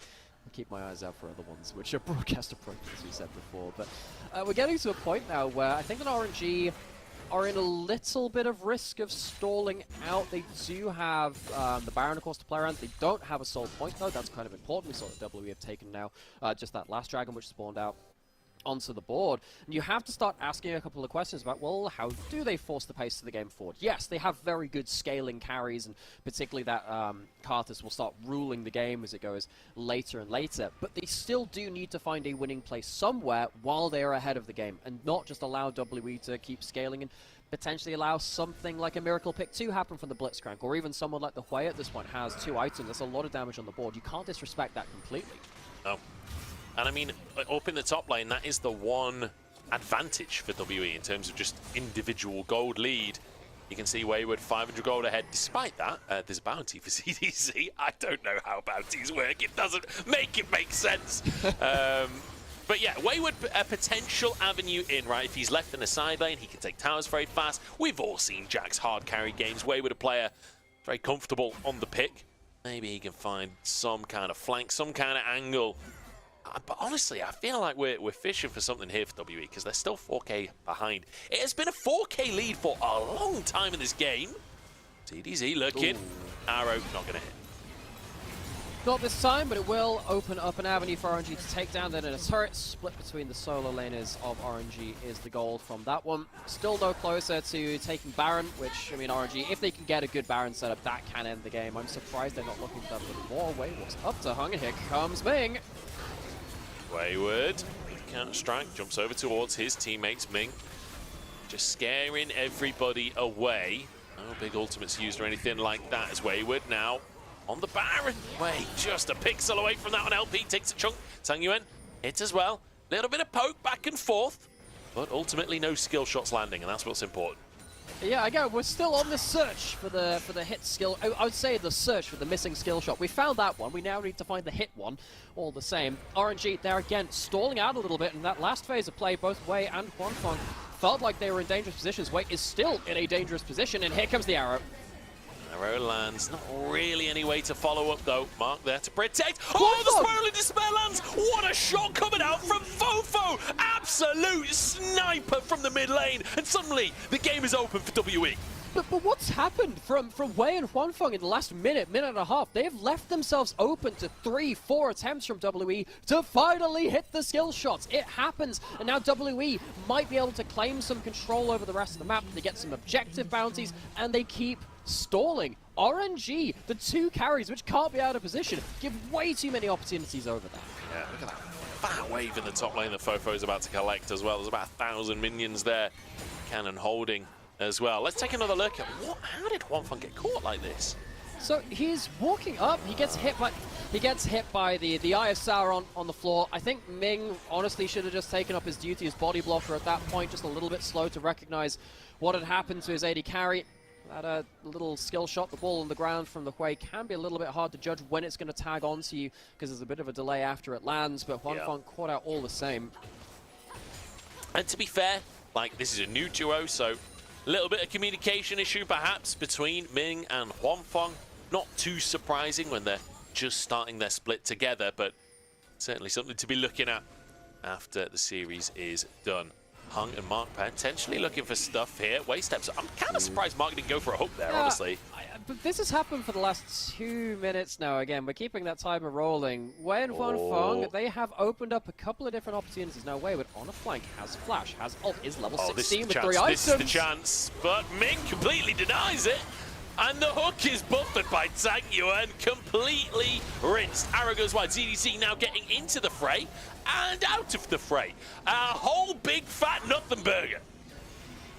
I'll keep my eyes out for other ones, which are broadcast appropriate, as we said before. But we're getting to a point now where I think that RNG are in a little bit of risk of stalling out. They do have the Baron, of course, to play around. They don't have a soul point, though. That's kind of important. We saw that WE have taken now just that last dragon, which spawned out onto the board. And you have to start asking a couple of questions about, well, how do they force the pace of the game forward? Yes, they have very good scaling carries, and particularly that Karthus will start ruling the game as it goes later and later, but they still do need to find a winning place somewhere while they are ahead of the game, and not just allow WE to keep scaling and potentially allow something like a Miracle Pick to happen from the Blitzcrank, or even someone like the Hui at this point has 2 items. That's a lot of damage on the board. You can't disrespect that completely. No. And I mean, up in the top lane, that is the one advantage for WE in terms of just individual gold lead. You can see Wayward 500 gold ahead. Despite that, there's a bounty for CDC. I don't know how bounties work. It doesn't make it make sense. But yeah, Wayward, a potential avenue in, right? If he's left in the side lane, he can take towers very fast. We've all seen Jack's hard carry games. Wayward, a player very comfortable on the pick. Maybe he can find some kind of flank, some kind of angle. But honestly, I feel like we're fishing for something here for WE because they're still 4K behind. It has been a 4K lead for a long time in this game. TDZ looking. Arrow not going to hit. Not this time, but it will open up an avenue for RNG to take down. Then in a turret split between the solo laners of RNG is the gold from that one. Still no closer to taking Baron, which, I mean, RNG, if they can get a good Baron setup, that can end the game. I'm surprised they're not looking for that a little more. Wayward's up to Hung, and here comes Ming. Wayward, counter-strike, jumps over towards his teammates. Ming just scaring everybody away. No big ultimates used or anything like that as Wayward now on the Baron. Wait, just a pixel away from that one. LP takes a chunk. Tang Yuan hits as well. Little bit of poke back and forth, but ultimately no skill shots landing, and that's what's important. Yeah, again, we're still on the search for the hit skill. I would say the search for the missing skill shot. We found that one. We now need to find the hit one. All the same. RNG, they're again stalling out a little bit in that last phase of play. Both Wei and Huanfeng felt like they were in dangerous positions. Wei is still in a dangerous position, and here comes the arrow. Arrow lands. Not really any way to follow up, though. Mark there to protect. Oh, the Spiral of Despair lands! What a shot coming out from Fofo! Absolute sniper from the mid lane. And suddenly, the game is open for WE. But what's happened from Wei and Huanfeng in the last minute and a half? They've left themselves open to 3-4 attempts from WE to finally hit the skill shots. It happens, and now WE might be able to claim some control over the rest of the map. They get some objective bounties, and they keep stalling. RNG, the two carries, which can't be out of position, give way too many opportunities over there. Yeah, look at that fat wave in the top lane that Fofo is about to collect as well. There's about 1,000 minions there. Cannon holding as well. Let's take another look at how did Huanfeng get caught like this? So he's walking up, he gets hit by the Eye of Sauron on the floor. I think Ming honestly should have just taken up his duty as body blocker at that point, just a little bit slow to recognize what had happened to his AD carry. That little skill shot, the ball on the ground from the Hui, can be a little bit hard to judge when it's going to tag onto you because there's a bit of a delay after it lands, but Huanfeng caught out all the same. And to be fair, like, this is a new duo, so a little bit of communication issue perhaps between Ming and Huanfeng. Not too surprising when they're just starting their split together, but certainly something to be looking at after the series is done. Hung and Mark potentially looking for stuff here. Wei steps up. I'm kind of surprised Mark didn't go for a hook there, honestly. But this has happened for the last 2 minutes now. Again, we're keeping that timer rolling. Wei and Huanfeng, they have opened up a couple of different opportunities. Now, Wayward on a flank, has flash, has ult, is level 16 with 3 items. This is the chance, but Ming completely denies it. And the hook is buffered by Tang Yuan, completely rinsed. Arrow goes wide. ZDC now getting into the fray and out of the fray. A whole big fat nothing burger.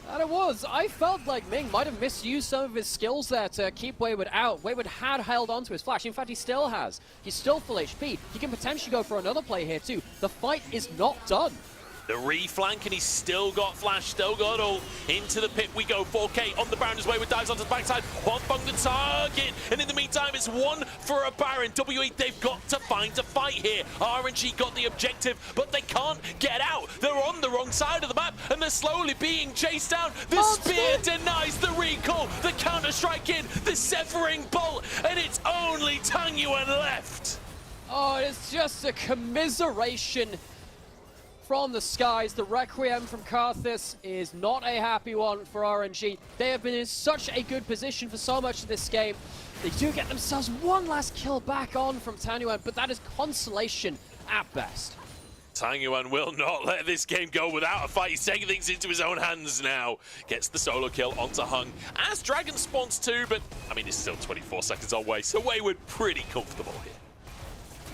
And it was. I felt like Ming might have misused some of his skills there to keep Wayward out. Wayward had held on to his flash. In fact, he still has. He's still full HP. He can potentially go for another play here too. The fight is not done. The reflank, and he's still got flash, still got ult. Into the pit we go. 4K on the Baron as Wayward dives onto the backside. Huanfeng the target, and in the meantime, it's one for a Baron. WE, they've got to find a fight here. RNG got the objective, but they can't get out. They're on the wrong side of the map, and they're slowly being chased down. The spear denies the recall. The counter-strike in, the severing bolt, and it's only Tang Yuan left. Oh, it's just a commiseration from the skies. The Requiem from Karthus is not a happy one for RNG. They have been in such a good position for so much of this game. They do get themselves one last kill back on from Tang Yuan, but that is consolation at best. Tang Yuan will not let this game go without a fight. He's taking things into his own hands now. Gets the solo kill onto Hung. As Dragon spawns too, but I mean, it's still 24 seconds away, so Wayward pretty comfortable here.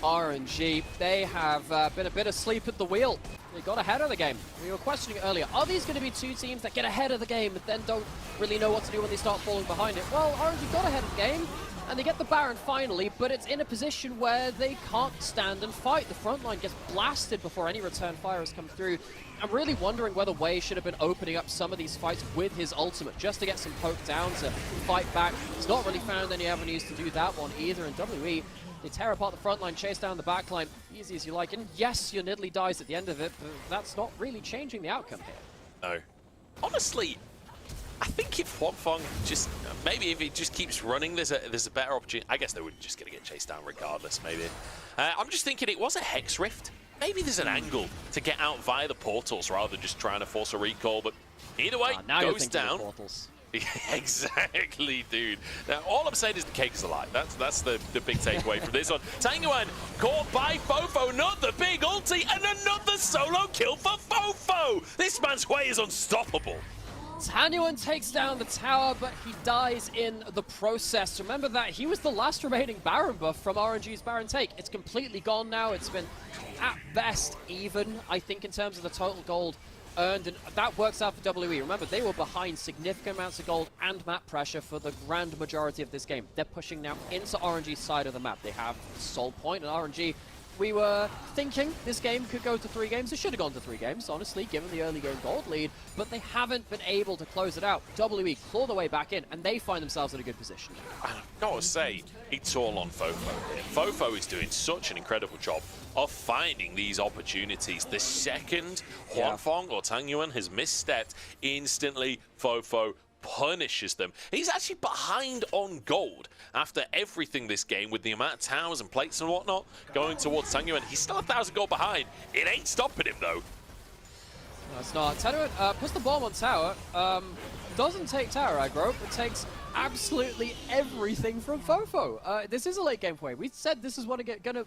RNG, they have been a bit asleep at the wheel. They got ahead of the game. We were questioning earlier, are these going to be two teams that get ahead of the game but then don't really know what to do when they start falling behind it? Well, RNG got ahead of the game, and they get the Baron finally, but it's in a position where they can't stand and fight. The front line gets blasted before any return fire has come through. I'm really wondering whether Wei should have been opening up some of these fights with his ultimate, just to get some poke down to fight back. He's not really found any avenues to do that one either, and WE, they tear apart the front line, chase down the back line, easy as you like, and yes, your Nidalee dies at the end of it, but that's not really changing the outcome here. No. Honestly, I think if Huanfeng just, maybe if he just keeps running, there's a better opportunity. I guess they were just going to get chased down regardless, maybe. I'm just thinking it was a Hex Rift. Maybe there's an angle to get out via the portals rather than just trying to force a recall, but either way, now goes down. Exactly, dude. Now, all I'm saying is the cake is a lie. That's the big takeaway from this one. Tangyuan caught by Fofo, another big ulti, and another solo kill for Fofo! This man's way is unstoppable. Tangyuan takes down the tower, but he dies in the process. Remember that he was the last remaining Baron buff from RNG's Baron take. It's completely gone now. It's been, at best, even, I think, in terms of the total gold earned, and that works out for WE. Remember, they were behind significant amounts of gold and map pressure for the grand majority of this game. They're pushing now into RNG's side of the map. They have Soul Point, and RNG, we were thinking this game could go to 3 games. It should have gone to 3 games, honestly, given the early game gold lead, but they haven't been able to close it out. WE claw their way back in, and they find themselves in a good position. I've got to say, it's all on Fofo here. Fofo is doing such an incredible job of finding these opportunities. The second Huanfeng or Tangyuan has misstepped, instantly Fofo punishes them. He's actually behind on gold after everything this game with the amount of towers and plates and whatnot going towards Tangyuan. He's still 1,000 gold behind. It ain't stopping him though. No, it's not. Tangyuan puts the bomb on tower. Doesn't take tower aggro, but takes absolutely everything from Fofo. This is a late game play. We said this is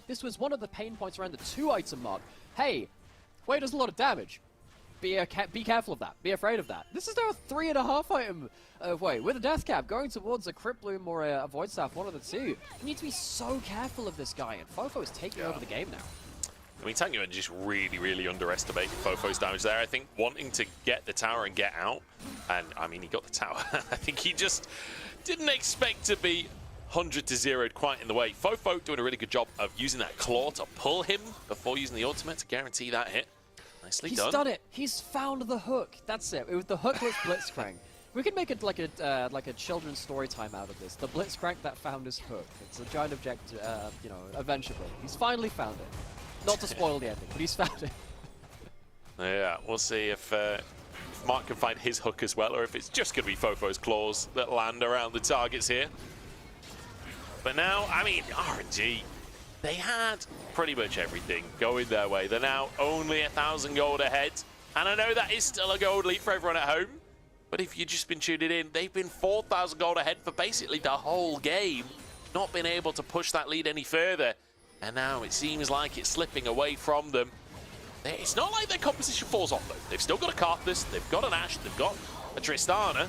this was one of the pain points around the 2-item mark. Hey, Wei does a lot of damage. Be careful of that. Be afraid of that. This is now a 3.5 item Wei with a death cap going towards a Crypt Bloom or a Void Staff, one of the two. You need to be so careful of this guy, and Fofo is taking over the game now. I mean, Tangyuan just really underestimated Fofo's damage there. I think wanting to get the tower and get out, and I mean, he got the tower. I think he just didn't expect to be 100-0 quite in the way. Fofo doing a really good job of using that claw to pull him before using the ultimate to guarantee that hit. Nicely done. He's done it. He's found the hook. That's it. It was the hookless Blitzcrank. We could make it like a children's story time out of this. The Blitzcrank that found his hook. It's a giant objective, you know, adventure book. He's finally found it. Not to spoil the ending, but he's found it. Yeah, we'll see if Mark can find his hook as well, or if it's just going to be Fofo's claws that land around the targets here. But now, I mean, RNG, they had pretty much everything going their way. They're now only 1,000 gold ahead, and I know that is still a gold lead for everyone at home, but if you've just been tuning in, they've been 4,000 gold ahead for basically the whole game, not been able to push that lead any further. And now it seems like it's slipping away from them. It's not like their composition falls off, though. They've still got a Karthus, they've got an Ashe, they've got a Tristana.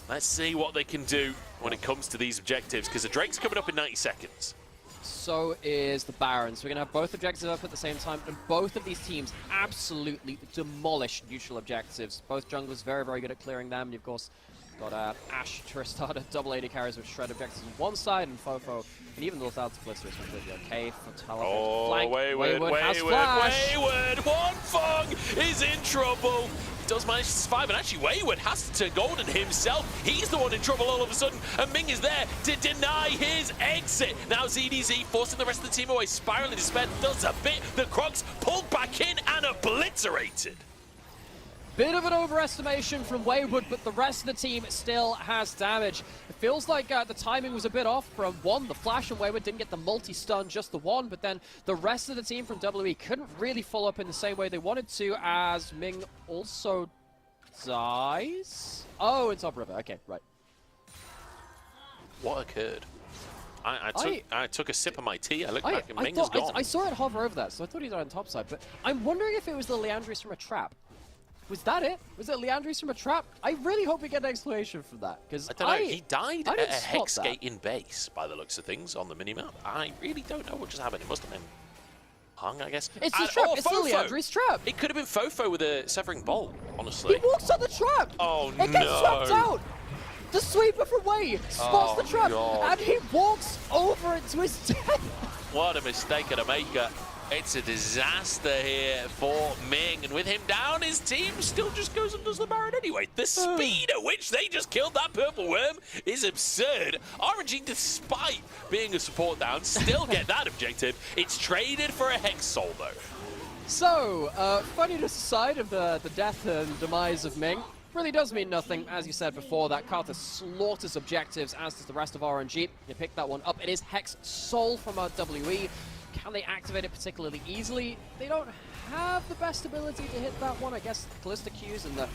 Let's see what they can do when it comes to these objectives, because the Drake's coming up in 90 seconds. So is the Baron. So we're going to have both objectives up at the same time, and both of these teams absolutely demolish neutral objectives. Both junglers very good at clearing them, and of course, got Ashe, Tristana, double AD carries with shred objectives on one side, and Fofo, and even the without Blister is completely okay for teleport. Oh, Wayward has flash. Huanfeng is in trouble. He does manage to survive, and actually Wayward has to golden himself. He's the one in trouble all of a sudden, and Ming is there to deny his exit. Now ZDZ forcing the rest of the team away, spiraling despair, does a bit. The Crocs pulled back in and obliterated. Bit of an overestimation from Wayward, but the rest of the team still has damage. It feels like the timing was a bit off from one, the flash, and Wayward didn't get the multi-stun, just the one, but then the rest of the team from WE couldn't really follow up in the same way they wanted to, as Ming also dies? Oh, in top river, okay, right. What occurred? I took a sip of my tea, I looked back and Ming is gone. I saw it hover over that, so I thought he was on top side, but I'm wondering if it was the Leandris from a trap. Was that it? Was it Leandris from a trap? I really hope we get an explanation for that, because I don't know. He died at a hex gate in base, by the looks of things, on the minimap. I really don't know what just happened. It must have been Hung, I guess. It's the trap. It's the Leandris trap. It could have been Fofo with a Severing Bolt, honestly. He walks on the trap. Oh, no. It gets swept out. The sweeper from Wei spots the trap, and he walks over it to his death. What a mistake of the maker. It's a disaster here for Ming, and with him down, his team still just goes and does the Baron anyway. The speed at which they just killed that purple worm is absurd. RNG, despite being a support down, still get that objective. It's traded for a Hex Soul, though. So, funniness aside of the death and demise of Ming, really does mean nothing. As you said before, that Karthus slaughters objectives, as does the rest of RNG. You pick that one up. It is Hex Soul from our WE. Can they activate it particularly easily? They don't have the best ability to hit that one. I guess Callista Qs and the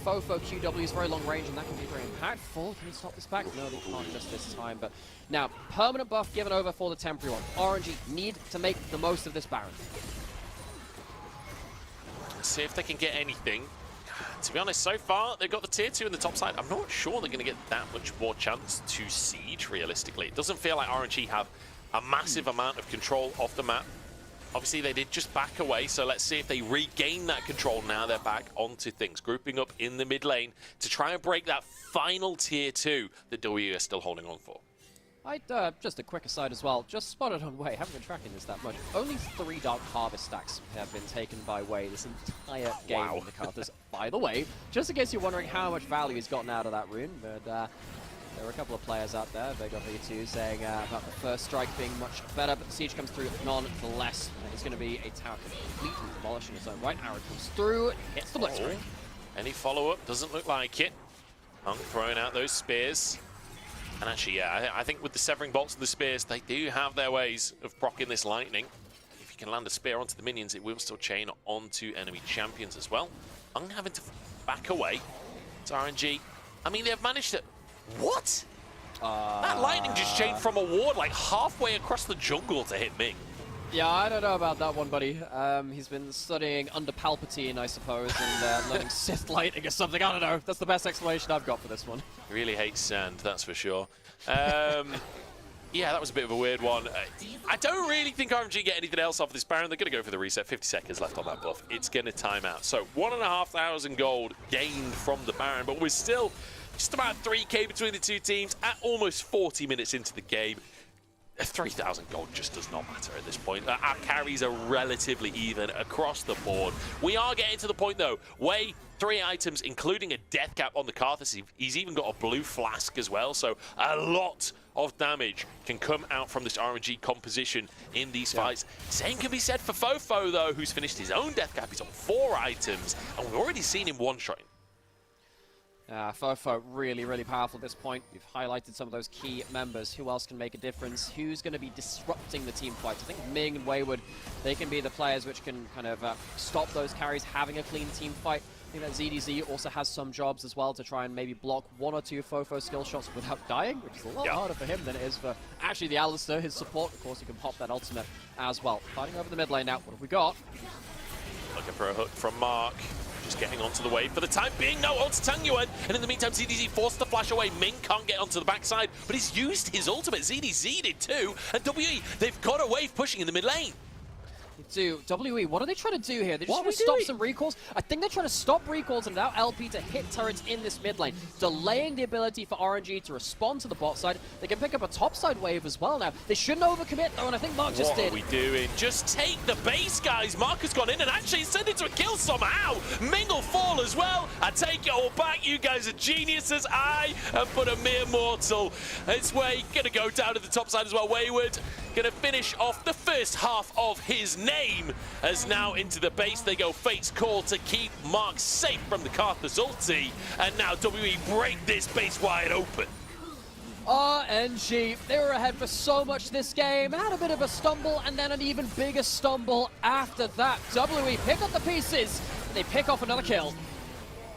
Fofo QW is very long range, and that can be very impactful. Can he stop this back? No, they can't just this time. But now, permanent buff given over for the temporary one. RNG need to make the most of this Baron. See if they can get anything. To be honest, so far, they've got the tier 2 in the top side. I'm not sure they're going to get that much more chance to siege, realistically. It doesn't feel like RNG have a massive amount of control of the map. Obviously, they did just back away, so let's see if they regain that control now they're back onto things. Grouping up in the mid lane to try and break that final tier 2 that WWE are still holding on for. Just a quick aside as well, just spotted on Wei, haven't been tracking this that much. Only 3 Dark Harvest stacks have been taken by Wei this entire game in the Carthus. By the way, just in case you're wondering how much value he's gotten out of that rune, but there are a couple of players out there, Big of V2, saying about the first strike being much better, but the siege comes through nonetheless. It's going to be a tower completely demolished in its own right. Arrow comes through, hits the Blitzcrank. Any follow-up? Doesn't look like it. Hunk throwing out those spears. And actually, yeah, I think with the Severing Bolts and the Spears, they do have their ways of proccing this Lightning. If you can land a Spear onto the minions, it will still chain onto enemy champions as well. I'm having to back away. It's RNG. I mean, they've managed to... What? That Lightning just chained from a ward like halfway across the jungle to hit Ming. Yeah, I don't know about that one, buddy. He's been studying under Palpatine, I suppose, and learning Sith Lightning or something. I don't know. That's the best explanation I've got for this one. He really hates sand, that's for sure. Yeah, that was a bit of a weird one. I don't really think RNG get anything else off this Baron. They're going to go for the reset. 50 seconds left on that buff. It's going to time out. So 1,500 gold gained from the Baron, but we're still just about 3k between the two teams at almost 40 minutes into the game. 3,000 gold just does not matter at this point. Our carries are relatively even across the board. We are getting to the point, though. Wei, 3 items, including a death cap on the Carthus. He's even got a blue flask as well, so a lot of damage can come out from this RNG composition in these fights. Same can be said for Fofo, though, who's finished his own death cap. He's on 4 items, and we've already seen him one-shotting. Fofo really, really powerful at this point. We've highlighted some of those key members. Who else can make a difference? Who's going to be disrupting the team fights? I think Ming and Wayward, they can be the players which can kind of stop those carries having a clean team fight. I think that ZDZ also has some jobs as well to try and maybe block 1 or 2 Fofo skill shots without dying, which is a lot harder for him than it is for actually the Alistar, his support. Of course, he can pop that ultimate as well. Fighting over the mid lane now. What have we got? Looking for a hook from Mark. Just getting onto the wave for the time being. No, onto Tang Yuan. And in the meantime, ZDZ forced the flash away. Ming can't get onto the backside, but he's used his ultimate. ZDZ did too. And WE, they've got a wave pushing in the mid lane. WE, what are they trying to do here? They're just trying to stop some recalls. I think they're trying to stop recalls and allow LP to hit turrets in this mid lane, delaying the ability for RNG to respond to the bot side. They can pick up a top side wave as well now. They shouldn't overcommit though, and I think Mark just did. What are we doing? Just take the base, guys. Mark has gone in and actually sent it to a kill somehow. Ming will fall as well. I take it all back. You guys are geniuses. I have put a mere mortal. It's Wei gonna go down to the top side as well. Wayward gonna finish off the first half of his name, as now into the base they go. Fate's call to keep Mark safe from the Carthus ulti, and now WE break this base wide open. RNG, they were ahead for so much this game, had a bit of a stumble, and then an even bigger stumble after that. WE pick up the pieces, they pick off another kill.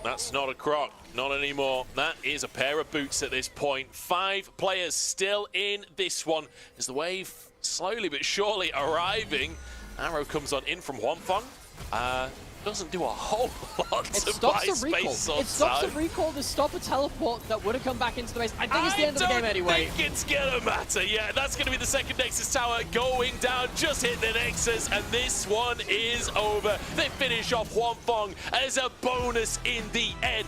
That's not a croc, not anymore. That is a pair of boots at this point. 5 players still in this one as the wave slowly but surely arriving. Arrow comes on in from Huanfeng. Doesn't do a whole lot to buy space on It stops a recall to stop a teleport that would have come back into the base. I think it's the end of the game anyway. I don't think it's gonna matter. Yeah, that's gonna be the second Nexus tower going down. Just hit the Nexus, and this one is over. They finish off Huanfeng as a bonus in the end.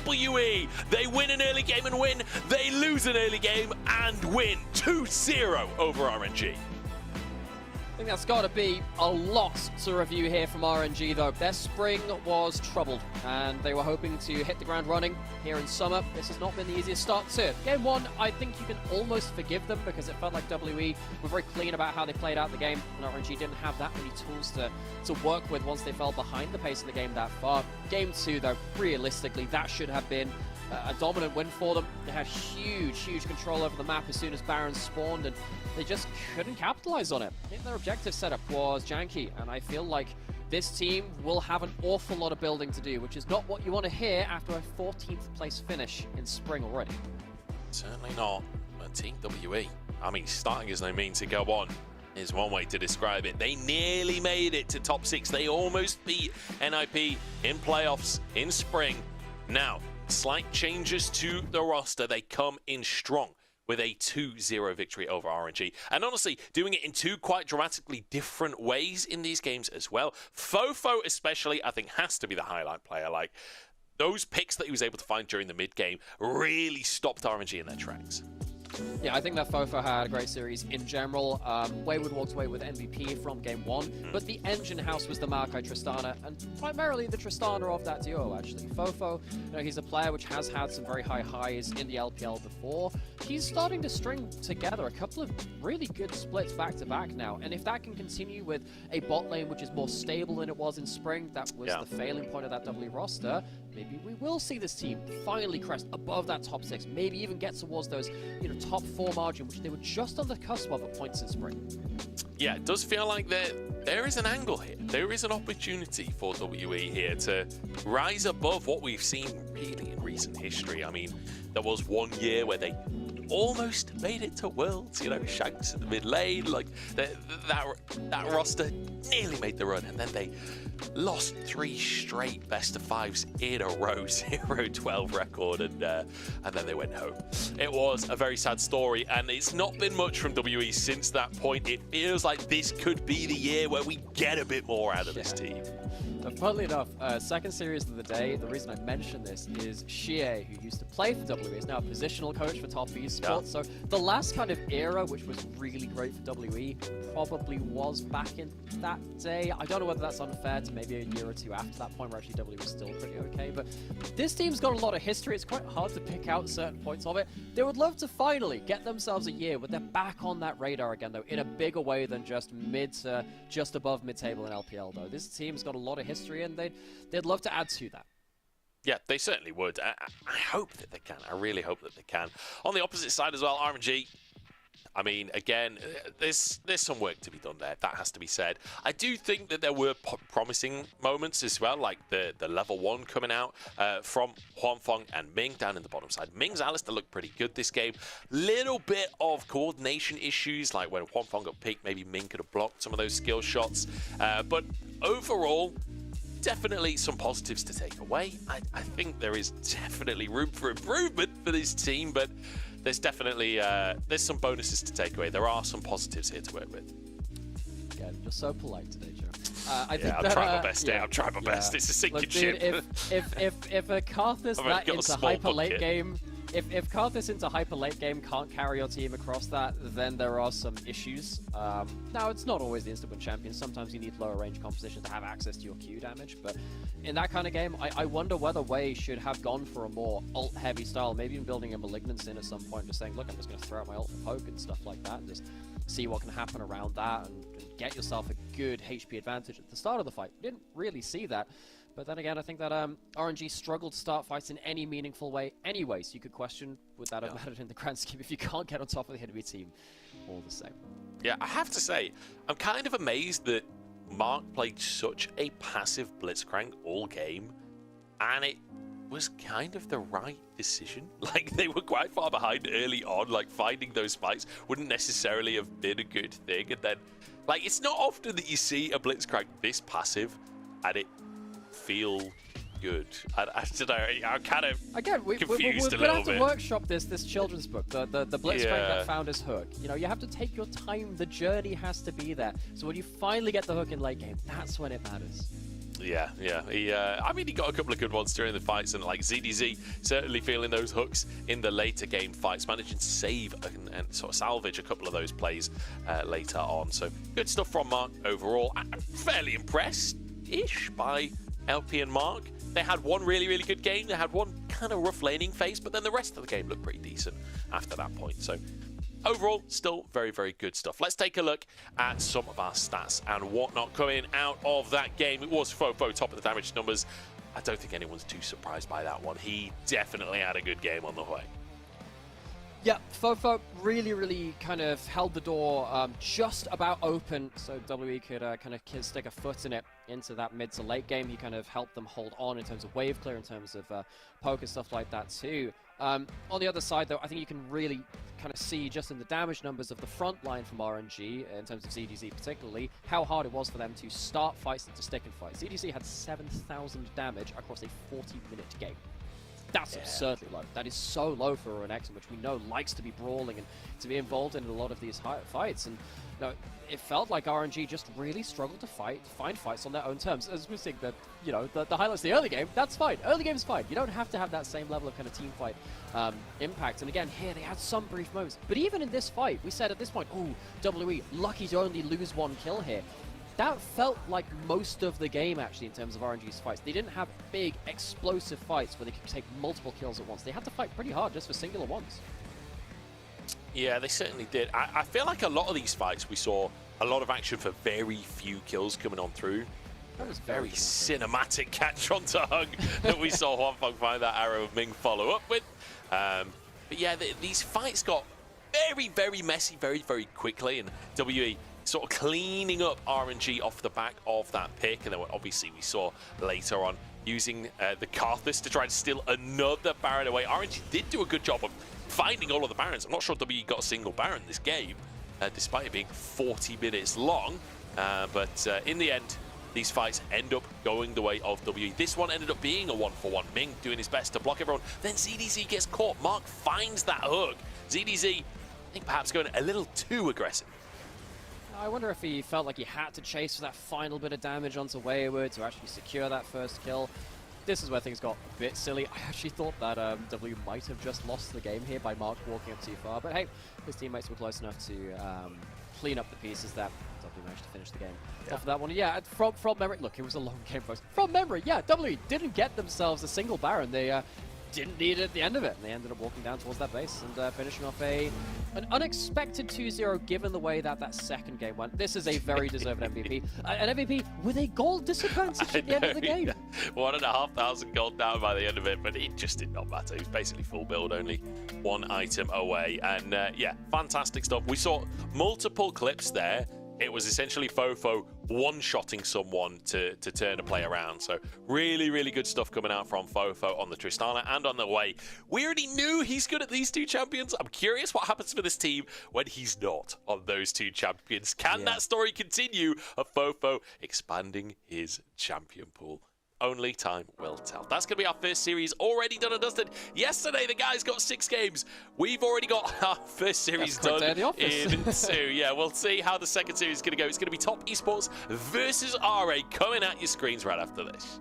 WE, they win an early game and win. They lose an early game and win 2-0 over RNG. I think that's got to be a lot to review here from RNG, though. Their spring was troubled, and they were hoping to hit the ground running here in summer. This has not been the easiest start to. Game 1, I think you can almost forgive them because it felt like WE were very clean about how they played out the game, and RNG didn't have that many tools to work with once they fell behind the pace of the game that far. Game 2, though, realistically, that should have been a dominant win for them. They had huge control over the map as soon as Baron spawned, and they just couldn't capitalize on it. I think their objective setup was janky, and I feel like this team will have an awful lot of building to do, which is not what you want to hear after a 14th place finish in spring already. Certainly not. But Team WE, I mean, starting as they mean to go on is one way to describe it. They nearly made it to top 6. They almost beat NIP in playoffs in spring. Now, slight changes to the roster. They come in strong with a 2-0 victory over RNG. And honestly, doing it in two quite dramatically different ways in these games as well. Fofo especially, I think, has to be the highlight player. Like, those picks that he was able to find during the mid-game really stopped RNG in their tracks. Yeah, I think that Fofo had a great series in general. Wayward walked away with MVP from game 1, but the engine house was the Maokai Tristana, and primarily the Tristana of that duo, actually. Fofo, he's a player which has had some very high highs in the LPL before. He's starting to string together a couple of really good splits back-to-back now, and if that can continue with a bot lane which is more stable than it was in spring, that was the failing point of that W roster, maybe we will see this team finally crest above that top 6, maybe even get towards those, top 4 margin, which they were just on the cusp of at points in spring. Yeah, it does feel like there is an angle here. There is an opportunity for WE here to rise above what we've seen really in recent history. I mean, there was one year where they almost made it to Worlds, Shanks in the mid lane, like that roster nearly made the run, and then they lost 3 straight best of 5s in a row, 0-12 record, and then they went home. It was a very sad story, and it's not been much from WE since that point. It feels like this could be the year where we get a bit more out of this team. Funnily enough, second series of the day, the reason I mention this is Xie, who used to play for WE, is now a positional coach for Top Esports. So the last kind of era, which was really great for WE, probably was back in that day. I don't know whether that's unfair to maybe a year or two after that point where actually WE was still pretty okay, but this team's got a lot of history. It's quite hard to pick out certain points of it. They would love to finally get themselves a year where they're back on that radar again, though, in a bigger way than just mid to just above mid-table in LPL, though. This team's got a lot of history, and they'd love to add to that. Yeah, they certainly would. I hope that they can. I really hope that they can. On the opposite side as well, RNG, I mean, again, there's some work to be done there. That has to be said. I do think that there were promising moments as well, like the level 1 coming out from Huanfeng and Ming down in the bottom side. Ming's Alistair looked pretty good this game. Little bit of coordination issues, like when Huanfeng got picked, maybe Ming could have blocked some of those skill shots. But overall, definitely some positives to take away. I think there is definitely room for improvement for this team, but there's definitely there's some bonuses to take away. There are some positives here to work with. Again, you're so polite today, Joe. I'm trying my best. I'm trying my best. It's a sinking ship. If a Karthus that into hyper late game, if Karthus into hyper late game can't carry your team across that, then there are some issues. Now, it's not always the instant win champion. Sometimes you need lower range composition to have access to your Q damage, but in that kind of game, I wonder whether Wei should have gone for a more ult-heavy style, maybe even building a Malignance in at some point, just saying, look, I'm just going to throw out my ult for poke and stuff like that, and just see what can happen around that, and get yourself a good HP advantage at the start of the fight. Didn't really see that. But then again, I think that RNG struggled to start fights in any meaningful way anyway, so you could question, would that have mattered in the grand scheme if you can't get on top of the enemy team all the same? Yeah, I have to say, I'm kind of amazed that Mark played such a passive Blitzcrank all game, and it was kind of the right decision. Like, they were quite far behind early on, like, finding those fights wouldn't necessarily have been a good thing, and then, like, it's not often that you see a Blitzcrank this passive, and it feel good. I don't know. I'm kind of confused a little bit. We're going to have to workshop this children's book, the Blitzcrank that found his hook. You have to take your time. The journey has to be there. So when you finally get the hook in late game, that's when it matters. Yeah. I mean, he got a couple of good ones during the fights, and like ZDZ certainly feeling those hooks in the later game fights, managing to save and sort of salvage a couple of those plays later on. So good stuff from Mark overall. I'm fairly impressed-ish by LP and Mark. They had one really, really good game. They had one kind of rough laning phase, but then the rest of the game looked pretty decent after that point. So overall, still very, very good stuff. Let's take a look at some of our stats and whatnot coming out of that game. It was Fofo top of the damage numbers. I don't think anyone's too surprised by that one. He definitely had a good game on the way. Yeah, Fofo really kind of held the door just about open, so WE could kind of stick a foot in it into that mid to late game. He kind of helped them hold on in terms of wave clear, in terms of poke and stuff like that too. On the other side, though, I think you can really kind of see just in the damage numbers of the front line from RNG, in terms of ZDZ particularly, how hard it was for them to start fights and to stick in fights. ZDZ had 7,000 damage across a 40-minute game. That's absurdly low. That is so low for an X, which we know likes to be brawling and to be involved in a lot of these fights. And you know, it felt like RNG just really struggled to find fights on their own terms. As we're seeing that, you know, the highlights of the early game, that's fine. Early game is fine. You don't have to have that same level of kind of team fight impact. And again, here they had some brief moments. But even in this fight, we said at this point, oh, WE, lucky to only lose one kill here. That felt like most of the game, actually, in terms of RNG's fights. They didn't have big, explosive fights where they could take multiple kills at once. They had to fight pretty hard just for singular ones. Yeah, they certainly did. I feel like a lot of these fights, we saw a lot of action for very few kills coming on through. That was very cinematic catch on to Hug that we saw Huanfeng find that arrow of Ming follow up with. But yeah, these fights got very messy very quickly, and WE sort of cleaning up RNG off the back of that pick. And then obviously we saw later on using the Karthus to try and steal another Baron away. RNG did do a good job of finding all of the Barons. I'm not sure WE got a single Baron this game, despite it being 40 minutes long. But in the end, these fights end up going the way of WE. This one ended up being a 1-for-1. Ming doing his best to block everyone. Then ZDZ gets caught. Mark finds that hook. ZDZ, I think perhaps going a little too aggressive. I wonder if he felt like he had to chase for that final bit of damage onto Wayward to actually secure that first kill. This is where things got a bit silly. I actually thought that W might have just lost the game here by Mark walking up too far, but hey, his teammates were close enough to clean up the pieces that W managed to finish the game off of that one. Yeah, from memory, look, it was a long game, folks. From memory, yeah, W didn't get themselves a single Baron. They didn't need it at the end of it, and they ended up walking down towards that base and finishing off an unexpected 2-0 given the way that second game went. This is a very deserved MVP. An MVP with a gold disadvantage at the end of the game. 1,500 gold down by the end of it, but it just did not matter. It was basically full build, only one item away. And yeah, fantastic stuff. We saw multiple clips there. It was essentially Fofo one-shotting someone to turn a play around. So really good stuff coming out from Fofo on the Tristana and on the way. We already knew he's good at these two champions. I'm curious what happens for this team when he's not on those two champions. Can that story continue of Fofo expanding his champion pool? Only time will tell. That's going to be our first series already done and dusted. Yesterday, the guys got 6 games. We've already got our first series done in 2. Yeah, we'll see how the second series is going to go. It's going to be Top Esports versus RA coming at your screens right after this.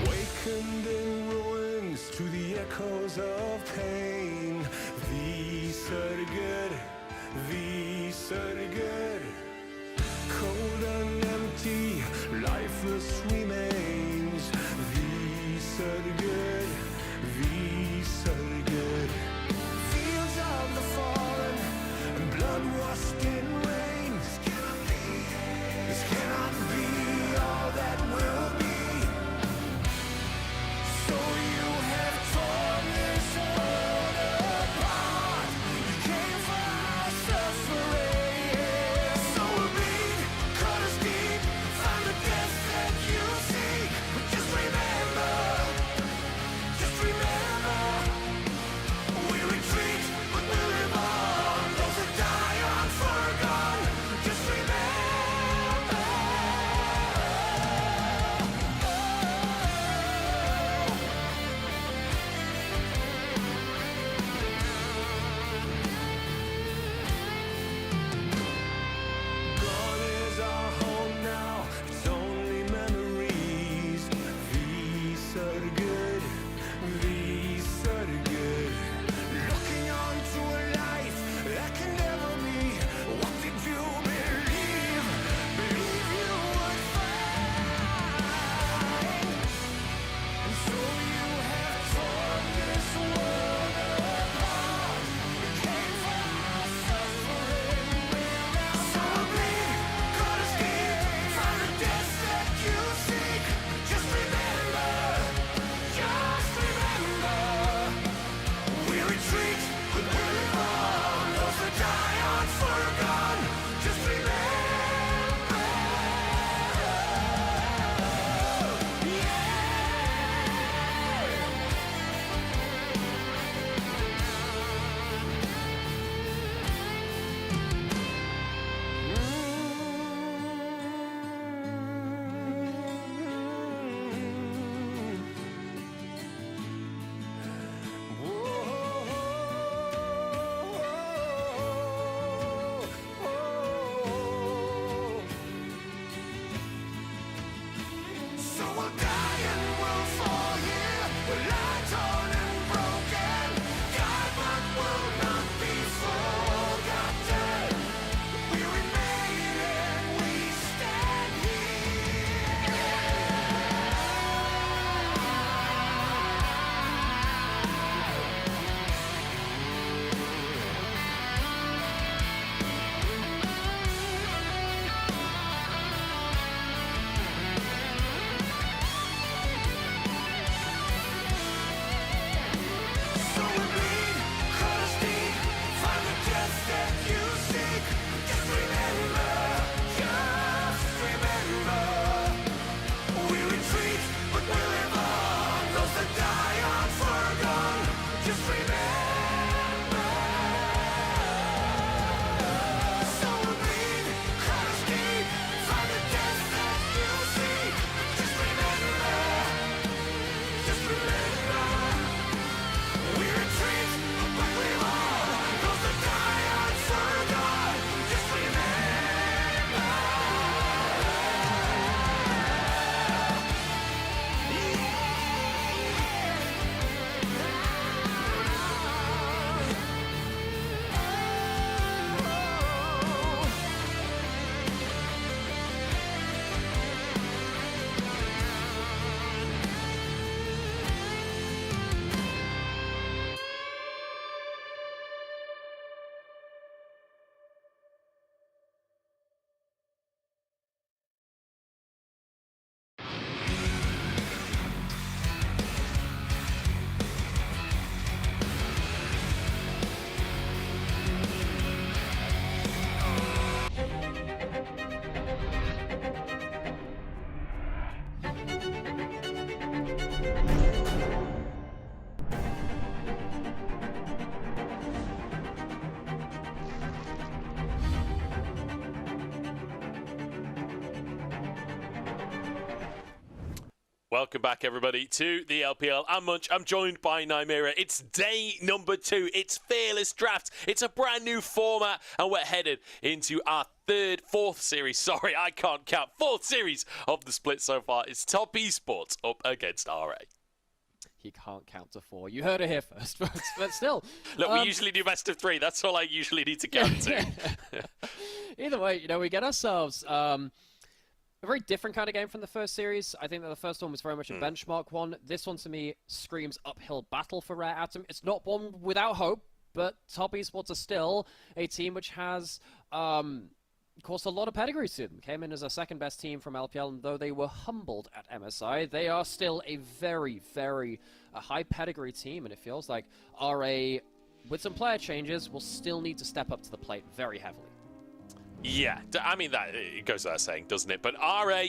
Awakened in ruins to the echoes of pain. These are the good, these are the good. Cold and empty, lifeless remains. These are the good, these are the good. Fields of the fallen, and blood washed in rain. This cannot be all that will be. So you have torn this world apart. You came for our suffering. So we'll bleed, cut us deep, find the death that you seek. But just remember, good, be so good. Looking onto a life that can never be. What did you believe? Believe you would find. And so you have torn this world apart. You came for our suffering. So bleed, cut us deep. Find the death that you seek. Just remember. We retreat, but we live on. Those that die aren't forgone. Just remember. So we'll die and we'll fall here. We'll lie torn and broken. God, but will not be forgotten. We remain and we stand here. So we bleed, cut us deep, find the death that you seek. Just remember, we retreat, but we live on. Those that die aren't forgone. Just remember. So we bleed, cut us deep, find the death that you seek. Just remember. Just remember. We retreat, but we live on. Those that die aren't forgone. Just remember. Welcome back, everybody, to the LPL. I'm Munch. I'm joined by Nymera. It's day number 2. It's Fearless Drafts. It's a brand new format, and we're headed into our fourth series. Sorry, I can't count. 4th series of the split so far. It's Top Esports up against RA. He can't count to 4. You heard it here first, but still. Look, we usually do best of 3. That's all I usually need to count to. Either way, we get ourselves a very different kind of game from the first series. I think that the first one was very much a benchmark one. This one, to me, screams uphill battle for Rare Atom. It's not one without hope, but Top Esports are still a team which has, of course, a lot of pedigree to them. Came in as a second-best team from LPL, and though they were humbled at MSI, they are still a very, very high pedigree team, and it feels like RA, with some player changes, will still need to step up to the plate very heavily. Yeah, I mean, that it goes without saying, doesn't it? But RA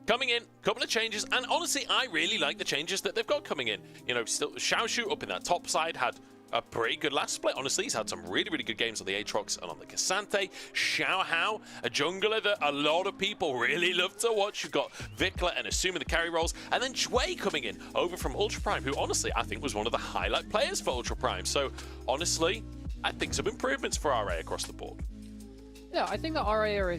coming in, couple of changes, and honestly, I really like the changes that they've got coming in. Still, Xiaoshu up in that top side had a pretty good last split. Honestly, he's had some really, really good games on the Aatrox and on the Cassante. Xiao Hao, a jungler that a lot of people really love to watch. You've got Vikla and assuming the carry roles, and then Shui coming in over from Ultra Prime, who honestly I think was one of the highlight players for Ultra Prime. So honestly, I think some improvements for RA across the board. Yeah, I think that RA are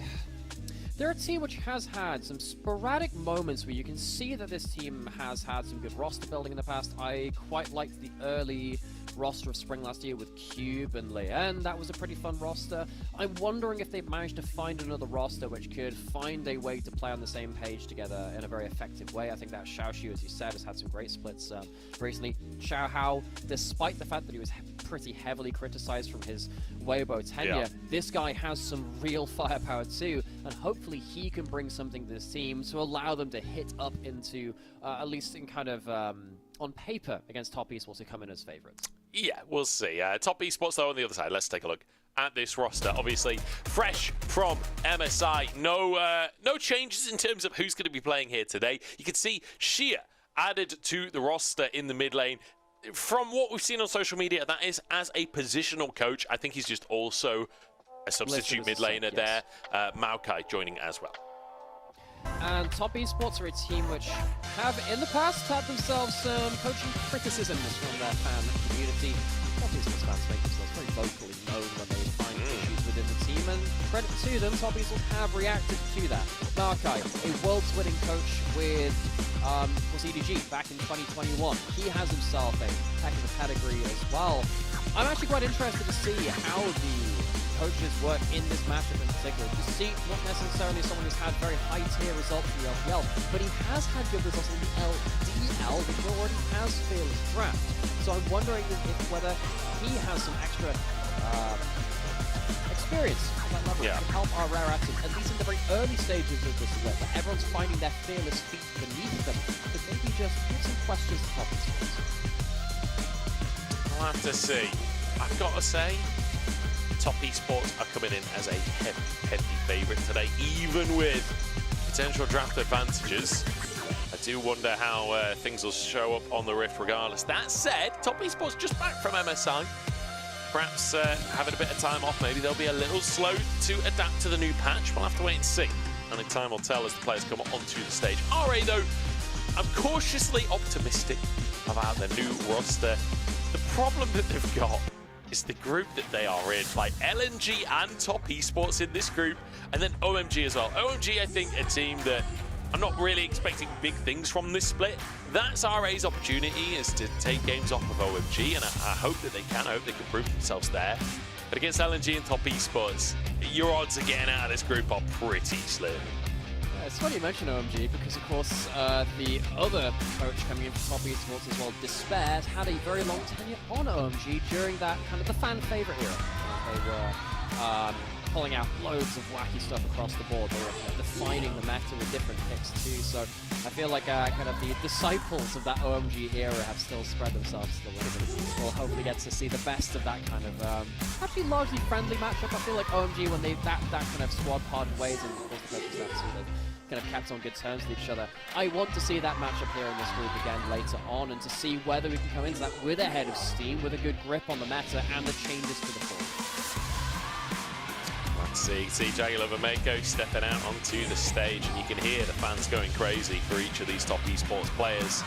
they're a team which has had some sporadic moments where you can see that this team has had some good roster building in the past. I quite liked the early roster of spring last year with Cube and Leyen. That was a pretty fun roster. I'm wondering if they've managed to find another roster which could find a way to play on the same page together in a very effective way. I think that Xiaoxiu, as you said, has had some great splits recently. Xiao Hao, despite the fact that he was pretty heavily criticized from his Weibo tenure, this guy has some real firepower too, and hopefully he can bring something to this team to allow them to hit up into, at least in kind of on paper, against top esports who come in as favorites. Yeah, we'll see. Top esports, though, on the other side. Let's take a look at this roster. Obviously, fresh from MSI. No changes in terms of who's going to be playing here today. You can see Shia added to the roster in the mid lane. From what we've seen on social media, that is as a positional coach. I think he's just also a substitute mid laner there. Maokai joining as well. And Top Esports are a team which have in the past had themselves some coaching criticisms from their fan community. Top Esports fans make themselves very vocally known when they find issues within the team, and credit to them, Top Esports have reacted to that. Maokai, a world's winning coach with was EDG back in 2021. He has himself a heck of a pedigree as well. I'm actually quite interested to see how the coaches work in this matchup in particular. To see not necessarily someone who's had very high tier results in the LPL, but he has had good results in the LDL, which already has Fearless Draft. So I'm wondering if whether he has some extra experience at that level to help our rare actors, at least in the very early stages of this split, where everyone's finding their fearless feet beneath them, but maybe just give some questions to Top Esports. I'll have to see. I've got to say, Top Esports are coming in as a heavy favourite today, even with potential draft advantages. I do wonder how things will show up on the Rift regardless. That said, Top Esports just back from MSI. Perhaps having a bit of time off, maybe they'll be a little slow to adapt to the new patch. We'll have to wait and see. Only time will tell as the players come onto the stage. RA, though, I'm cautiously optimistic about the new roster. The problem that they've got is the group that they are in. Like LNG and Top Esports in this group, and then OMG as well. OMG, I think, a team that I'm not really expecting big things from this split. That's RA's opportunity, is to take games off of OMG, and I hope that they can. I hope they can prove themselves there. But against LNG and Top Esports, your odds of getting out of this group are pretty slim. It's funny you mention OMG because, of course, the other coach coming in from Top Esports as well, Despair, had a very long tenure on OMG during that kind of the fan favorite era. They were pulling out loads of wacky stuff across the board. They were defining the meta with different picks too. So I feel like kind of the disciples of that OMG era have still spread themselves to the wind. We'll hopefully get to see the best of that kind of actually largely friendly matchup. I feel like OMG, when they that kind of squad parted ways, and of course the coaches have seen it, kind of kept on good terms with each other. I want to see that matchup here in this group again later on, and to see whether we can come into that with a head of steam, with a good grip on the meta and the changes to the form. See Jagular Mako stepping out onto the stage, and you can hear the fans going crazy for each of these Top Esports players.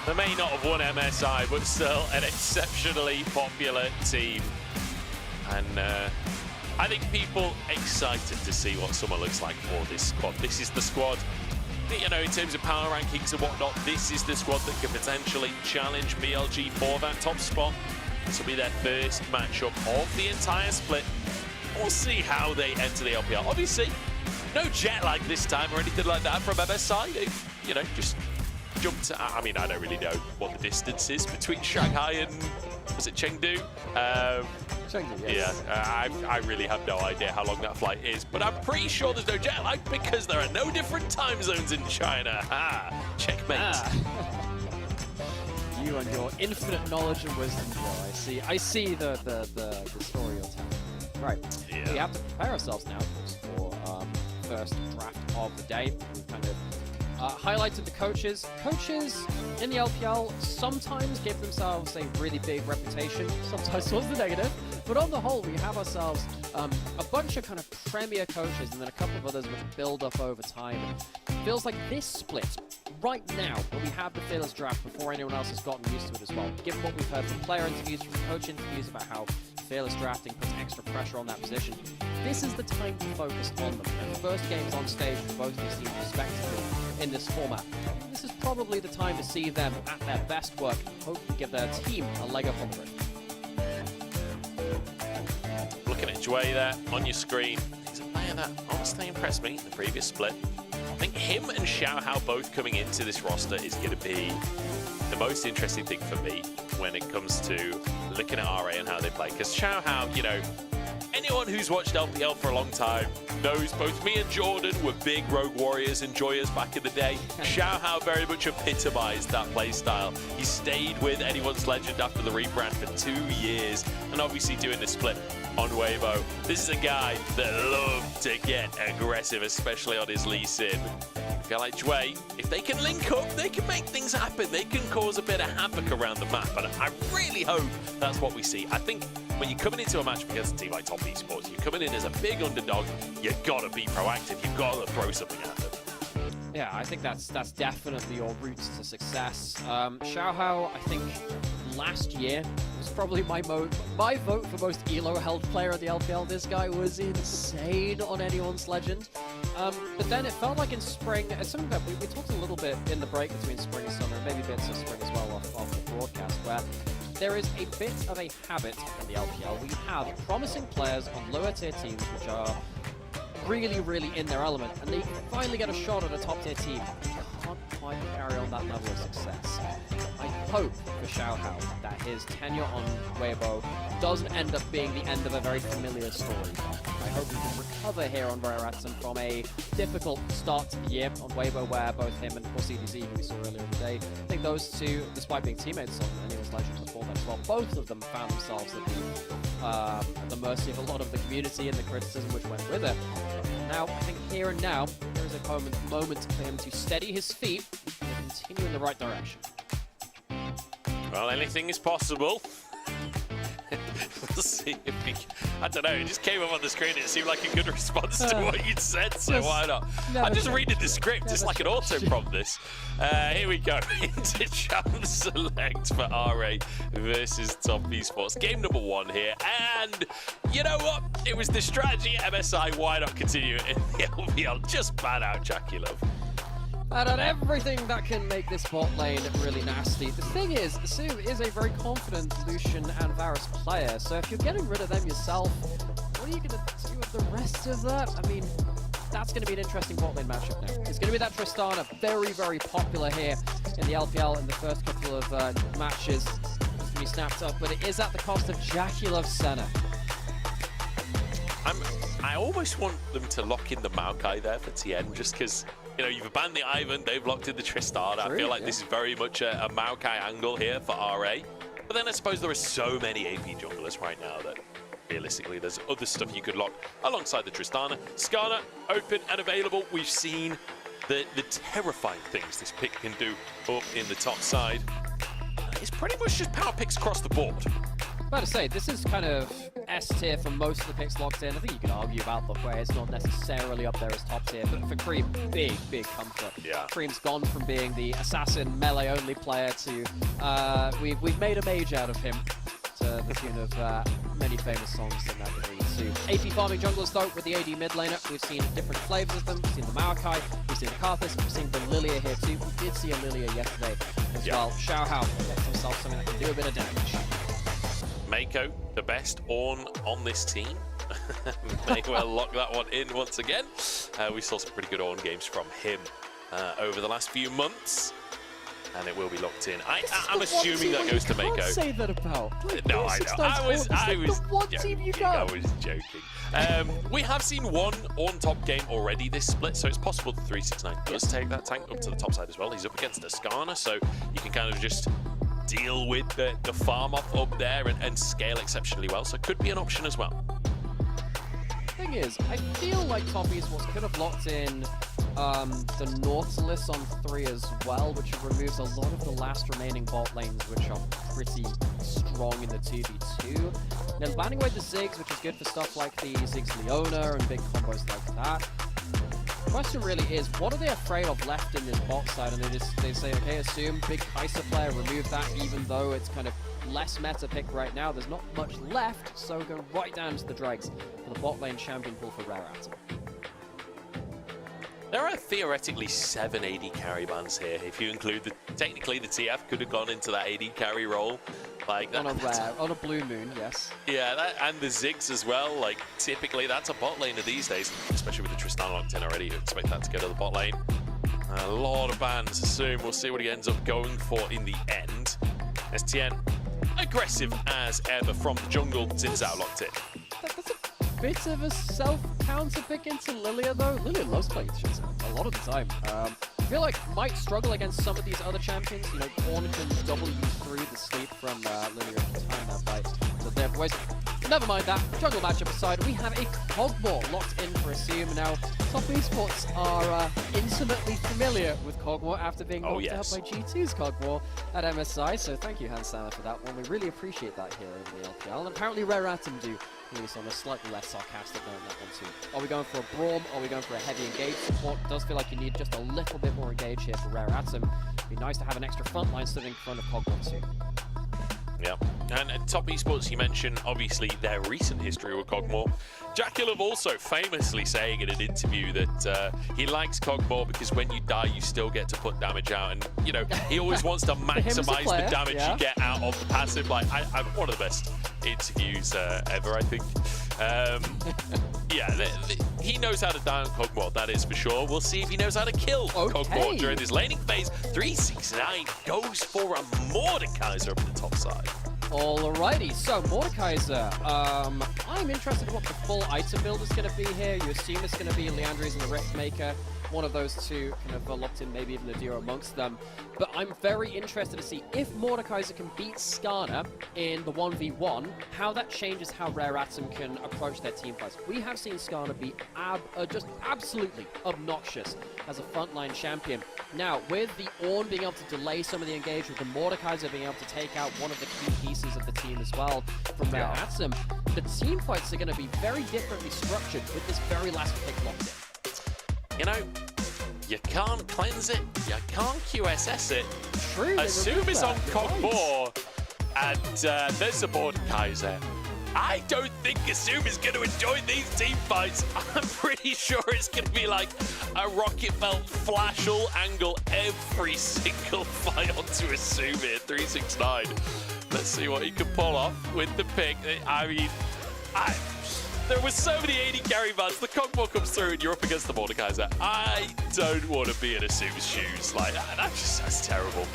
They may not have won MSI, but still an exceptionally popular team. And I think people excited to see what summer looks like for this squad. This is the squad, you know, in terms of power rankings and whatnot, this is the squad that could potentially challenge BLG for that top spot. This will be their first matchup of the entire split. We'll see how they enter the LPL. Obviously, no jet lag this time or anything like that from MSI. They, you know, just jumped. I mean, I don't really know what the distance is between Shanghai and, was it Chengdu? Chengdu, yes. Yeah, I really have no idea how long that flight is, but I'm pretty sure there's no jet lag because there are no different time zones in China. Checkmate. You and your infinite knowledge and wisdom, Joe. I see the story you're telling. Right, we have to prepare ourselves now, of course, for first draft of the day. We've kind of highlighted the coaches. Coaches in the LPL sometimes give themselves a really big reputation, sometimes towards the negative, but on the whole, we have ourselves a bunch of kind of premier coaches and then a couple of others which build up over time. It feels like this split, right now, when we have the Fearless Draft before anyone else has gotten used to it as well, given what we've heard from player interviews, from coach interviews about how fearless drafting puts extra pressure on that position. This is the time to focus on them. And first games on stage for both of these teams respectively in this format. This is probably the time to see them at their best work and hopefully give their team a leg up on the grid. Looking at Jway there on your screen, he's a player that honestly impressed me in the previous split. I think him and Xiaohao both coming into this roster is going to be the most interesting thing for me when it comes to looking at RA and how they play. Because Xiaohao, you know, anyone who's watched LPL for a long time knows both me and Jordan were big Rogue Warriors enjoyers back in the day. Xiaohao very much epitomized that playstyle. He stayed with Anyone's Legend after the rebrand for 2 years, and obviously doing the split on Weibo. This is a guy that loved to get aggressive, especially on his Lee Sin. A guy like Jway, if they can link up, they can make things happen. They can cause a bit of havoc around the map, and I really hope that's what we see. I think when you're coming into a match against a team like Top Esports, you're coming in as a big underdog, you've got to be proactive, you've got to throw something at them. Yeah, I think that's definitely your route to success. Xiaohao, I think last year was probably my vote for most elo-held player of the LPL. This guy was insane on Anyone's Legend. But then it felt like in spring, something that we talked a little bit in the break between spring and summer, and maybe bits of spring as well off the broadcast, where there is a bit of a habit in the LPL. We have promising players on lower tier teams which are really, really in their element, and they finally get a shot at a top tier team. They can't quite carry on that level of success. I hope for Xiaohao that his tenure on Weibo doesn't end up being the end of a very familiar story. I hope he can recover here on Veratson from a difficult start to the year on Weibo, where both him and CDZ, who we saw earlier today, I think those two, despite being teammates on Anyone's Legend before that as well, both of them found themselves at the mercy of a lot of the community and the criticism which went with it. Now, I think here and now, there is a moment for him to steady his feet and continue in the right direction. Well, anything is possible. We'll see if we... I don't know, it just came up on the screen. It seemed like a good response to what you'd said, so why not? I'm just reading the script. It's like an auto-prompt, this. Here we go. Into Champ Select for RA versus Top Esports. Game number 1 here. And you know what? It was the strategy at MSI. Why not continue it in the LPL? Just ban out Jackie Love. And on everything that can make this bot lane really nasty. The thing is, Su is a very confident Lucian and Varus player, so if you're getting rid of them yourself, what are you going to do with the rest of that? I mean, that's going to be an interesting bot lane matchup now. It's going to be that Tristana, very, very popular here in the LPL in the first couple of matches. It's going to be snapped up, but it is at the cost of Jackie Love Senna. I almost want them to lock in the Maokai there for TN, just because, you know, you've banned the Ivan, they've locked in the Tristana. I feel like this is very much a Maokai angle here for RA. But then I suppose there are so many AP junglers right now that realistically there's other stuff you could lock alongside the Tristana. Skarner, open and available. We've seen the terrifying things this pick can do up in the top side. It's pretty much just power picks across the board. About to say, this is kind of S tier for most of the picks locked in. I think you can argue about the where it's not necessarily up there as top tier, but for Cream, big comfort. Yeah. Cream's gone from being the assassin melee only player to we've made a mage out of him, to the tune of many famous songs in that degree too. AP farming junglers though with the AD mid laner. We've seen different flavors of them. We've seen the Maokai, we've seen the Karthus, we've seen the Lilia here too. We did see a Lilia yesterday as well. Xiaohao gets himself something that can do a bit of damage. Mako, the best on this team. May well lock that one in once again. We saw some pretty good Ornn games from him over the last few months, and it will be locked in. I'm assuming that goes to Mako. Can't say that about. No, I know. I was the one team you got. I was joking. We have seen one Ornn top game already this split, so it's possible that 369 does take that tank up to the top side as well. He's up against Ascana, so you can kind of just deal with the farm off up there and scale exceptionally well, so it could be an option as well. Thing is, I feel like Top Esports could have locked in the Nautilus on 3 as well, which removes a lot of the last remaining bot lanes, which are pretty strong in the 2v2. Then banning away the Ziggs, which is good for stuff like the Ziggs Leona and big combos like that. question really is, what are they afraid of left in this bot side? And they say, okay, assume big Kai'Sa player, remove that, even though it's kind of less meta pick right now. There's not much left, so go right down to the dregs for the bot lane champion pool for Rare Atom. There are theoretically 7 AD carry bans here. If you include technically the TF could have gone into that AD carry role. Like that, on a blue moon, yes. Yeah, and the Ziggs as well. Like typically that's a bot laner these days, especially with the Tristan locked in already. You expect that to go to the bot lane. A lot of bans. Assume we'll see what he ends up going for in the end. STN aggressive as ever from the jungle. Zinzao locked in. That's a bit of a self-counter pick into Lilia though. Lilia loves playing Shinzo a lot of the time. I feel like might struggle against some of these other champions. You know, Korn can W through the sleep from Lilia at the time that fight. So their voice. Never mind that. Jungle matchup aside, we have a Kog'Maw locked in for Assume. Now, Top Esports are intimately familiar with Kog'Maw after being knocked out by G2's Kog'Maw at MSI. So thank you, Hansama, for that one. We really appreciate that here over the LPL. And apparently Rare Atom do, at least on a slightly less sarcastic note on that one too. Are we going for a Braum? Are we going for a heavy engage support? It does feel like you need just a little bit more engage here for Rare Atom. It'd be nice to have an extra front line stood in front of Kog'Maw too. Yeah, and Top Esports, you mentioned obviously their recent history with Kog'Maw. Jackilov also famously saying in an interview that he likes Kog'Maw because when you die, you still get to put damage out, and you know he always wants to maximize the damage you get out of the passive. Like I'm one of the best interviews ever, I think. Yeah, he knows how to die on Kog'Maw, that is for sure. We'll see if he knows how to kill Kog'Maw during this laning phase. 369 goes for a Mordekaiser up the top side. Alrighty, so Mordekaiser, I'm interested in what the full item build is going to be here. You assume it's going to be Leandries and the Riftmaker, one of those two kind of locked in, maybe even a duo amongst them. But I'm very interested to see if Mordekaiser can beat Skarner in the 1v1, how that changes how Rare Atom can approach their team fights. We have seen Skarner be just absolutely obnoxious as a frontline champion. Now, with the Ornn being able to delay some of the engage, with the Mordekaiser being able to take out one of the key pieces of the team as well from Rare Atom, the team fights are going to be very differently structured with this very last pick locked in. You know, you can't cleanse it, you can't QSS it. True. Assume it's on Kog'Maw, and there's a Mordekaiser. I don't think Assume is going to enjoy these team fights. I'm pretty sure it's going to be like a rocket belt flash all angle every single fight onto Assume here. 369. Let's see what he can pull off with the pick. I mean, there were so many AD carry bans. The Kog'Maw comes through and you're up against the Mordekaiser. I don't want to be in Assume's shoes. Like, that's terrible.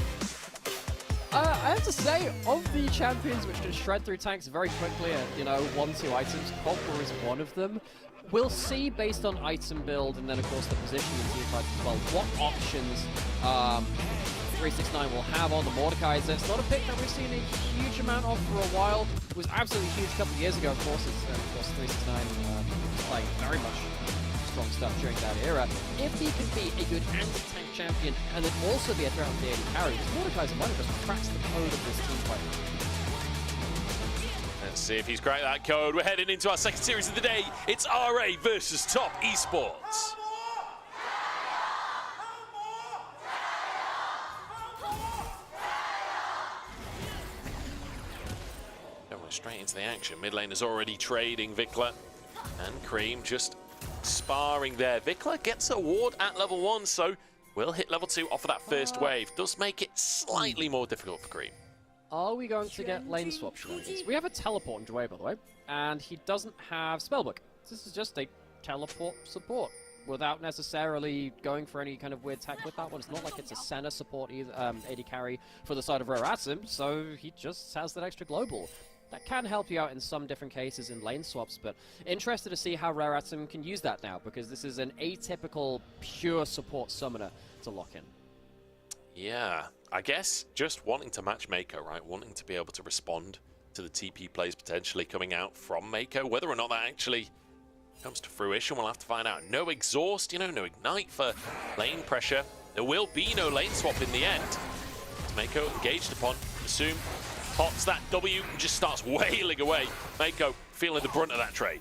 I have to say, of the champions which can shred through tanks very quickly at, you know, 1-2 items, Kog'Maw is one of them. We'll see, based on item build and then, of course, the position in team fights as well, what options 369 will have on the Mordekaiser. It's not a pick that we've seen a huge amount of for a while. It was absolutely huge a couple of years ago, of course. It's, of course, 369 was playing very much strong stuff during that era. If he can be a good anti-tank champion and then also be a threat on the AD carry, Mordekaiser might have just cracked the code of this team fight. Let's see if he's cracked that code. We're heading into our second series of the day. It's RA versus Top Esports. Going straight into the action. Mid lane is already trading Vikla, and Cream just sparring there. Vikla gets a ward at level 1, so we'll hit level 2 off of that first wave. Does make it slightly more difficult for Cream. Are we going to get lane swap shenanigans? We have a teleport in Dwayne, by the way, and he doesn't have spellbook. This is just a teleport support without necessarily going for any kind of weird tech with that one. It's not like it's a Senna support either, AD carry for the side of Rare Atom, so he just has that extra global. That can help you out in some different cases in lane swaps, but interested to see how Rare Atom can use that now, because this is an atypical pure support summoner to lock in. Yeah, I guess just wanting to match Mako, right? Wanting to be able to respond to the TP plays potentially coming out from Mako. Whether or not that actually comes to fruition, we'll have to find out. No exhaust, you know, no ignite for lane pressure. There will be no lane swap in the end. Mako engaged upon, Assume pops that W and just starts wailing away. Mako feeling the brunt of that trade.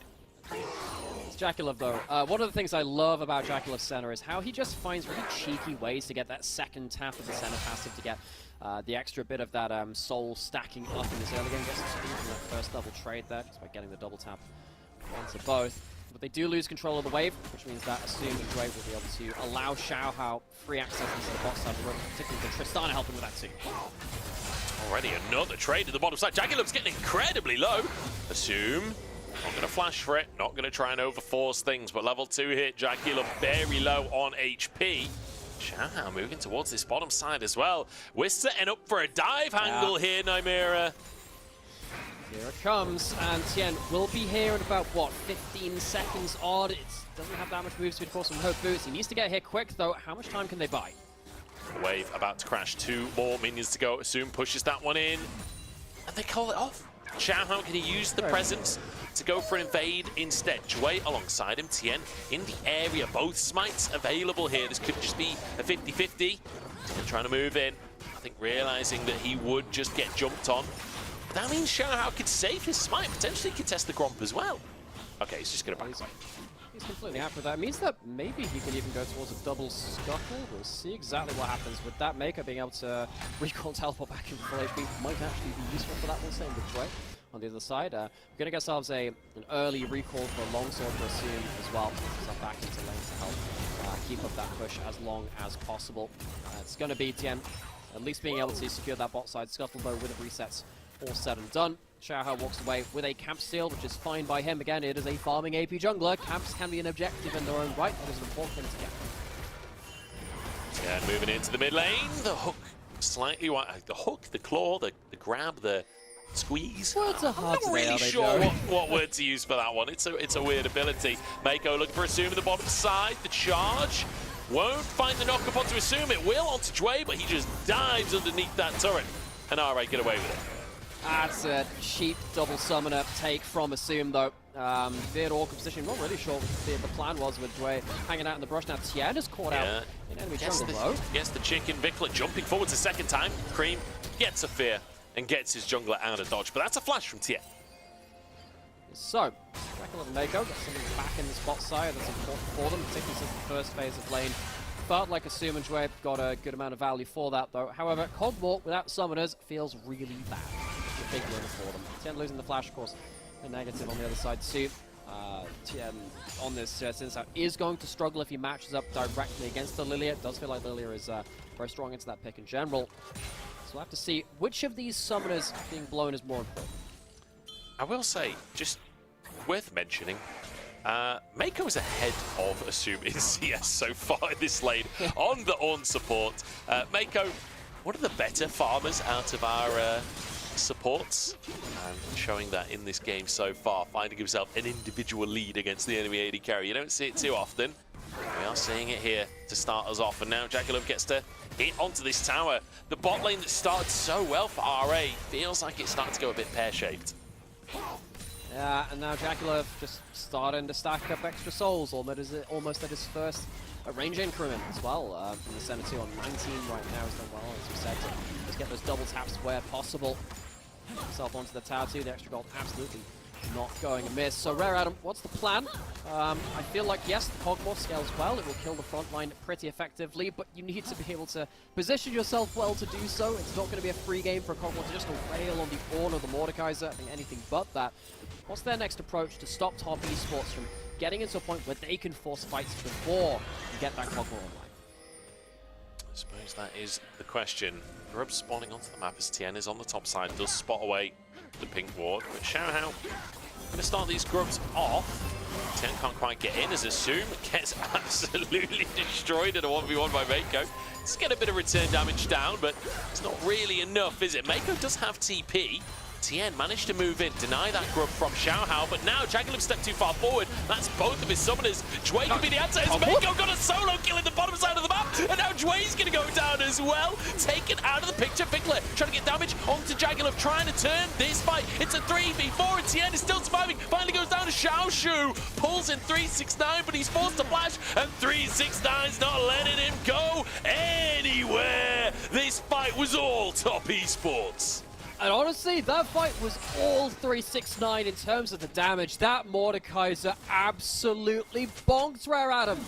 It's Jaculov though. One of the things I love about Jaculov's center is how he just finds really cheeky ways to get that second tap of the center passive to get the extra bit of that soul stacking up in this early game. Gets some speed from that first double trade there just by getting the double tap onto both. But they do lose control of the wave, which means that Assume and Dre will be able to allow Xiaohao free access into the bot side of the room, particularly with Tristana helping with that too. Already another trade to the bottom side. Jaculov's getting incredibly low. Assume. Not going to flash for it. Not going to try and overforce things. But level 2 hit. Jaculov very low on HP. Xiaohao moving towards this bottom side as well. We're setting up for a dive angle here, Nymera. Here it comes, and Tien will be here in about, what, 15 seconds odd. It doesn't have that much move speed, of course, from Hope Boots. He needs to get here quick, though. How much time can they buy? Wave about to crash. 2 more minions to go. Assume pushes that one in, and they call it off. Xiaohao, can he use the presence to go for an invade instead? Jue alongside him, Tien in the area. Both smites available here. This could just be a 50-50. Tien trying to move in. I think realizing that he would just get jumped on. That means Xiaohao could save his smite, potentially contest the Gromp as well. Okay, he's just going to back away. He's completely happy with that. It means that maybe he can even go towards a double scuffle. We'll see exactly what happens with that. Maker being able to recall teleport back in full HP might actually be useful for that one. Same with Dre on the other side. We're going to get ourselves an early recall for a longsword for Assume as well. So back into lane to help keep up that push as long as possible. It's going to be Tien at least being able to secure that bot side scuttle though with the resets all said and done. Xiaohao walks away with a camp steal, which is fine by him. Again, it is a farming AP jungler. Camps can be an objective in their own right. That is an important thing to get. Yeah, moving into the mid lane. The hook slightly wide. The hook, the claw, the grab, the squeeze. Words are hard I'm not today, really sure what word to use for that one. It's a weird ability. Mako looking for Assume at the bottom side. The charge won't find the knock up onto Assume. It will onto Jue, but he just dives underneath that turret. And RA get away with it. That's a cheap double summoner take from Assume though. Veered awkward position. Not really sure what the plan was with Dway hanging out in the brush. Now Tien is caught out in enemy jungle though. Gets the chicken. Vikla jumping forwards a second time. Cream gets a fear and gets his jungler out of dodge. But that's a flash from Tien. So, Jaculov and Mako got something back in the spot side that's important for them, particularly since the first phase of lane felt like Assume and Dway got a good amount of value for that though. However, Cogwalk without summoners feels really bad. It's a big win for them. Tien losing the flash, of course, a negative on the other side too. Tien on this since is going to struggle if he matches up directly against the Lilia. It does feel like Lilia is very strong into that pick in general. So we'll have to see which of these summoners being blown is more important. I will say, just worth mentioning, Mako is ahead of Assume in CS so far in this lane on the Ornn support. Mako, one of the better farmers out of our supports, and showing that in this game so far, finding himself an individual lead against the enemy AD carry. You don't see it too often. We are seeing it here to start us off, and now Jaculov gets to hit onto this tower. The bot lane that started so well for RA feels like it's starting to go a bit pear-shaped. Yeah, and now Jaculov just starting to stack up extra souls, almost at his first range increment as well. From the center 2 on 19 right now has done well, as we said, to just get those double taps where possible. Himself onto the tower too, the extra gold absolutely not going amiss. So Rare Adam, what's the plan? I feel like, yes, the Cogmore scales well, it will kill the front line pretty effectively, but you need to be able to position yourself well to do so. It's not going to be a free game for a Cogmore to just rail on the Ornn or the Mordekaiser, I think anything but that. What's their next approach to stop top esports from getting into a point where they can force fights before you get that Cogmore online? I suppose that is the question. Grub spawning onto the map as Tien is on the top side, does spot away the pink ward, but Xiaohao going to start these grubs off. Tien can't quite get in as Assume gets absolutely destroyed in a 1v1 by Mako. Let's get a bit of return damage down, but it's not really enough, is it? Mako does have TP. Tien managed to move in, deny that grub from Xiaohao, but now Jaculov stepped too far forward. That's both of his summoners. Jue could be the answer. As Mako got a solo kill in the bottom side of the map, and now Jue's going to go down as well. Taken out of the picture. Vikla trying to get damage onto Jaculov, trying to turn this fight. It's a 3v4, and Tien is still surviving. Finally goes down to Xiaoshu. Pulls in 369, but he's forced to flash, and 369's not letting him go anywhere. This fight was all top esports. And honestly, that fight was all 369 in terms of the damage. That Mordekaiser absolutely bonked Rare Adam.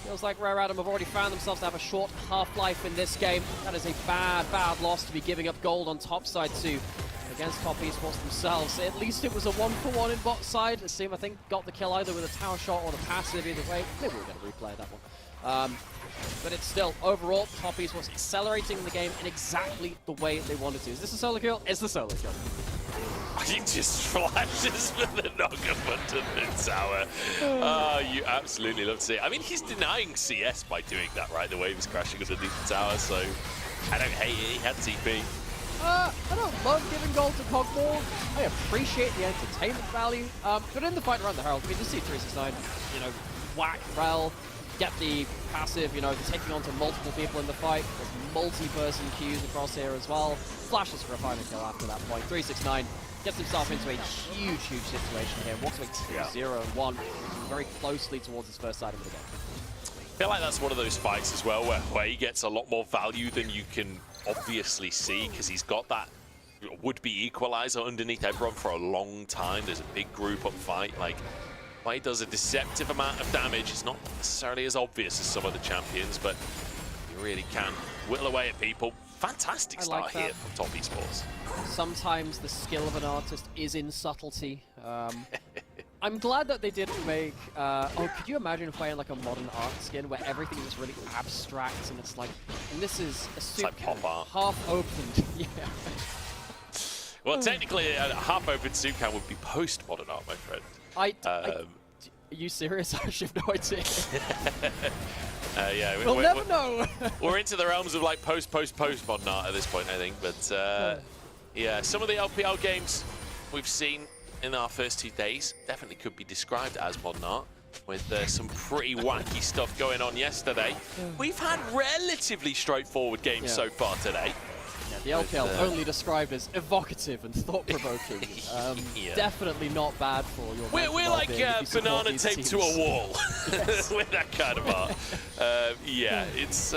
Feels like Rare Adam have already found themselves to have a short half-life in this game. That is a bad, bad loss to be giving up gold on top side too against top esports themselves. At least it was a 1-for-1 in bot side. Asim, I think, got the kill either with a tower shot or the passive. Either way, maybe we'll get a replay of that one. But it's still, overall, top esports accelerating the game in exactly the way they wanted to. Is this a solo kill? It's the solo kill. He just flashes for the knocker button in tower. Oh, you absolutely love to see it. I mean, he's denying CS by doing that, right? The way he was crashing underneath the tower, so I don't hate it. He had TP. I don't love giving gold to Cogmore. I appreciate the entertainment value. But in the fight around the Herald, we just see 369, you know, whack Rel, get the passive, you know, taking on to multiple people in the fight. There's multi-person queues across here as well. Flashes for a final kill after that point. 369 gets himself into a huge, huge situation here. Walks away 2-0-1, very closely towards his first item of the game. I feel like that's one of those fights as well where he gets a lot more value than you can obviously see, because he's got that would-be equalizer underneath everyone for a long time. There's a big group up fight. Like, he does a deceptive amount of damage. It's not necessarily as obvious as some of the champions, but he really can whittle away at people. Fantastic start here from top esports. Sometimes the skill of an artist is in subtlety. I'm glad that they didn't make... oh, could you imagine playing like a modern art skin where everything is really abstract and it's like... And this is a soup like pop art. half opened. Yeah. Well, technically, a half-open soup can would be post-modern art, my friend. Are you serious? I have no idea. Yeah, we'll never know. We're into the realms of like post-modern art at this point, I think. But yeah, some of the LPL games we've seen in our first 2 days definitely could be described as modern art, with some pretty wacky stuff going on yesterday. We've had relatively straightforward games so far today. The LPL only described as evocative and thought-provoking. Definitely not bad for your We're like banana taped to a wall with that kind of art. Yeah, it's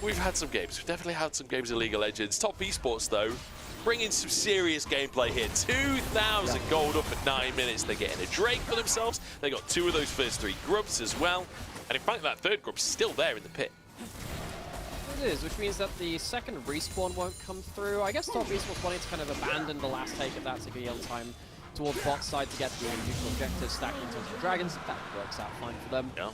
we've had some games. We've definitely had some games of League of Legends. Top esports, though, bringing some serious gameplay here. 2,000 gold up at 9 minutes. They're getting a Drake for themselves. They got 2 of those first 3 grubs as well. And in fact, that third grub's still there in the pit. It is, which means that the second respawn won't come through. I guess top esports wanting to kind of abandon the last take of that to gain time towards bot side to get the neutral objective stacked into the dragons. That works out fine for them. Yeah.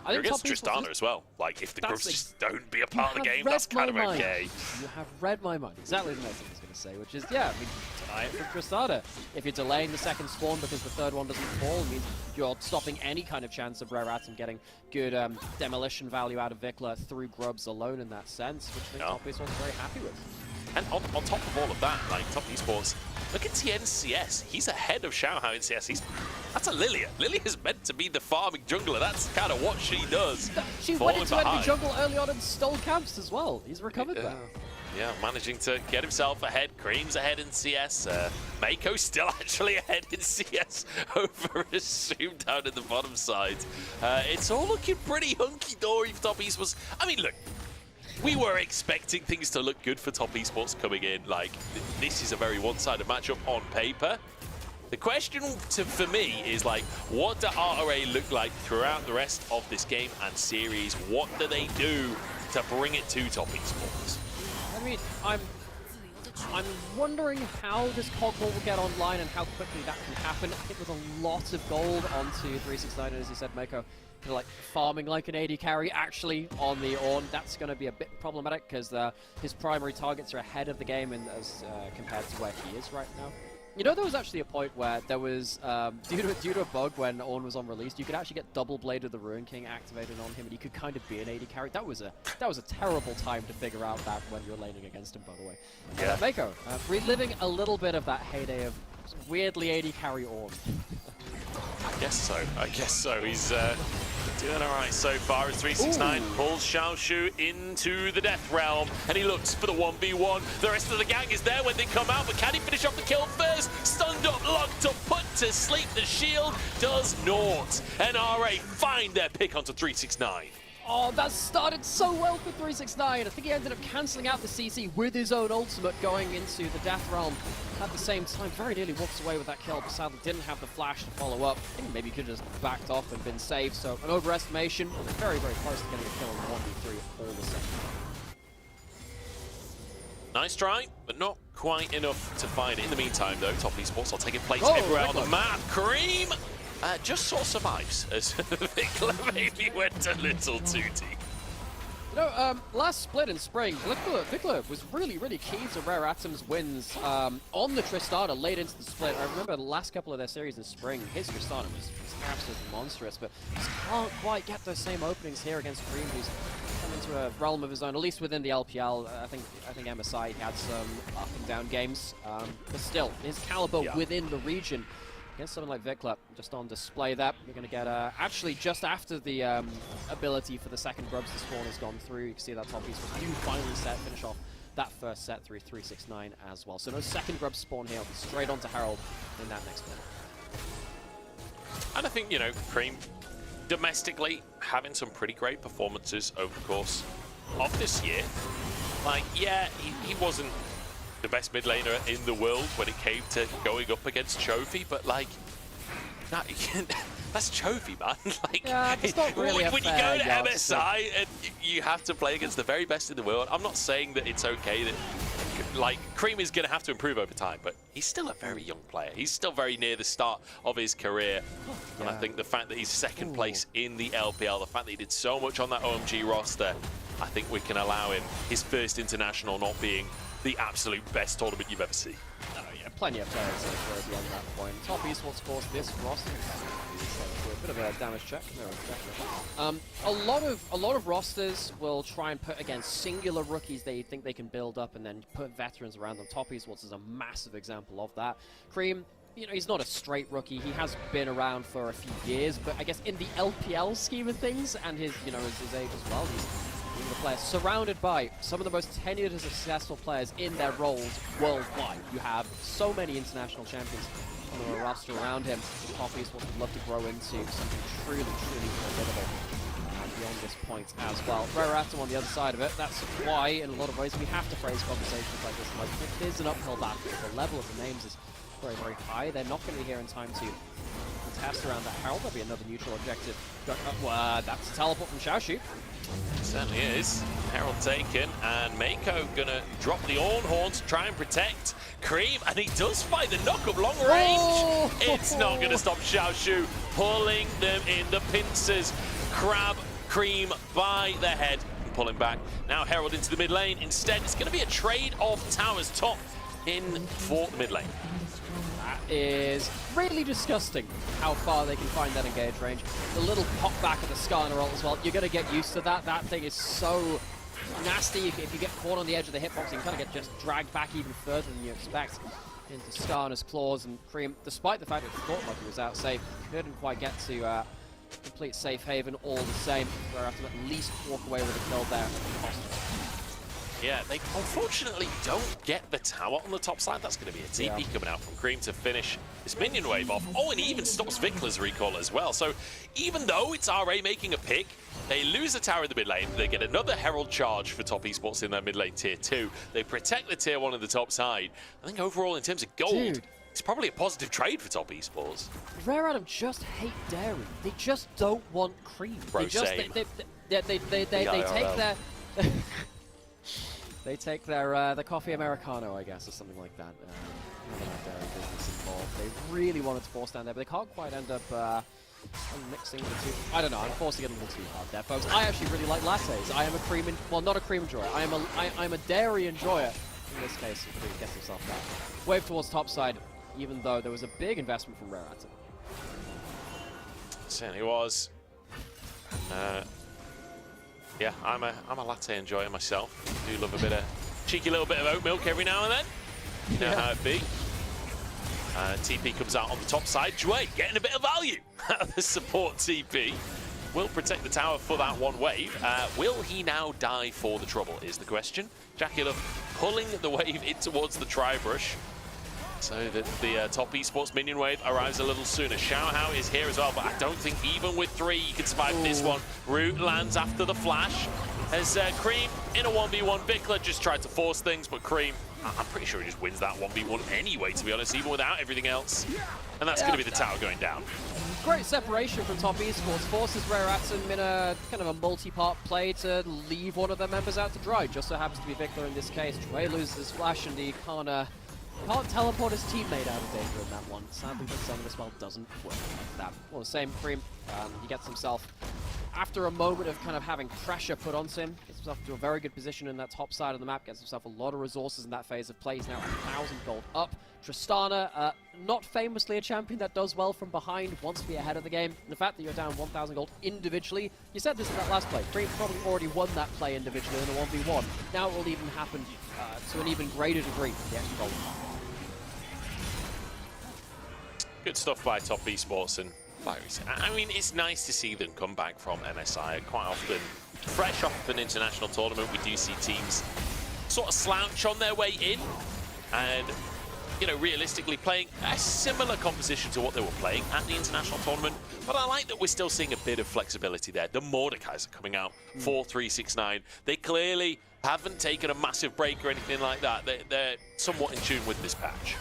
I think against Tristana as well. Like, if the grubs just don't be a part of the game, that's kind of okay. You have read my mind. Exactly the next thing I was going to say, which is, yeah, I mean, deny it for Tristana. If you're delaying the second spawn because the third one doesn't fall, it means you're stopping any kind of chance of Rare Atom getting good demolition value out of Vikla through grubs alone in that sense, which I think top esports is very happy with. And on top of all of that, like, top esports, look at TN CS. He's ahead of Xiaohao in CS. That's a Lilia. Lilia's meant to be the farming jungler. That's kind of what she does. She went into enemy jungle early on and stole camps as well. He's recovered that. Yeah, managing to get himself ahead. Cream's ahead in CS. Mako's still actually ahead in CS over Assume down at the bottom side. It's all looking pretty hunky-dory for top esports. I mean, look. We were expecting things to look good for top esports coming in. Like, this is a very one-sided matchup on paper. The question for me is, like, what do RRA look like throughout the rest of this game and series? What do they do to bring it to top esports? I mean, I'm wondering how this Cogmore will get online and how quickly that can happen. I think with a lot of gold onto 369, as you said, Mako, kind of like farming like an AD carry actually on the Ornn. That's going to be a bit problematic because his primary targets are ahead of the game as compared to where he is right now. You know, there was actually a point where there was, due to a bug when Ornn was on release, you could actually get Double Blade of the Ruin King activated on him, and he could kind of be an AD carry. That was a terrible time to figure out that when you're laning against him, by the way. Yeah. Mako, reliving a little bit of that heyday of weirdly AD carry Ornn. I guess so. I guess so. He's doing all right so far as 369 pulls Xiaoshu into the death realm, and he looks for the 1v1. The rest of the gang is there when they come out, but can he finish off the kill first? Stunned up, locked up, put to sleep. The shield does naught. And RA find their pick onto 369. Oh, that started so well for 369. I think he ended up cancelling out the CC with his own ultimate going into the Death Realm at the same time. Very nearly walks away with that kill, but sadly didn't have the flash to follow up. I think maybe he could have just backed off and been saved. So an overestimation, very, very close to getting a kill on the 1v3 all the same. Nice try, but not quite enough to find it. In the meantime, though, Top Esports are taking place Oh, everywhere on the Vikla. map. Cream just sort of survives as Vikla maybe went a little too deep. You know, last split in spring, Vikla was really, really key to Rare Atom's wins on the Tristana late into the split. I remember the last couple of their series in spring, his Tristana was absolutely monstrous, but just can't quite get those same openings here against Cream, who's come into a realm of his own, at least within the LPL. I think MSI had some up and down games, but still, his caliber within the region. Against something like Vikla, just on display that. We're going to get, actually, just after the ability for the second grubs to spawn has gone through, you can see that top piece was finally finish off that first set through 369 as well. So no second grub spawn here, straight onto Herald in that next minute. And I think, you know, Cream domestically having some pretty great performances over the course of this year. Like, yeah, he wasn't the best mid laner in the world when it came to going up against Trophy, but like, nah, that's Trophy, man. Like, yeah, it's not really when you go to MSI and you have to play against the very best in the world, I'm not saying that it's okay that, like, Cream is going to have to improve over time, but he's still a very young player. He's still very near the start of his career. And I think the fact that he's second place in the LPL, the fact that he did so much on that OMG roster, I think we can allow him his first international not being the absolute best tournament you've ever seen. Oh yeah, plenty of players are beyond that point. Top Esports, of course, this roster. A bit of a damage check. No, a lot of rosters will try and put against singular rookies they think they can build up and then put veterans around them. Top Esports is a massive example of that. Cream, you know, he's not a straight rookie. He has been around for a few years, but I guess in the LPL scheme of things and his, you know, his age as well, he's the player surrounded by some of the most tenured and successful players in their roles worldwide. You have so many international champions on the roster around him. Top Esports would love to grow into something truly, truly formidable beyond this point as well. Rare Atom on the other side of it. That's why, in a lot of ways, we have to phrase conversations like this. Like, it is an uphill battle. The level of the names is very, very high. They're not going to be here in time to contest around that Herald. There'll be another neutral objective. That's a teleport from Xiaoshu. Certainly is. Herald taken, and Mako gonna drop the Orn Horn to try and protect Cream, and he does find the knock-up long range. Oh! It's not gonna stop Xiaoshu, pulling them in the pincers. Grab Cream by the head and pull him back. Now Herald into the mid lane. Instead, it's gonna be a trade of towers top in for the mid lane. That is really disgusting how far they can find that engage range. The little pop back of the Skarner ult as well, you're going to get used to that. That thing is so nasty. If you get caught on the edge of the hitbox, you can kind of get just dragged back even further than you expect into Skarner's claws. And Cream, despite the fact that he thought like he was out safe, couldn't quite get to complete safe haven all the same. Where have to at least walk away with a kill there. Yeah, they unfortunately don't get the tower on the top side. That's going to be a TP coming out from Cream to finish this minion wave off. Oh, and he even stops Vikla's recall as well. So even though it's RA making a pick, they lose the tower in the mid lane. They get another Herald charge for Top Esports in their mid lane tier 2. They protect the tier 1 in the top side. I think overall, in terms of gold, it's probably a positive trade for Top Esports. Rare Atom just hate dairy. They just don't want cream. Bro, they just same. they take their they take their coffee Americano, I guess, or something like that. Dairy business involved. They really wanted to force down there, but they can't quite end up mixing the two. I don't know. I'm forcing it a little too hard there, folks. I actually really like lattes. I am a cream, well, not a cream enjoyer. I'm a dairy enjoyer. In this case, he gets himself back. Wave towards top side, even though there was a big investment from Rare Atom. Certainly was. And, yeah, I'm a latte enjoyer myself. I do love a bit of cheeky little bit of oat milk every now and then. You know how it be. TP comes out on the top side. Jue getting a bit of value. The support TP will protect the tower for that one wave. Will he now die for the trouble is the question. Jackie Love pulling the wave in towards the Tribrush. So the top esports minion wave arrives a little sooner. Xiaohao is here as well, but I don't think even with 3 you can survive this one. Root lands after the flash. As Cream in a 1v1, Vikla just tried to force things, but Cream, I'm pretty sure he just wins that 1v1 anyway, to be honest, even without everything else. And that's going to be the tower going down. Great separation from top esports, forces Rare Atom in a kind of a multi-part play to leave one of their members out to dry. Just so happens to be Vikla in this case. Trey loses his flash and he can't teleport his teammate out of danger in that one. Sadly, the Summoner Spell doesn't work like that. Well, the same Cream, he gets himself, after a moment of kind of having pressure put onto him, gets himself into a very good position in that top side of the map, gets himself a lot of resources in that phase of play. He's now 1,000 gold up. Tristana, not famously a champion that does well from behind, wants to be ahead of the game. And the fact that you're down 1,000 gold individually, you said this in that last play, Cream probably already won that play individually in a 1v1. Now it will even happen to an even greater degree with the extra gold. Good stuff by top esports, and I mean, it's nice to see them come back from MSI. Quite often, fresh off an international tournament, we do see teams sort of slouch on their way in, and you know, realistically playing a similar composition to what they were playing at the international tournament. But I like that we're still seeing a bit of flexibility there. The Mordekaiser are coming out for 369. They clearly haven't taken a massive break or anything like that. They're somewhat in tune with this patch.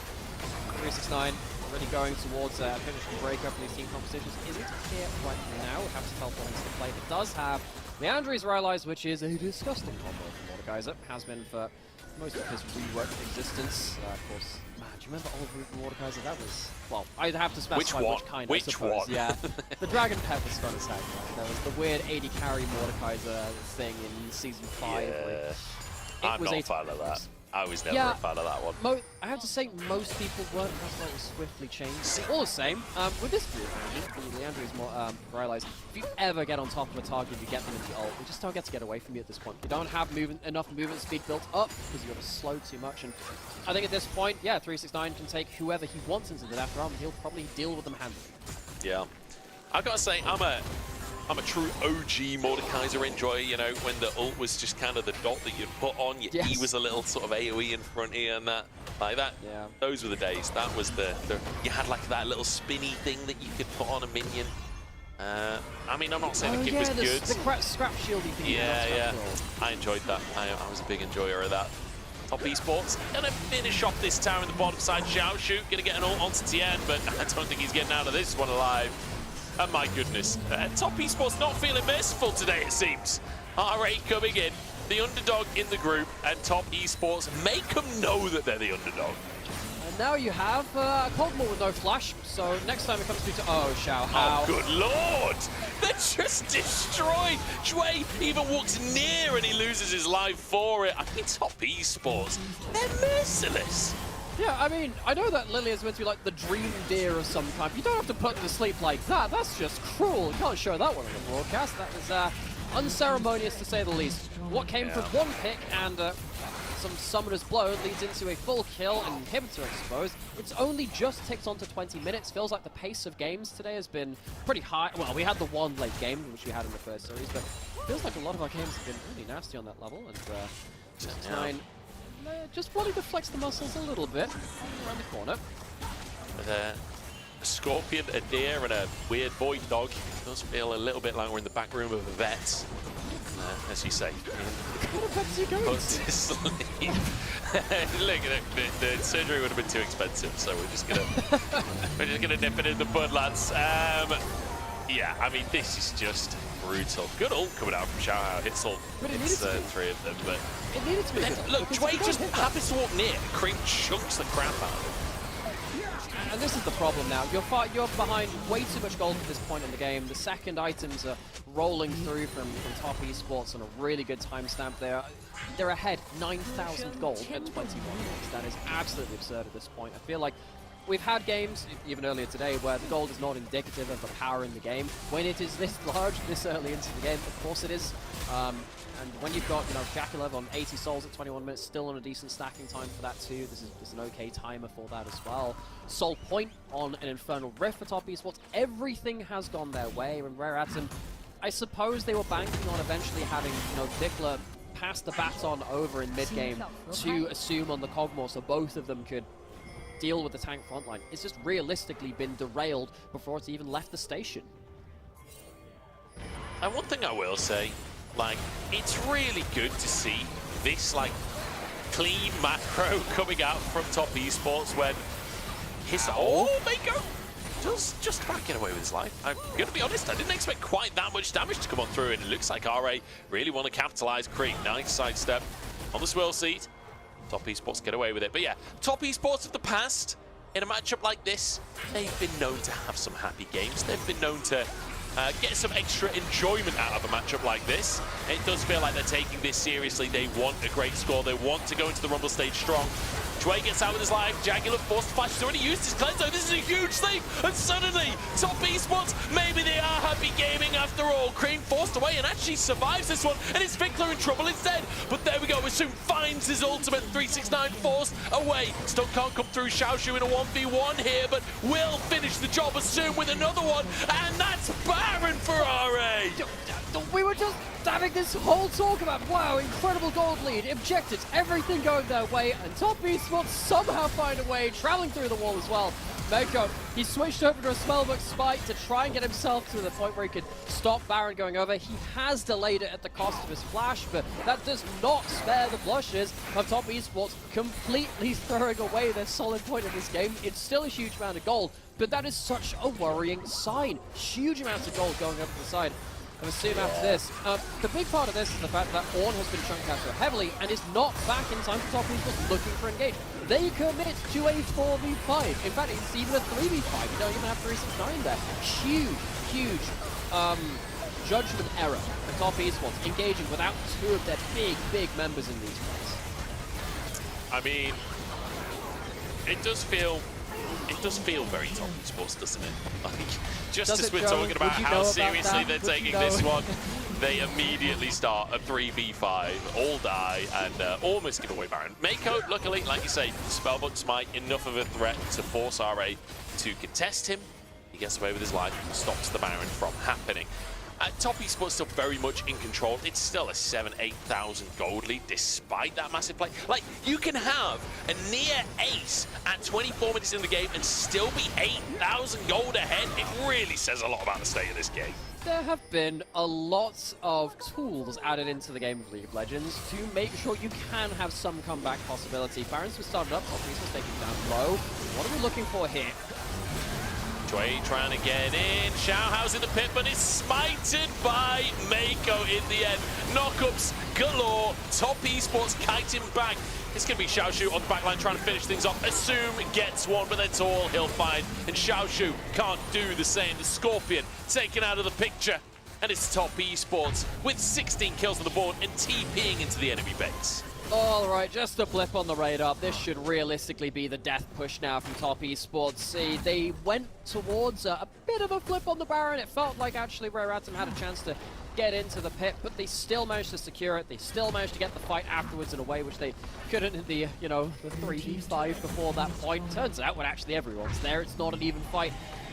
369 already going towards finishing breakup in these team competitions. Isn't here right now. We have to teleport into the play. It does have Leandri's Rylai's, which is a disgusting combo for Mordekaiser. Has been for most of his reworked existence. Of course, man, do you remember old Mordekaiser? That was, well, I'd have to specify which kind, I suppose. Yeah, the Dragon Pet was fun as heck. There was the weird 80 carry Mordekaiser thing in Season 5. Yeah. I'm not a fan of that. I was never a fan of that one. I have to say, most people weren't. That's why it was swiftly changed. All the same, with this group, the Leandri's more realized if you ever get on top of a target, you get them in the ult. We just don't get to get away from you at this point. You don't have enough movement speed built up because you're going to slow too much. And I think at this point, yeah, 369 can take whoever he wants into the left arm, and he'll probably deal with them handily. Yeah, I've got to say, I'm a true OG Mordekaiser enjoyer, you know, when the ult was just kind of the dot that you'd put on, he was a little sort of AoE in front here and that, like that. Yeah. Those were the days. That was the you had like that little spinny thing that you could put on a minion. I mean, I'm not saying the kit was good. The scrap shieldy thing. Yeah. I enjoyed that. I was a big enjoyer of that. Top esports gonna finish off this tower in the bottom side. Xiao Shu gonna get an ult onto Tien, but I don't think he's getting out of this one alive. And my goodness, top esports not feeling merciful today, it seems. RA coming in, the underdog in the group, and top esports make them know that they're the underdog. And now you have Coldmore with no flash, so next time it comes to Xiaohao. Oh, good lord! They're just destroyed! Shui even walks near and he loses his life for it. I mean, top esports, they're merciless. Yeah, I mean, I know that Lily is meant to be like the dream deer of some kind. You don't have to put them to sleep like that. That's just cruel. You can't show that one on the broadcast. That was unceremonious to say the least. What came from one pick and some Summoner's Blow leads into a full kill and inhibitor exposed. It's only just ticked on to 20 minutes. Feels like the pace of games today has been pretty high. Well, we had the one late game, which we had in the first series, but it feels like a lot of our games have been really nasty on that level. And 9 just wanting to flex the muscles a little bit around the corner. With a scorpion, a deer, and a weird void dog, it does feel a little bit like we're in the back room of a vet. As you say. What vets are you going to sleep. Look, the surgery would have been too expensive, so we're just gonna nip it in the bud, lads. Yeah, I mean, this is just brutal. Good ult coming out from Xiaohao. Hits all. It's 3 of them, but it needed to be. Look, Dwayne just happens to walk near. Cream chunks the crap out of him. And this is the problem now. You're behind way too much gold at this point in the game. The second items are rolling through from top esports on a really good timestamp there. They're ahead 9,000 gold at 21 minutes. That is absolutely absurd at this point. I feel like we've had games, even earlier today, where the gold is not indicative of the power in the game. When it is this large, this early into the game, of course it is. And when you've got, Jakulev on 80 souls at 21 minutes, still on a decent stacking time for that too. This is an okay timer for that as well. Soul Point on an Infernal Rift for top esports. Everything has gone their way. And Rare Atom, I suppose they were banking on eventually having, Vikla pass the baton over in mid-game to assume on the Cogmore, so both of them could deal with the tank frontline. It's just realistically been derailed before it's even left the station. And one thing I will say, like, it's really good to see this, like, clean macro coming out from Top Esports when his... Oh, Mako does just about get away with his life. I'm going to be honest, I didn't expect quite that much damage to come on through, and it looks like RA really want to capitalize. Creek, nice sidestep on the swirl seat. Top Esports get away with it. But yeah, Top Esports of the past, in a matchup like this, they've been known to have some happy games. They've been known to get some extra enjoyment out of a matchup like this. It does feel like they're taking this seriously. They want a great score. They want to go into the Rumble stage strong. Chway gets out with his life. Jagular forced to flash. He's already used his cleanser. This is a huge thing. And suddenly, Top Esports, maybe they are happy gaming after all. Cream forced away and actually survives this one. And it's Vickler in trouble instead. But there we go. Assume finds his ultimate. 369 forced away. Still can't come through. Xiaoshu in a 1v1 here, but will finish the job. Assume with another one. And that's Baron for RA. We were just having this whole talk about, wow, incredible gold lead, objectives, everything going their way, and Top Esports somehow find a way, traveling through the wall as well. Mako, he switched over to a Spellbook Spike to try and get himself to the point where he could stop Baron going over. He has delayed it at the cost of his flash, but that does not spare the blushes of Top Esports completely throwing away their solid point in this game. It's still a huge amount of gold, but that is such a worrying sign. Huge amounts of gold going over the side. And assume after this, the big part of this is the fact that Ornn has been chunked out so heavily and is not back in time for Top Esports looking for engage. They commit to a 4v5. In fact, it's even a 3v5. You don't even have 369 there. Huge judgment error for Top Esports engaging without two of their big members in these fights. I mean, it does feel very Top Esports, doesn't it? Like, just as we're talking about how seriously they're taking this one, they immediately start a 3v5, all die, and almost give away Baron. Mako, luckily, like you say, Spellbook Smite, enough of a threat to force RA to contest him. He gets away with his life and stops the Baron from happening. Top Esports still very much in control. It's still a 7,000-8,000 gold lead despite that massive play. Like, you can have a near ace at 24 minutes in the game and still be 8,000 gold ahead. It really says a lot about the state of this game. There have been a lot of tools added into the game of League of Legends to make sure you can have some comeback possibility. Barons was started up, Top Esports taking down low. What are we looking for here? Chway trying to get in, Xiaohouse in the pit, but is smited by Mako in the end. Knockups galore, Top Esports kiting back. It's going to be Xiaoshu on the backline trying to finish things off. Assume gets one, but that's all he'll find. And Xiaoshu can't do the same. The Scorpion taken out of the picture. And it's Top Esports with 16 kills on the board and TPing into the enemy base. All right, just a blip on the radar. This should realistically be the death push now from Top Esports. See, they went towards a bit of a flip on the Baron. It felt like actually Rare Atom had a chance to get into the pit, but they still managed to secure it. They still managed to get the fight afterwards in a way which they couldn't in the, you know, the 3v5 before that point. Turns out when actually everyone's there, it's not an even fight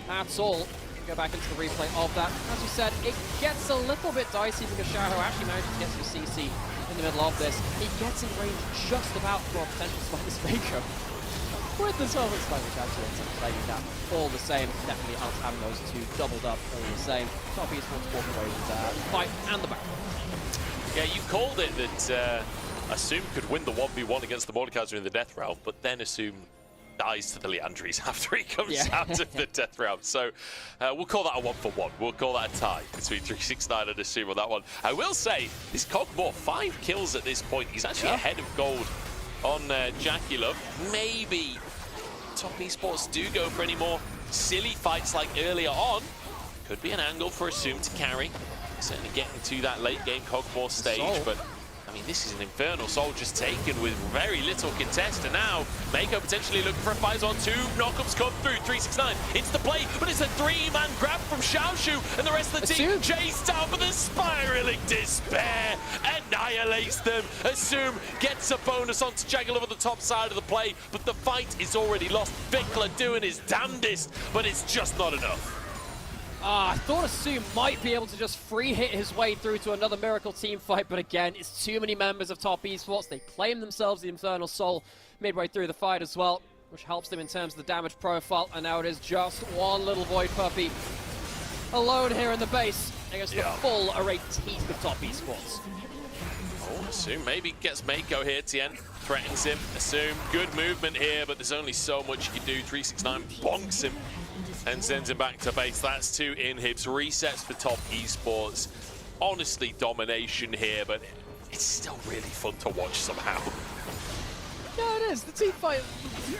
at all. Go back into the replay of that. As you said, it gets a little bit dicey because Xiaoho actually managed to get some CC in the middle of this. He gets in range just about for a potential Spike's Mako. With the Silver Spike, which actually ends up playing that all the same. Definitely out having those two doubled up all the same. Top Esports walking away with the fight and the back. Yeah, you called it that Assume could win the 1v1 against the Mordekaiser in the Death Realm, but then Assume dies to the Leandries after he comes out of the Death Realm. So we'll call that a 1-for-1. We'll call that a tie between 369 and Assume on that one. I will say, this Cogmore, 5 kills at this point. He's actually ahead of gold on Jackula. Maybe Top Esports do go for any more silly fights like earlier on. Could be an angle for Assume to carry. Certainly getting to that late game Cogmore stage, but I mean, this is an Infernal Soul just taken with very little contest, and now Mako potentially looking for a fight on 2. Knockups come through, 369 into the play, but it's a 3-man grab from Xiaoshu, and the rest of the team chased down, but the Spiraling Despair annihilates them. Assume gets a bonus onto Jaggalo on the top side of the play, but the fight is already lost. Vickler doing his damnedest, but it's just not enough. I thought Assume might be able to just free hit his way through to another Miracle team fight, but again, it's too many members of Top Esports. They claim themselves the Infernal Soul midway through the fight as well. which helps them in terms of the damage profile, and now it is just one little Void Puppy alone here in the base against the full array teeth of top esports. Oh, Assume maybe gets Mako here. Tien threatens him. Assume good movement here, but there's only so much you can do. 369 bonks him and sends him back to base. That's 2 inhibs. Resets for top esports. Honestly, domination here, but it's still really fun to watch somehow. Yeah, it is. The team fight,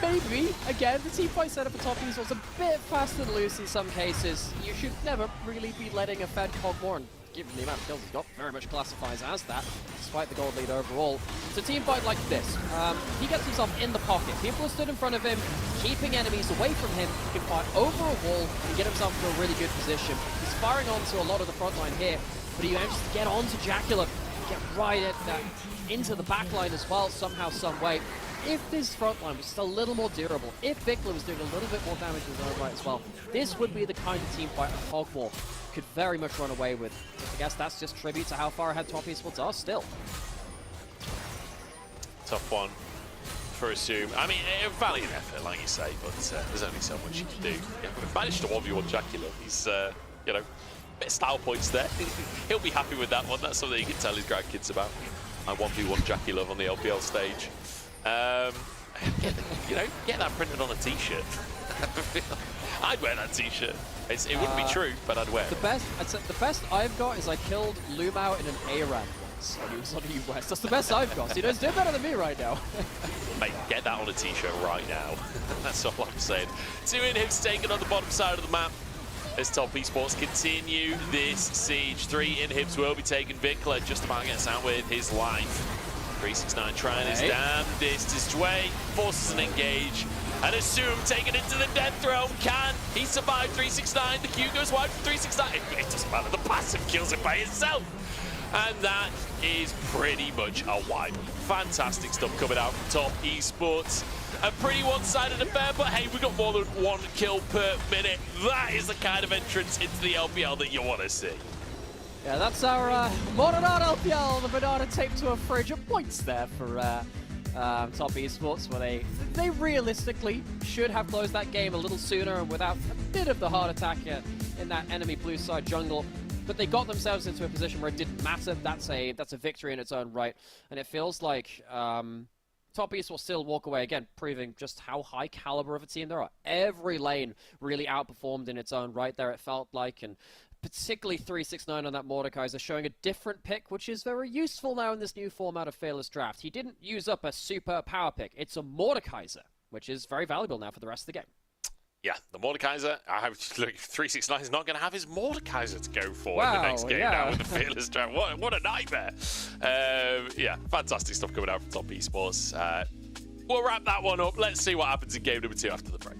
maybe, again, the team fight setup for top esports a bit fast and loose in some cases. You should never really be letting a Fed Cogmore, given the amount of kills he's got, very much classifies as that, despite the gold lead overall. It's a team fight like this. He gets himself in the pocket. People are stood in front of him, keeping enemies away from him. He can fire over a wall and get himself into a really good position. He's firing onto a lot of the front line here, but he manages to get onto Jacula, get right at that, into the back line as well, somehow, some way. If this front line was just a little more durable, if Vikla was doing a little bit more damage in his own right as well, this would be the kind of team fight a Cogmore could very much run away with. I guess that's just tribute to how far ahead top esports are still. Tough one for Assume. I mean, a valiant effort, like you say, but there's only so much you can do. Yeah, we've managed to 1v1 Jacula. He's, you know, bit of style points there. He'll be happy with that one. That's something he can tell his grandkids about. I 1v1 Jacula on the LPL stage. Get that printed on a t-shirt. I'd wear that t-shirt. It wouldn't be true, but I'd wear it. The best I've got is I killed Lumao in an ARAM once when he was on the US. That's the best I've got. So he does do better than me right now. Mate, get that on a t-shirt right now. That's all I'm saying. 2 inhibs taken on the bottom side of the map as top esports continue this siege. 3 inhibs will be taken. Vikla just about gets out with his life. 369 trying his damnedest to sway, forces an engage, and Assume taken into the death throne. Can he survive 369? The Q goes wide from 369. It doesn't matter, the passive kills it by itself. And that is pretty much a wipe. Fantastic stuff coming out from top esports. A pretty one-sided affair, but hey, we got more than 1 kill per minute. That is the kind of entrance into the LPL that you want to see. Yeah, that's our modern art LPL, the banana taped to a fridge of points there for top esports, where they realistically should have closed that game a little sooner and without a bit of the heart attack in that enemy blue side jungle. But they got themselves into a position where it didn't matter. That's a victory in its own right, and it feels like top esports still walk away again, proving just how high caliber of a team there are. Every lane really outperformed in its own right there, it felt like, and particularly 369 on that Mordekaiser, showing a different pick, which is very useful now in this new format of Fearless Draft. He didn't use up a super power pick. It's a Mordekaiser, which is very valuable now for the rest of the game. Yeah, the Mordekaiser, look, 369 is not going to have his Mordekaiser to go for in the next game now with the Fearless Draft. What a nightmare. Yeah, fantastic stuff coming out from top esports. We'll wrap that one up. Let's see what happens in game number 2 after the break.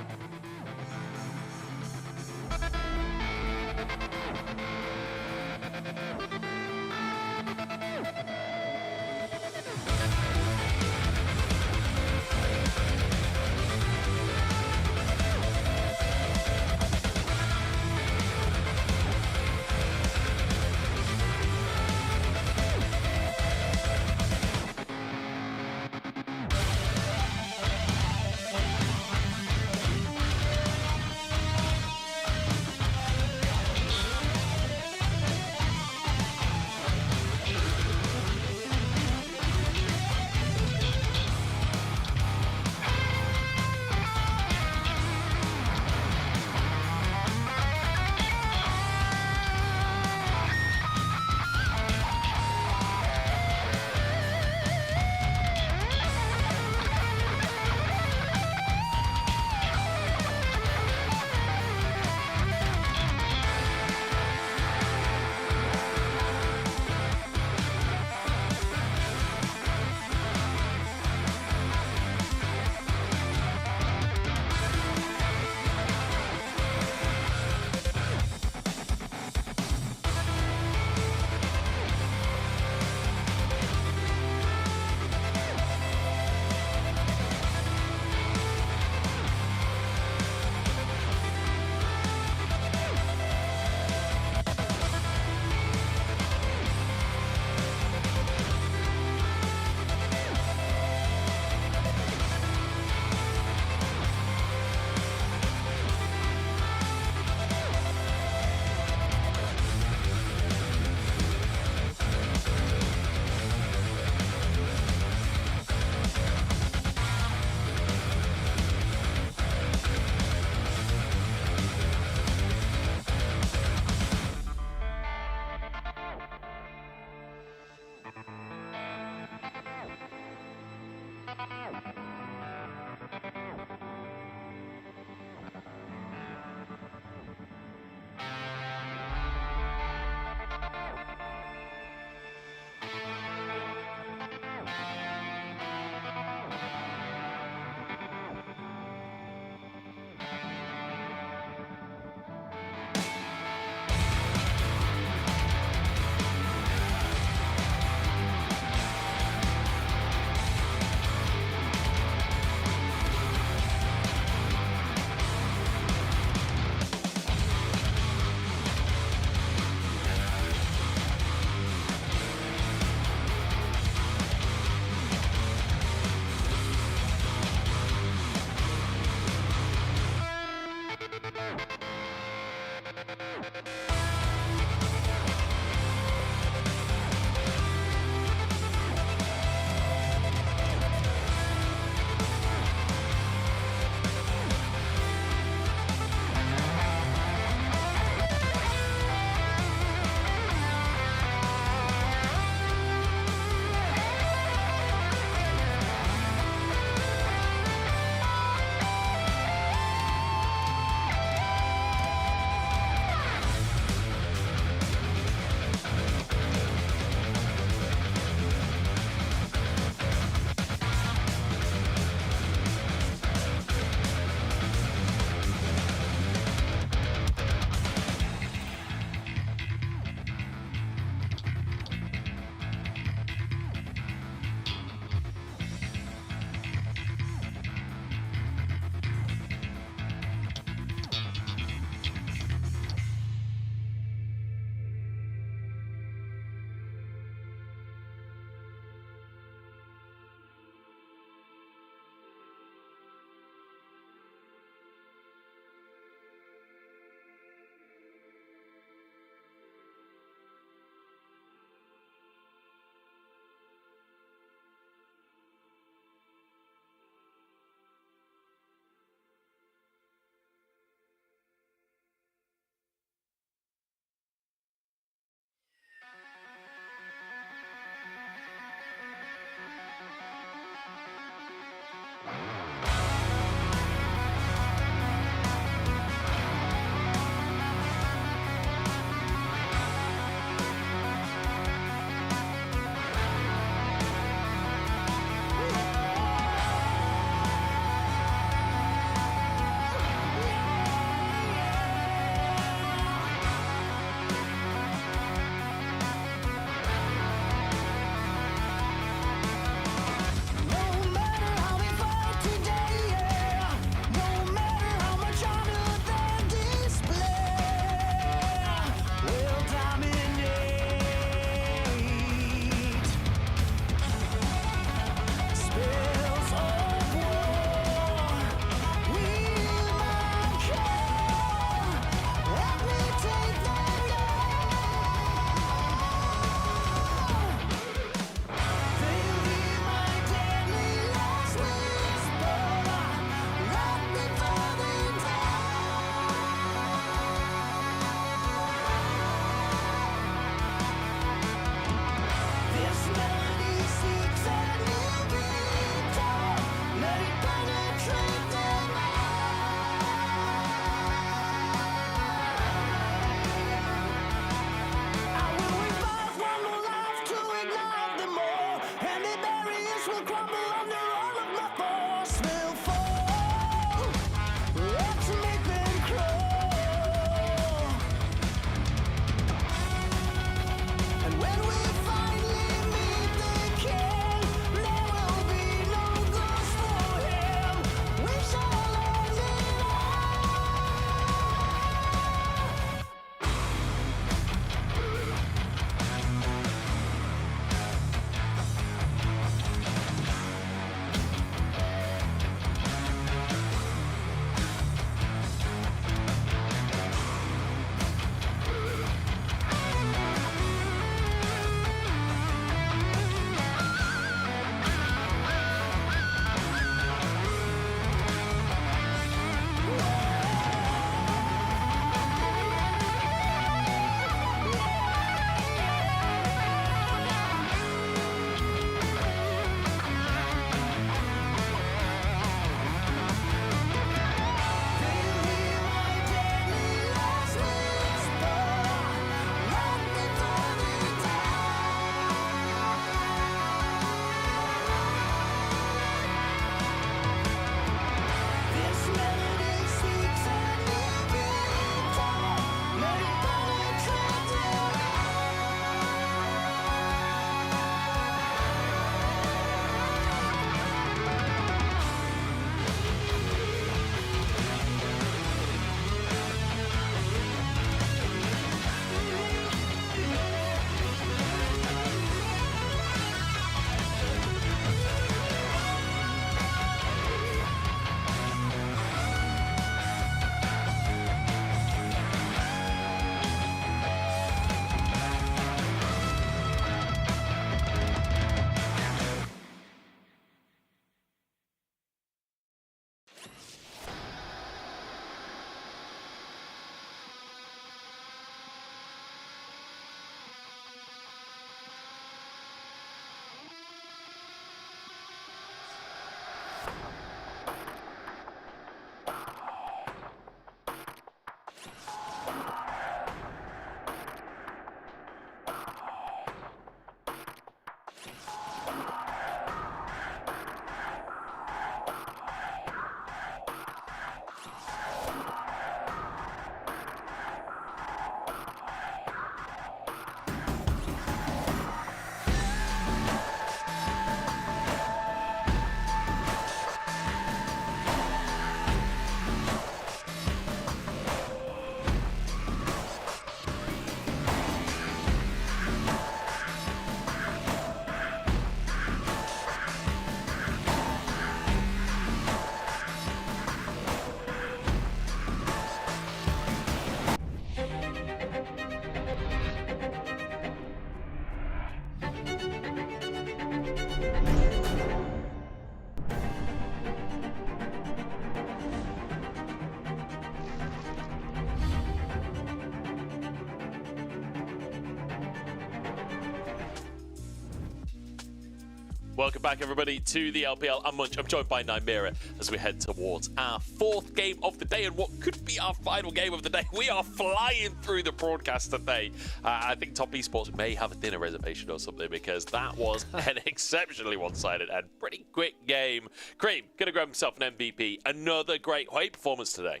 Welcome back, everybody, to the LPL. I'm Munch. I'm joined by Nymera as we head towards our fourth game of the day and what could be our final game of the day. We are flying through the broadcast today. I think Top Esports may have a dinner reservation or something because that was an exceptionally one-sided and pretty quick game. Cream gonna grab himself an MVP. Another great Hwei performance today.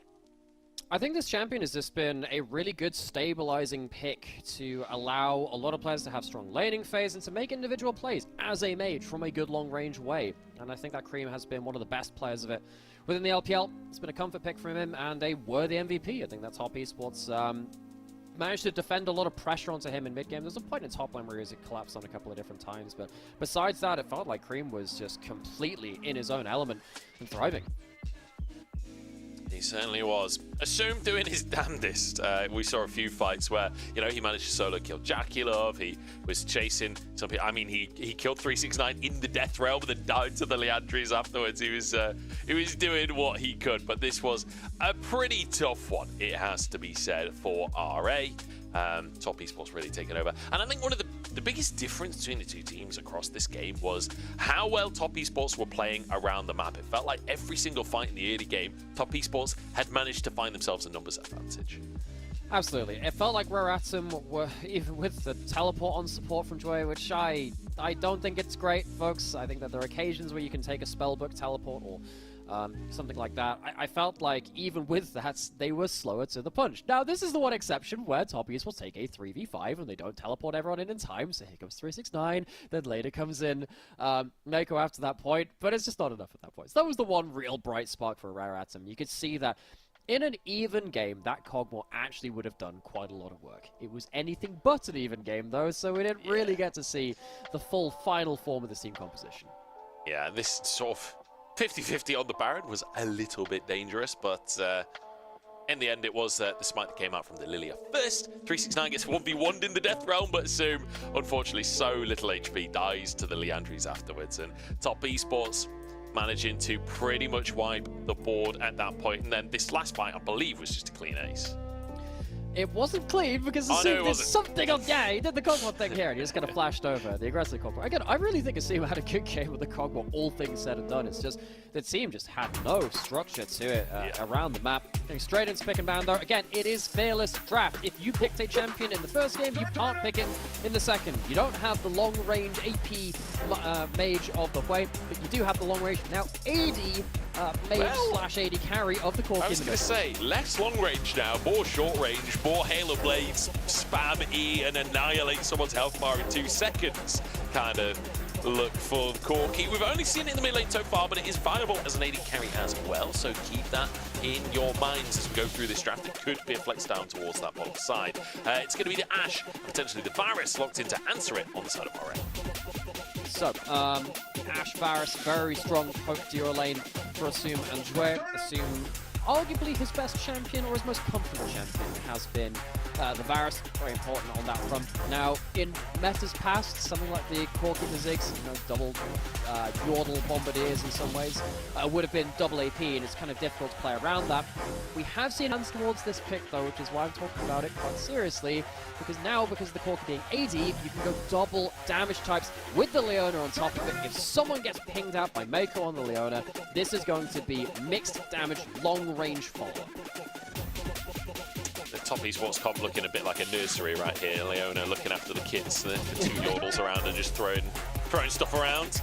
I think this champion has just been a really good stabilizing pick to allow a lot of players to have strong laning phase and to make individual plays as a mage from a good long-range way. And I think that Cream has been one of the best players of it within the LPL. It's been a comfort pick from him and a worthy MVP. I think that Top Esports managed to defend a lot of pressure onto him in mid-game. There's a point in top lane where he collapsed on a couple of different times, but besides that, it felt like Cream was just completely in his own element and thriving. He certainly was. Assumed doing his damnedest. We saw a few fights where, you know, he managed to solo kill Jackulov. He was chasing some people. I mean, he killed 369 in the death realm and then died to the Leandries afterwards. He was doing what he could, but this was a pretty tough one, it has to be said, for RA. Top Esports really taking over. And I think one of the biggest difference between the two teams across this game was how well Top Esports were playing around the map. It felt like every single fight in the early game, Top Esports had managed to find themselves a numbers advantage. Absolutely. It felt like Rare Atom were, even with the teleport on support from Joy, which I don't think it's great, folks. I think that there are occasions where you can take a spellbook teleport or something like that. I felt like even with that, they were slower to the punch. Now, this is the one exception where Top Esports will take a 3v5 and they don't teleport everyone in time, so here comes 369, then later comes in Mako after that point, but it's just not enough at that point. So that was the one real bright spark for Rare Atom. You could see that in an even game, that Kog'Maw actually would have done quite a lot of work. It was anything but an even game, though, so we didn't really get to see the full final form of the team composition. Yeah, this sort of 50-50 on the Baron was a little bit dangerous, but in the end it was the smite that came out from the Lilia first. 369 gets 1v1'd in the Death Realm, but Zoom, unfortunately, so little HP, dies to the Leandries afterwards. And Top Esports managing to pretty much wipe the board at that point. And then this last fight, I believe, was just a clean ace. It wasn't clean because Asim did something on. Yeah, he did the Kog'Maw thing here, and he just kind of flashed over the aggressive Kog'Maw. Again, I really think Asim had a good game with the Kog'Maw, all things said and done. It's just the team just had no structure to it around the map. Going straight into pick and ban, though. Again, it is fearless draft. If you picked a champion in the first game, you can't pick it in the second. You don't have the long-range AP mage of the Hwei, but you do have the long-range now AD mage slash AD carry of the Cork. I was going to say, less long range now, more short range, more Halo Blades, spam E and annihilate someone's health bar in 2 seconds. Kind of look for Corky. We've only seen it in the mid lane so far, but it is viable as an AD carry as well, so keep that in your minds as we go through this draft. It could be a flex down towards that bottom side. It's going to be the Ashe, potentially the Varus, locked in to answer it on the side of RA. So, Ashe, Varus, very strong poke to your lane for Assume and Jue. Assume, arguably his best champion or his most comfortable champion has been the Varus, very important on that front. Now, in metas past, something like the Cork and the Ziggs, you know, double Yordle Bombardiers in some ways, would have been double AP, and it's kind of difficult to play around that. We have seen hands towards this pick, though, which is why I'm talking about it quite seriously, because now, because of the Cork being AD, you can go double damage types with the Leona on top of it. If someone gets pinged out by Mako on the Leona, this is going to be mixed damage, long-range follow-up. Top Esports comp looking a bit like a nursery right here. Leona looking after the kids, the 2 Yordles around and just throwing stuff around.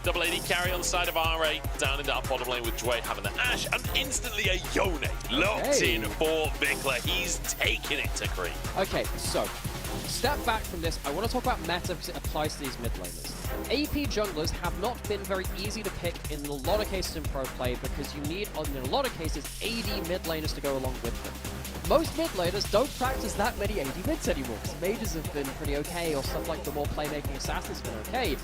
Double AD carry on the side of RA, down in that bottom lane with Jue having the Ashe, and instantly a Yone locked in for Vikla. He's taking it to Cream. Okay, so step back from this. I want to talk about meta because it applies to these mid laners. AP junglers have not been very easy to pick in a lot of cases in pro play because you need, in a lot of cases, AD mid laners to go along with them. Most mid laners don't practice that many AD mids anymore, because mages have been pretty okay, or stuff like the more playmaking assassins have been okay.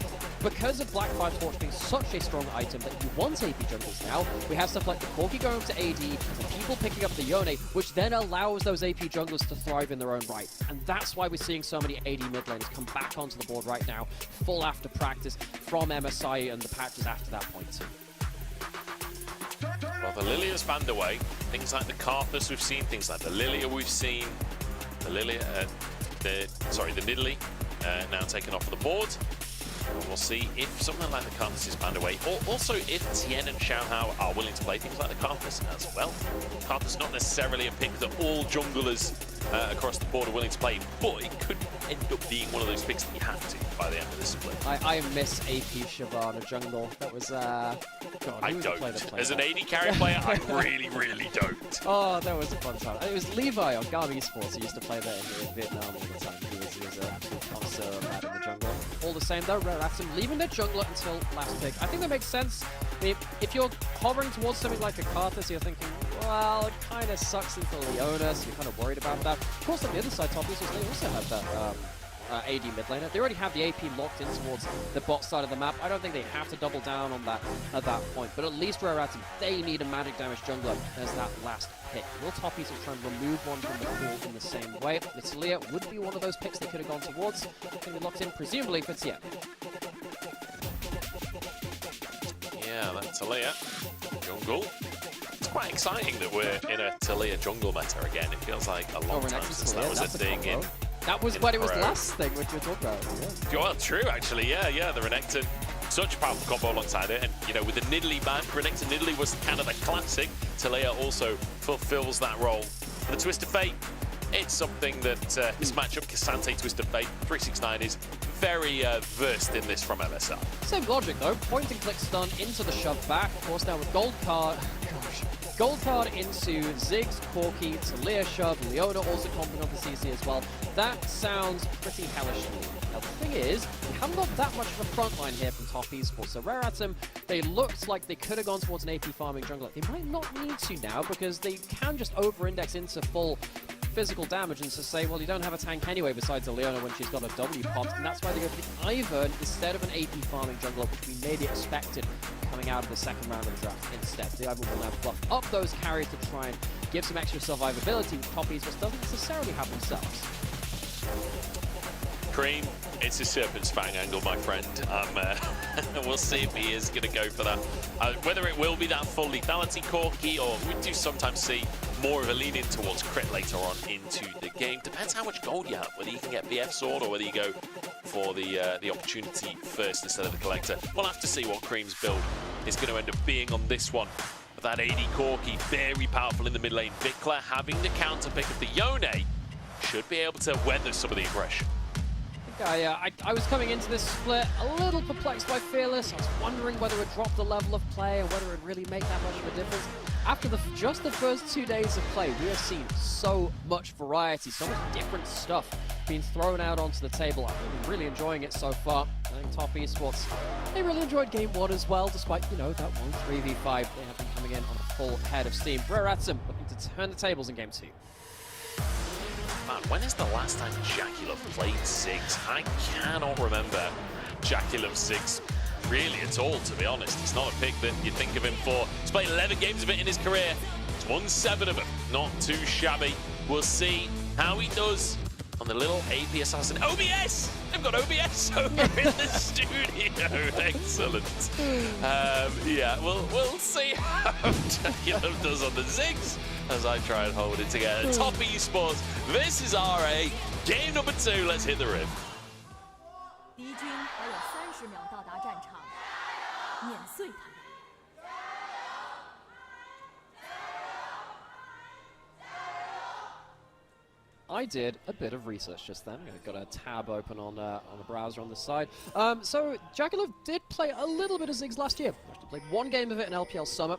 Because of Blackfire Torch being such a strong item that you want AP junglers now, we have stuff like the Corki going to AD, and people picking up the Yone, which then allows those AP junglers to thrive in their own right. And that's why we're seeing so many AD mid laners come back onto the board right now, full after practice from MSI and the patches after that point too. Well, the Lilia's fanned away. Things like the Karthus we've seen, things like the Lilia we've seen. The Lilia, the Nidalee now taken off the board. we'll see if something like the Carpus is banned away, or also if Tien and Xiaohao are willing to play things like the Carpus as well. Carpus not necessarily a pick that all junglers across the board are willing to play, but it could end up being one of those picks that you have to by the end of this split. I miss AP Shyvana jungle. That was, God, I don't. As an AD carry player, I really, really don't. Oh, that was a fun time. It was Levi on Garm Esports who used to play that in Vietnam all the time. He was a connoisseur of that in the jungle. All the same though, Reratim leaving the jungler until last pick. I think that makes sense. I mean, if you're hovering towards something like a Karthus, you're thinking, well, it kind of sucks into Leona, so you're kind of worried about that. Of course, on the other side, top users, they also have that AD mid laner. They already have the AP locked in towards the bot side of the map. I don't think they have to double down on that at that point, but at least Reratim, they need a magic damage jungler as that last pick. Will top users try and remove one from the pool in the same way? Natalia would be one of those picks they could have gone towards. I think they locked in, presumably, for Tien. Yeah, that's Talia. Jungle. It's quite exciting that we're in a Talia jungle meta again. It feels like a long time since that was a thing in. That was when it was the last thing which we were talking about. Yeah. Well, true, actually. Yeah, the Renekton. Such a powerful combo alongside it. And, you know, with the Nidalee ban, Renekton Nidalee was kind of the classic. Talia also fulfills that role. The Twist of Fate, it's something that this matchup, K'Sante Twist of Fate, 369 is very versed in this from MSR. Same logic though, point and click stun into the shove back. Of course now with Gold Card, Gold Card into Ziggs, Corki, Talia shove, Leona also comboing on the CC as well. That sounds pretty hellish to me. Now the thing is, we haven't got that much of a front line here from top esports. So Reratim, they looked like they could have gone towards an AP farming jungler. They might not need to now because they can just over-index into full physical damage and to say, well, you don't have a tank anyway besides a Leona when she's got a W popped, and that's why they go for the Ivern instead of an AP farming jungler, which we maybe expected coming out of the second round of the draft instead. The Ivern will now buff up those carries to try and give some extra survivability with copies, which doesn't necessarily have themselves. Cream, it's a Serpent's Fang angle, my friend. We'll see if he is going to go for that. Whether it will be that full lethality Corki, or we do sometimes see more of a lean in towards crit later on into the game. Depends how much gold you have, whether you can get BF Sword or whether you go for the opportunity first instead of the Collector. We'll have to see what Cream's build is going to end up being on this one. But that AD Corki, very powerful in the mid lane. Vikla having the counter pick of the Yone should be able to weather some of the aggression. I was coming into this split a little perplexed by Fearless. I was wondering whether it dropped the level of play and whether it really made that much of a difference. After just the first 2 days of play, we have seen so much variety, so much different stuff being thrown out onto the table. I'm really enjoying it so far. I think Top Esports, they really enjoyed Game 1 as well, despite, you know, that one 3v5. They have been coming in on a full head of steam. Reratim looking to turn the tables in Game 2. Man, when is the last time JackeyLove played Ziggs? I cannot remember JackeyLove Ziggs really at all, to be honest. It's not a pick that you think of him for. He's played 11 games of it in his career. He's won 7 of them. Not too shabby. We'll see how he does on the little AP Assassin. OBS! They've got OBS over in the studio. Excellent. Yeah, we'll see how JackeyLove does on the Ziggs as I try and hold it together. Top Esports, this is RA. Game number 2, let's hit the riff. 敌军还有30秒到达战场，碾碎他们。 I did a bit of research just then. I've got a tab open on the browser on the side. So JackeyLove did play a little bit of Ziggs last year. Actually played 1 game of it in LPL Summer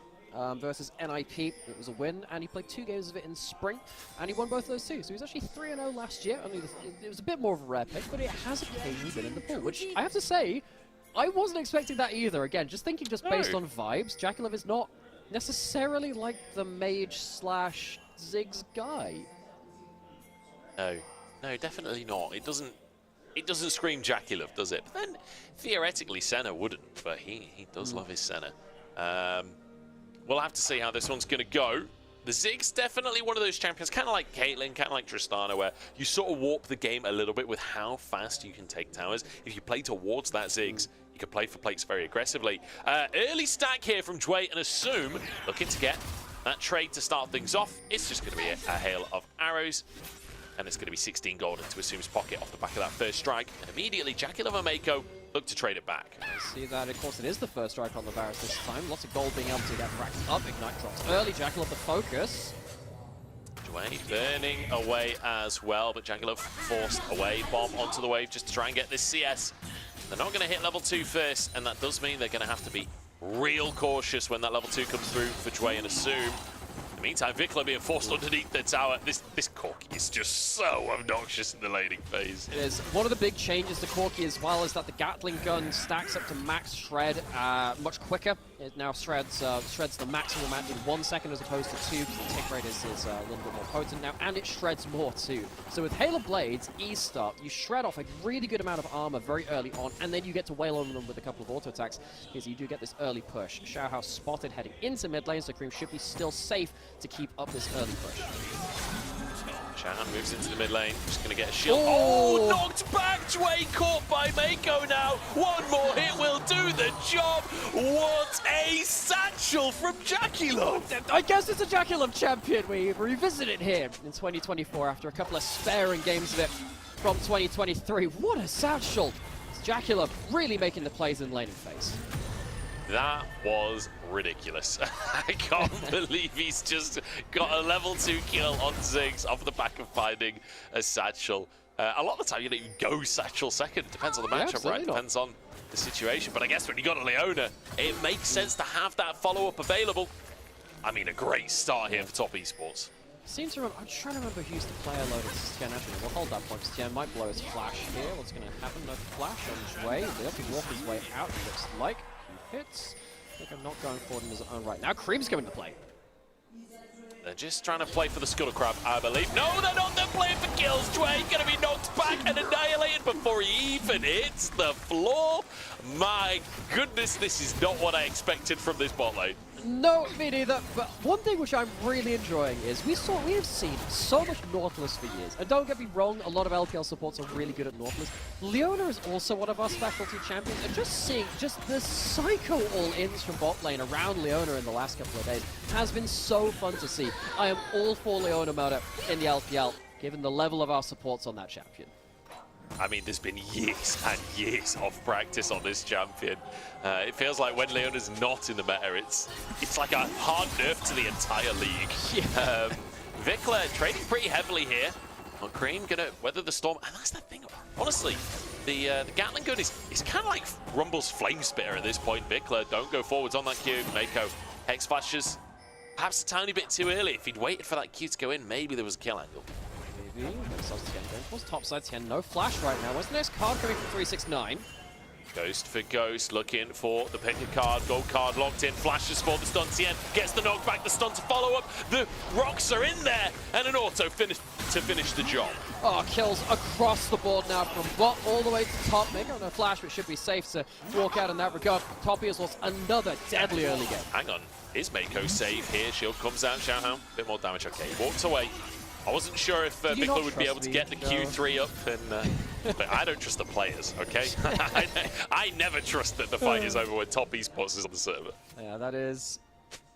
versus NIP. It was a win, and he played 2 games of it in Spring, and he won both of those too. So he was actually 3-0 last year. Only it was a bit more of a rare pick, but it has occasionally been in the pool, which I have to say, I wasn't expecting that either. Again, just thinking based on vibes, JackeyLove is not necessarily like the mage slash Ziggs guy. No, definitely not. It doesn't scream JackeyLove, does it? But then theoretically Senna wouldn't, but he does love his Senna. We'll have to see how this one's gonna go. The Ziggs definitely one of those champions, kind of like Caitlyn, kind of like Tristana, where you sort of warp the game a little bit with how fast you can take towers. If you play towards that Ziggs, you can play for plates very aggressively. Early stack here from Dway and Assume, looking to get that trade to start things off. It's just gonna be a hail of arrows. And it's going to be 16 gold into Assume's pocket off the back of that first strike. And immediately, JackeyLove and Mako look to trade it back. See that, of course, it is the first strike on the Varus this time. Lots of gold being able to get racked up. Ignite drops early. Jackal the focus. Dwayne burning away as well, but Jagular forced away. Bomb onto the wave just to try and get this CS. They're not going to hit level 2 first, and that does mean they're going to have to be real cautious when that level 2 comes through for Dwayne and Assume. In the meantime, Vikla being forced underneath the tower. This Corki is just so obnoxious in the laning phase. It is. One of the big changes to Corki as well is that the Gatling gun stacks up to max shred much quicker. It now shreds the maximum amount in 1 second as opposed to 2, because the tick rate is a little bit more potent now, and it shreds more too. So with Halo Blades, E-Start, you shred off a really good amount of armor very early on, and then you get to wail on them with a couple of auto attacks, because you do get this early push. Xiaohao spotted heading into mid lane, so Cream should be still safe to keep up this early push. Shahan moves into the mid lane, just going to get a shield. Oh, knocked back! Dwayne caught by Mako now. One more hit will do the job. What a satchel from Jaculov! I guess it's a Jaculov champion. We revisit it here in 2024 after a couple of sparing games of it from 2023. What a satchel! It's Jaculov really making the plays in laning phase. That was ridiculous. I can't believe he's just got a level 2 kill on Ziggs off the back of finding a satchel. A lot of the time, you go satchel second. Depends on the matchup, right? Depends on the situation. But I guess when you got a Leona, it makes sense to have that follow-up available. I mean, a great start here for Top Esports. Seems to remember, I'm trying to remember who's the player loaded Tien. Actually, we'll hold that point. Tien might blow his flash here. What's going to happen? No flash on his way. He'll have to walk his way out, it looks like. Hits. I think I'm not going forward in his own right. Now Cream's coming to play. They're just trying to play for the Scuttle Crab, I believe. No, they're not. They're playing for kills. Dwayne going to be knocked back and annihilated before he even hits the floor. My goodness, this is not what I expected from this bot lane. No, me neither. But one thing which I'm really enjoying is we have seen so much Nautilus for years. And don't get me wrong, a lot of LPL supports are really good at Nautilus. Leona is also one of our specialty champions. And just seeing the psycho all-ins from bot lane around Leona in the last couple of days has been so fun to see. I am all for Leona meta in the LPL, given the level of our supports on that champion. I mean, there's been years and years of practice on this champion. It feels like when Leona's not in the meta, it's like a hard nerf to the entire league. Yeah. Vikla trading pretty heavily here. On Cream gonna weather the storm, and that's the thing. Honestly, the Gatling gun is kind of like Rumble's Flame Spitter at this point. Vikla, don't go forwards on that Q. Mako, Hex flashes, perhaps a tiny bit too early. If he'd waited for that Q to go in, maybe there was a kill angle. Top side Tien, no flash right now. Where's the next card coming from 369? Ghost for Ghost, looking for the pick a card. Gold card locked in, flashes for the stun. Tien gets the knockback, the stun to follow up. The rocks are in there, and an auto finish to finish the job. Oh, kills across the board now from bot all the way to top. Mako no flash, but should be safe to walk out in that regard. Toppy has lost another deadly early game. Hang on, is Mako safe here? Shield comes out, Xiaohao, bit more damage. Okay, he walks away. I wasn't sure if Vikla would be able to get the Q3 up, and but I don't trust the players, okay? I never trust that the fight is over when Top Esports is on the server. Yeah, that is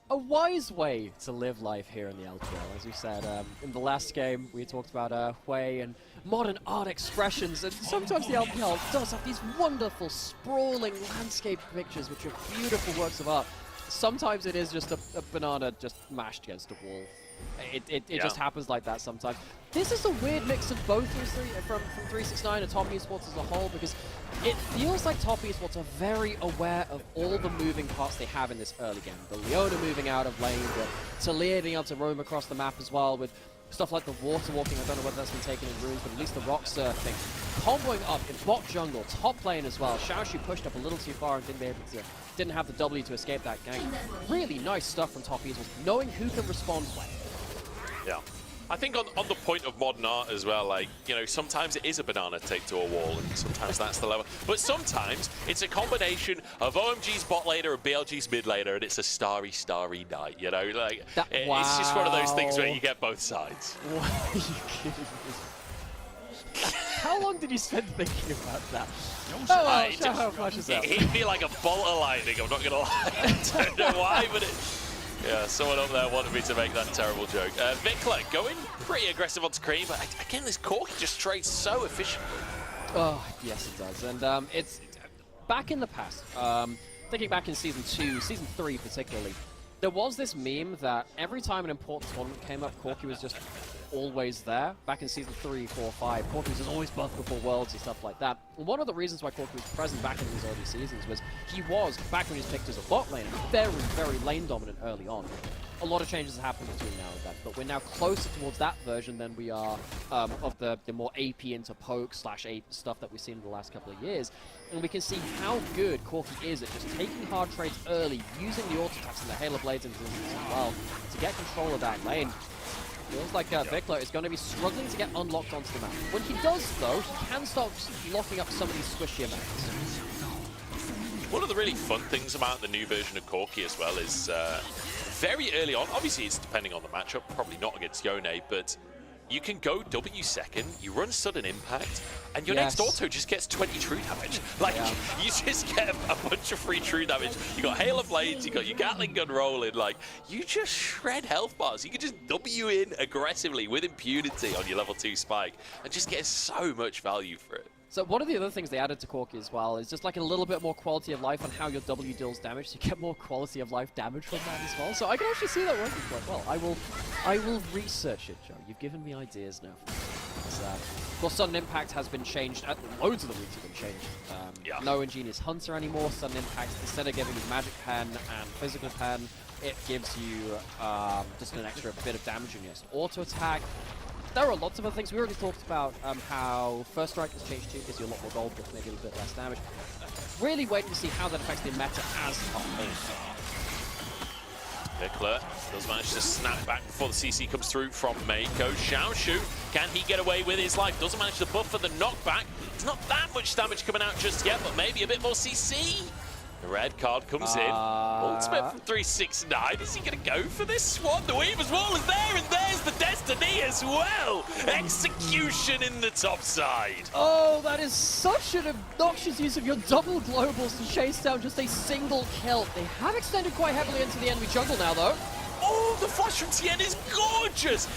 a wise way to live life here in the LPL. As we said, in the last game, we talked about Hui and modern art expressions, and sometimes the LPL does have these wonderful, sprawling landscape pictures, which are beautiful works of art. Sometimes it is just a banana just mashed against a wall. It just happens like that sometimes. This is a weird mix of both from 369 and Top Esports as a whole, because it feels like Top Esports are very aware of all the moving parts they have in this early game. The Leona moving out of lane, the Talia being able to roam across the map as well, with stuff like the water walking. I don't know whether that's been taken in runes, but at least the rock surfing. Comboing up in bot jungle, top lane as well. Xiaoxu pushed up a little too far and didn't have the W to escape that gank. Really nice stuff from Top Esports, knowing who can respond when. Yeah. I think on the point of modern art as well, like, sometimes it is a banana taped to a wall, and sometimes that's the level. But sometimes it's a combination of OMG's bot laner and BLG's mid laner, and it's a starry night, Like, it's just one of those things where you get both sides. What are you kidding me? How long did you spend thinking about that? Xiaohao flashes out. He'd be like a bolt of lightning, I'm not going to lie. I don't know why, but yeah, someone up there wanted me to make that terrible joke. Vikla going pretty aggressive onto Cream, but again, this Corki just trades so efficiently. Oh, yes it does. And back in the past, thinking back in Season 2, Season 3 particularly, there was this meme that every time an important tournament came up, Corki was just always there. Back in Season 3, 4, 5, Corki was just always buffed before Worlds and stuff like that. And one of the reasons why Corki was present back in these early seasons was he was, back when he was picked as a bot laner, very, very lane dominant early on. A lot of changes have happened between now and then, but we're now closer towards that version than we are of the more AP into poke / AP stuff that we've seen in the last couple of years. And we can see how good Corki is at just taking hard trades early, using the auto attacks and the Halo Blades and things as well to get control of that lane. Feels like Vikla is going to be struggling to get unlocked onto the map. When he does, though, he can start locking up some of these squishier maps. One of the really fun things about the new version of Corki as well is very early on, obviously it's depending on the matchup, probably not against Yone, but you can go W second, you run sudden impact, and your next auto just gets 20 true damage. Like, you just get a bunch of free true damage. You got Halo Blades, you got your Gatling gun rolling, like, you just shred health bars. You can just W in aggressively with impunity on your level 2 spike, and just get so much value for it. So one of the other things they added to Corki as well is just like a little bit more quality of life on how your W deals damage, so you get more quality of life damage from that as well. So I can actually see that working quite well. I will research it, Joe. You've given me ideas now. Of course, Sudden Impact has been changed. Loads of the routes have been changed. No Ingenious Hunter anymore. Sudden Impact, instead of giving you Magic Pen and Physical Pen, it gives you just an extra bit of damage in your auto attack. There are lots of other things. We already talked about how First Strike has changed too, gives you a lot more gold, but maybe a little bit less damage. Really waiting to see how that affects the meta as top lane. Vikla does manage to snap back before the CC comes through from Mako. Xiaoshu, can he get away with his life? Doesn't manage to buff for the knockback. There's not that much damage coming out just yet, but maybe a bit more CC. The red card comes in. Ultimate from 369. Is he going to go for this one? The Weaver's Wall is there, and there's the Destiny as well. Execution in the top side. Oh, that is such an obnoxious use of your double globals to chase down just a single kill. They have extended quite heavily into the enemy jungle now, though. Oh, the flash from Tien is gorgeous!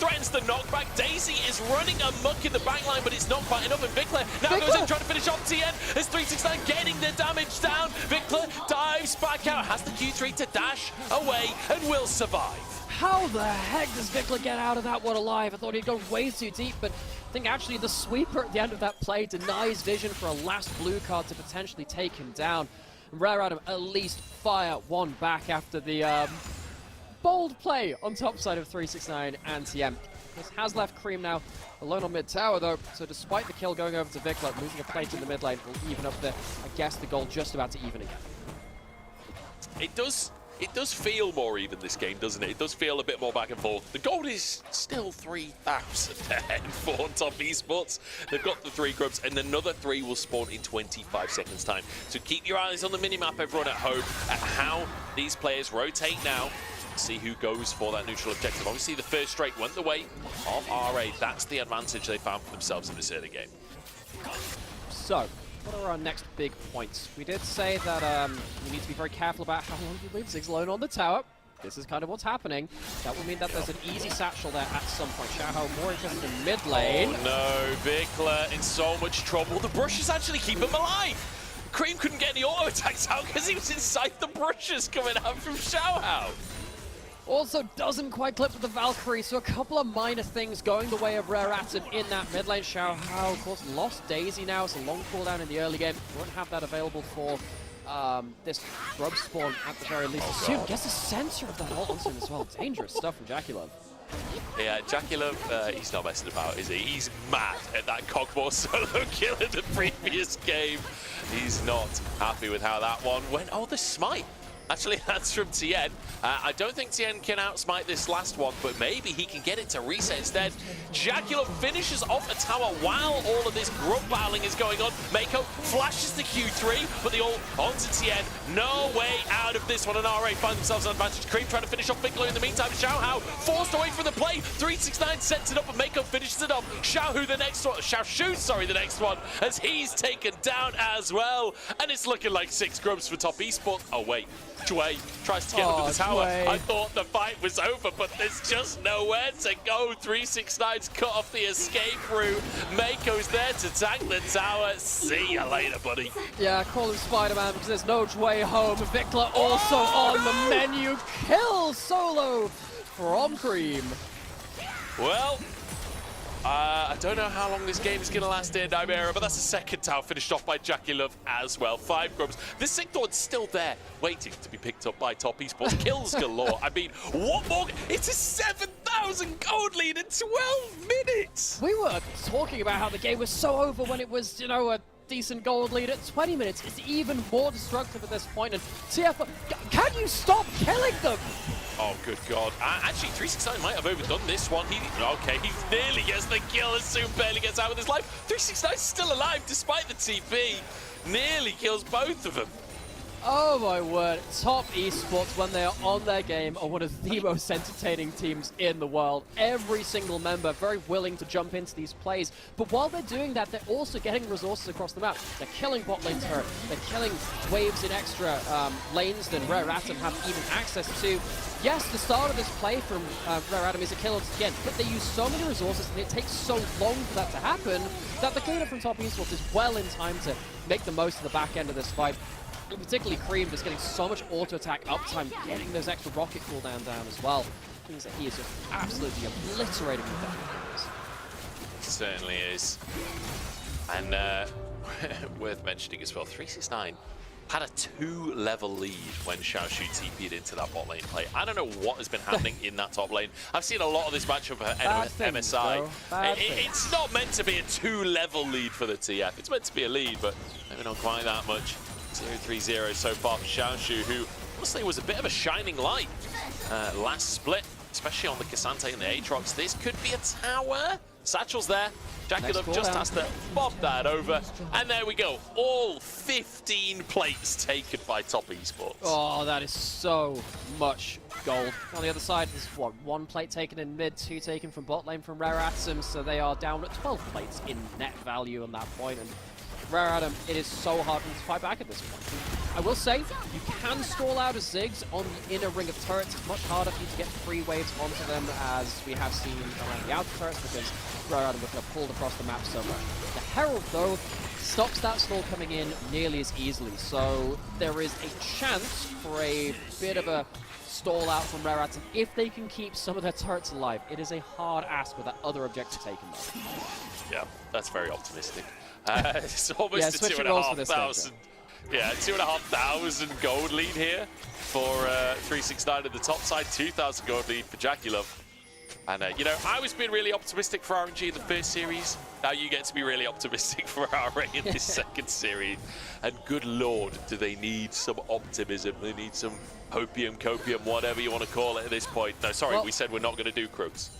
Threatens the knockback. Daisy is running amok in the backline, but it's not quite enough. And Vikla now goes in trying to finish off Tien. As 369 getting the damage down. Vikla dives back out, has the Q3 to dash away, and will survive. How the heck does Vikla get out of that one alive? I thought he'd go way too deep, but I think actually the sweeper at the end of that play denies vision for a last blue card to potentially take him down. Rare Adam at least fire one back after the bold play on top side of 369 and TM. This has left Cream now alone on mid tower though, so despite the kill going over to Vikla, losing a plate in the mid lane will even up the, I guess, the goal just about to even again. It does feel more even this game, doesn't it? It does feel a bit more back and forth. The gold is still 3,000 ahead for Top Esports. They've got the 3 grubs, and another 3 will spawn in 25 seconds time. So keep your eyes on the minimap, everyone at home, at how these players rotate now. See who goes for that neutral objective. Obviously, the first strike went the way of RA. That's the advantage they found for themselves in this early game. So, what are our next big points? We did say that we need to be very careful about how long we leave Ziggs alone on the tower. This is kind of what's happening. That will mean that there's an easy satchel there at some point. Xiaohao more interested in mid lane. Oh no, Vikla in so much trouble. The brushes actually keep him alive. Cream couldn't get any auto attacks out because he was inside the brushes coming out from Xiaohao. Also doesn't quite clip with the Valkyrie, so a couple of minor things going the way of Rare Atom in that mid lane. Xiaohao, of course, lost Daisy now. It's a long cooldown in the early game. Won't have that available for this grub spawn at the very least. Soon gets the center of that ult onto him as well. Dangerous stuff from Jackie-Love. Yeah, Jackie-Love, he's not messing about, is he? He's mad at that Cogball solo kill in the previous game. He's not happy with how that one went. Oh, the smite. Actually, that's from Tien. I don't think Tien can outsmite this last one, but maybe he can get it to reset instead. Jacula finishes off a tower while all of this grub battling is going on. Mako flashes the Q3, but the ult onto Tien. No way out of this one, and RA find themselves an advantage. Cream trying to finish off Vikla in the meantime. Xiaohao forced away from the play. 369 sets it up, and Mako finishes it off. Xiaohu the next one. Xiaoshu, sorry, the next one, as he's taken down as well. And it's looking like 6 grubs for Top Esports. Oh, wait. Dway tries to get under the tower. Dway. I thought the fight was over, but there's just nowhere to go. 369's cut off the escape route. Mako's there to tank the tower. See you later, buddy. Yeah, call him Spider-Man because there's no way home. Vikla also on the menu. Kills Solo from Cream. Well, I don't know how long this game is going to last in Nightmare, but that's the second tower finished off by Jackie Love as well. 5 grubs. The Sigthorn's still there, waiting to be picked up by Top Esports. Kills galore. I mean, what more? It's a 7,000 gold lead in 12 minutes. We were talking about how the game was so over when it was, you know, a decent gold lead at 20 minutes. It's even more destructive at this point. And TF, can you stop killing them? Oh, good God. Actually, 369 might have overdone this one. He nearly gets the kill and soon barely gets out with his life. 369's still alive despite the TP. Nearly kills both of them. Oh my word, Top Esports, when they are on their game, are one of the most entertaining teams in the world. Every single member very willing to jump into these plays, but while they're doing that, they're also getting resources across the map. They're killing bot lane turret, they're killing waves in extra lanes than Rare Atom have even access to. Yes, the start of this play from Rare Atom is a kill again, but they use so many resources and it takes so long for that to happen that the cleanup from Top Esports is well in time to make the most of the back end of this fight. And particularly Cream just getting so much auto-attack uptime, getting those extra rocket cooldown down as well. Means that he is just absolutely obliterating the defense. Certainly is. And worth mentioning as well, 369 had a 2-level lead when Xiaoshu TP'd into that bot lane play. I don't know what has been happening in that top lane. I've seen a lot of this matchup at MSI. It's not meant to be a 2-level lead for the TF. It's meant to be a lead, but maybe not quite that much. 0-3-0 so far for Xiaoshu, who honestly was a bit of a shining light last split, especially on the Cassante and the Aatrox. This could be a tower. Satchel's there. Jackie Love just has to bob that over. And there we go. All 15 plates taken by Top Esports. Oh, that is so much gold. On the other side, there's what, 1 plate taken in mid, 2 taken from bot lane from Rare Atom, so they are down at 12 plates in net value on that point. And Rare Atom, it is so hard for them to fight back at this point. I will say, you can stall out a Ziggs on the inner ring of turrets. It's much harder for you to get 3 waves onto them, as we have seen around the outer turrets, because Rare Atom was kind of pulled across the map so much. The Herald, though, stops that stall coming in nearly as easily, so there is a chance for a bit of a stall out from Rare Atom if they can keep some of their turrets alive. It is a hard ask with that other objective taken, though. Yeah, that's very optimistic. It's almost a 2,500. Yeah, 2,500 gold lead here for 369 at the top side. 2,000 gold lead for Jackie Love. And, you know, I was being really optimistic for RNG in the first series. Now you get to be really optimistic for RA in this second series. And good lord, do they need some optimism. They need some hopium, copium, whatever you want to call it at this point. No, sorry, we said we're not going to do Crooks.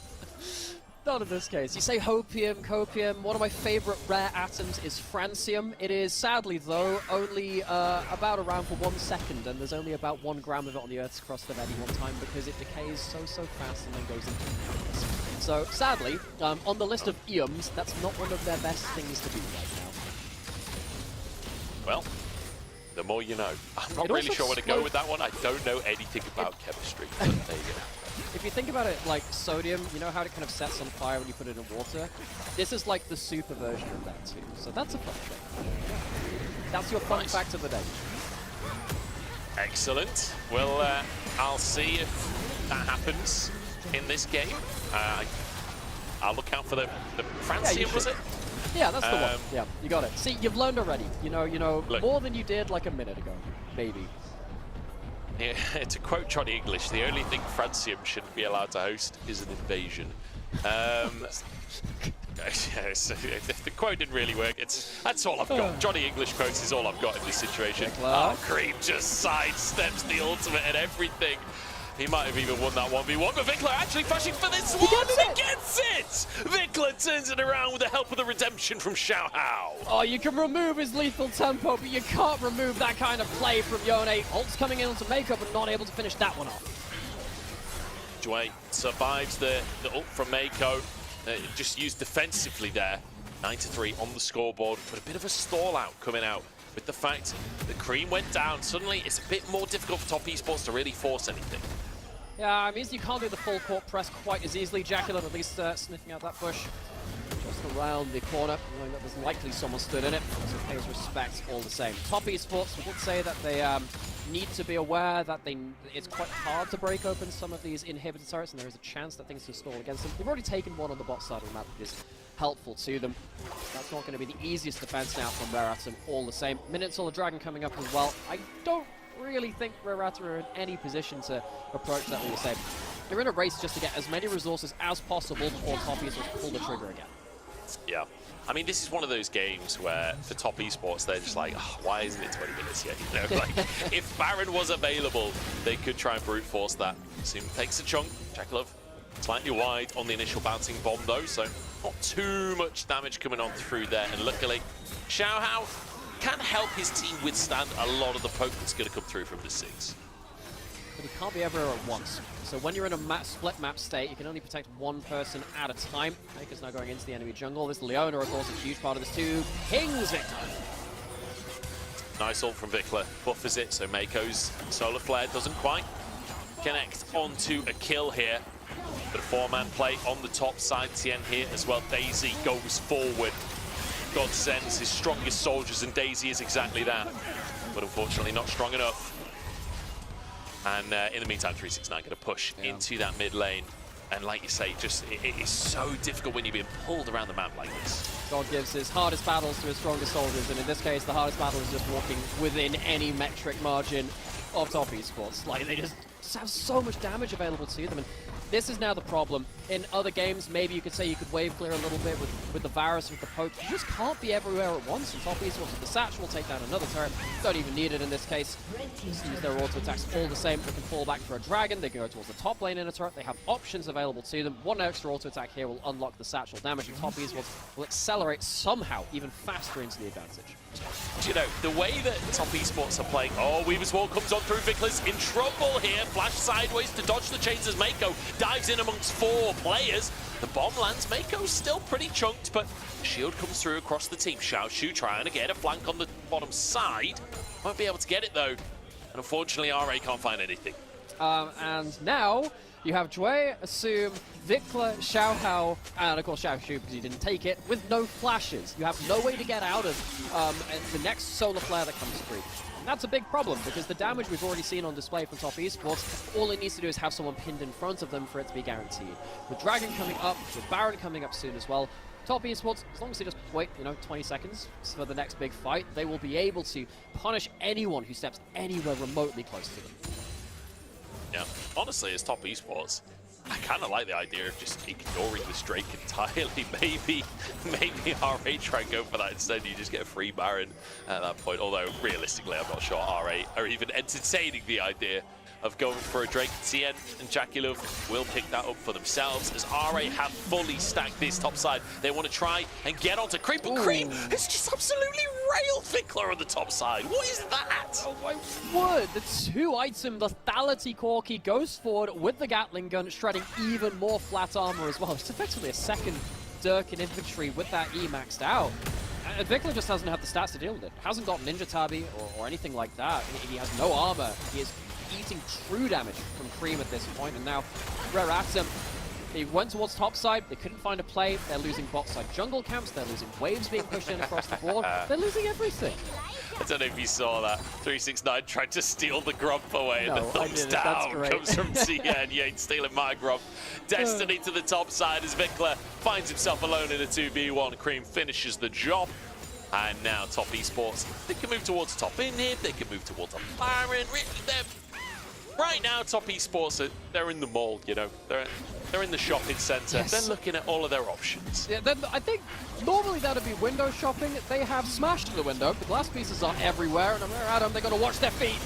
Not in this case. You say hopium, copium. One of my favorite rare atoms is francium. It is, sadly though, only about around for 1 second, and there's only about 1 gram of it on the Earth's crust at any one time because it decays so fast and then goes into the. So, sadly, on the list of EOMs, that's not one of their best things to do right now. Well, the more you know. I'm not really sure where to go with that one. I don't know anything about chemistry, but there you go. If you think about it like sodium, you know how it kind of sets on fire when you put it in water? This is like the super version of that too. So that's a fun thing. That's your fun fact of the day. Excellent. Well, I'll see if that happens in this game. I'll look out for the francium, was it? Yeah, that's the one. Yeah, you got it. See, you've learned already. You know, look, more than you did like a minute ago, maybe. Yeah, to quote Johnny English, the only thing francium shouldn't be allowed to host is an invasion. The quote didn't really work. That's all I've got. Johnny English quotes is all I've got in this situation. Cream just sidesteps the ultimate and everything. He might have even won that 1v1, but Vikla actually pushing for this one, and he gets it! Vikla turns it around with the help of the redemption from Xiao Hao. Oh, you can remove his lethal tempo, but you can't remove that kind of play from Yone. Ult's coming in to make up and not able to finish that one off. Dwayne survives the ult from Mako. Just used defensively there. 9-3 on the scoreboard, but a bit of a stall out coming out with the fact that Cream went down, suddenly it's a bit more difficult for Top Esports to really force anything. Yeah, it means you can't do the full court press quite as easily. Jacqueline at least sniffing out that bush just around the corner, knowing that there's likely someone stood in it, so it pays respect all the same. Top Esports, we would say that they need to be aware that it's quite hard to break open some of these inhibitor turrets, and there is a chance that things can stall against them. They've already taken one on the bot side of the map, which is helpful to them. That's not going to be the easiest defense now from Rare Atom, all the same. Minotaur Dragon coming up as well. I don't really think Rare Atom are in any position to approach that, all the same. They're in a race just to get as many resources as possible before Top Esports pull the trigger again. Yeah. I mean, this is one of those games where, for Top Esports, they're just like, oh, why isn't it 20 minutes yet? You know, like, if Baron was available, they could try and brute force that. Sim takes a chunk. Jackalov slightly wide on the initial bouncing bomb, though, so not too much damage coming on through there. And luckily, Xiaohao can help his team withstand a lot of the poke that's going to come through from the 6. But he can't be everywhere at once. So when you're in a split map state, you can only protect one person at a time. Maker's now going into the enemy jungle. This Leona, of course, a huge part of this too. Pings Vikla. Nice ult from Vikla. Buffers it, so Mako's solar flare doesn't quite connect onto a kill here. But a 4-man play on the top side. Tien here as well. Daisy goes forward. God sends his strongest soldiers, and Daisy is exactly that. But unfortunately not strong enough. And in the meantime, 369 going to push into that mid lane. And like you say, just it is so difficult when you're being pulled around the map like this. God gives his hardest battles to his strongest soldiers, and in this case, the hardest battle is just walking within any metric margin of Top Esports. Like, they just have so much damage available to them, and this is now the problem. In other games, maybe you could say you could wave clear a little bit with the Varus, with the poke. You just can't be everywhere at once, and Top Esports with the Satch will take down another turret. Don't even need it in this case. Just use their auto attacks all the same. They can fall back for a dragon. They can go towards the top lane in a turret. They have options available to them. One extra auto attack here will unlock the Satchel damage, and Top Esports will accelerate somehow even faster into the advantage. You know, the way that Top Esports are playing, oh, Weaver's Wall comes on through. Vikla's in trouble here. Flash sideways to dodge the chains as Mako dives in amongst 4 players. The bomb lands. Mako's still pretty chunked, but shield comes through across the team. Xiaoshu trying to get a flank on the bottom side. Won't be able to get it, though. And unfortunately, RA can't find anything. And now you have Jue, Assume, Vikla, Xiaohao, and of course Xiaoshu, because he didn't take it, with no flashes. You have no way to get out of the next solar flare that comes through. And that's a big problem, because the damage we've already seen on display from Top Esports, all it needs to do is have someone pinned in front of them for it to be guaranteed. With Dragon coming up, with Baron coming up soon as well, Top Esports, as long as they just wait, 20 seconds for the next big fight, they will be able to punish anyone who steps anywhere remotely close to them. Yeah, honestly, as Top Esports, I kind of like the idea of just ignoring this Drake entirely. Maybe RA try and go for that instead. You just get a free Baron at that point. Although, realistically, I'm not sure RA are even entertaining the idea of going for a Drake. Tien and Jackalov will pick that up for themselves as RA have fully stacked this top side. They want to try and get onto Cream, but Cream has just absolutely railed Vikla on the top side. What is that? Oh my word, the 2-item lethality Corki goes forward with the Gatling gun, shredding even more flat armor as well. It's effectively a second Dirk in inventory with that E maxed out. And Vikla just hasn't had the stats to deal with it. Hasn't got Ninja Tabi or anything like that. He has no armor. He is eating true damage from Cream at this point, and now Rare Atom, they went towards top side, they couldn't find a play, they're losing bot side jungle camps, they're losing waves being pushed in across the board, they're losing everything. I don't know if you saw that. 369 tried to steal the Grump away, and the thumbs down comes from Tien. Yeah, he's stealing my Grump. Destiny to the top side as Vikla finds himself alone in a 2v1. Cream finishes the job. And now Top Esports, they can move towards top in here, they can move towards a Baron. Right now, Top Esports, they're in the mall, They're in the shopping centre. Yes. They're looking at all of their options. Yeah, I think normally that would be window shopping. They have smashed the window. The glass pieces are everywhere, and Rare Atom, they've got to watch their feet.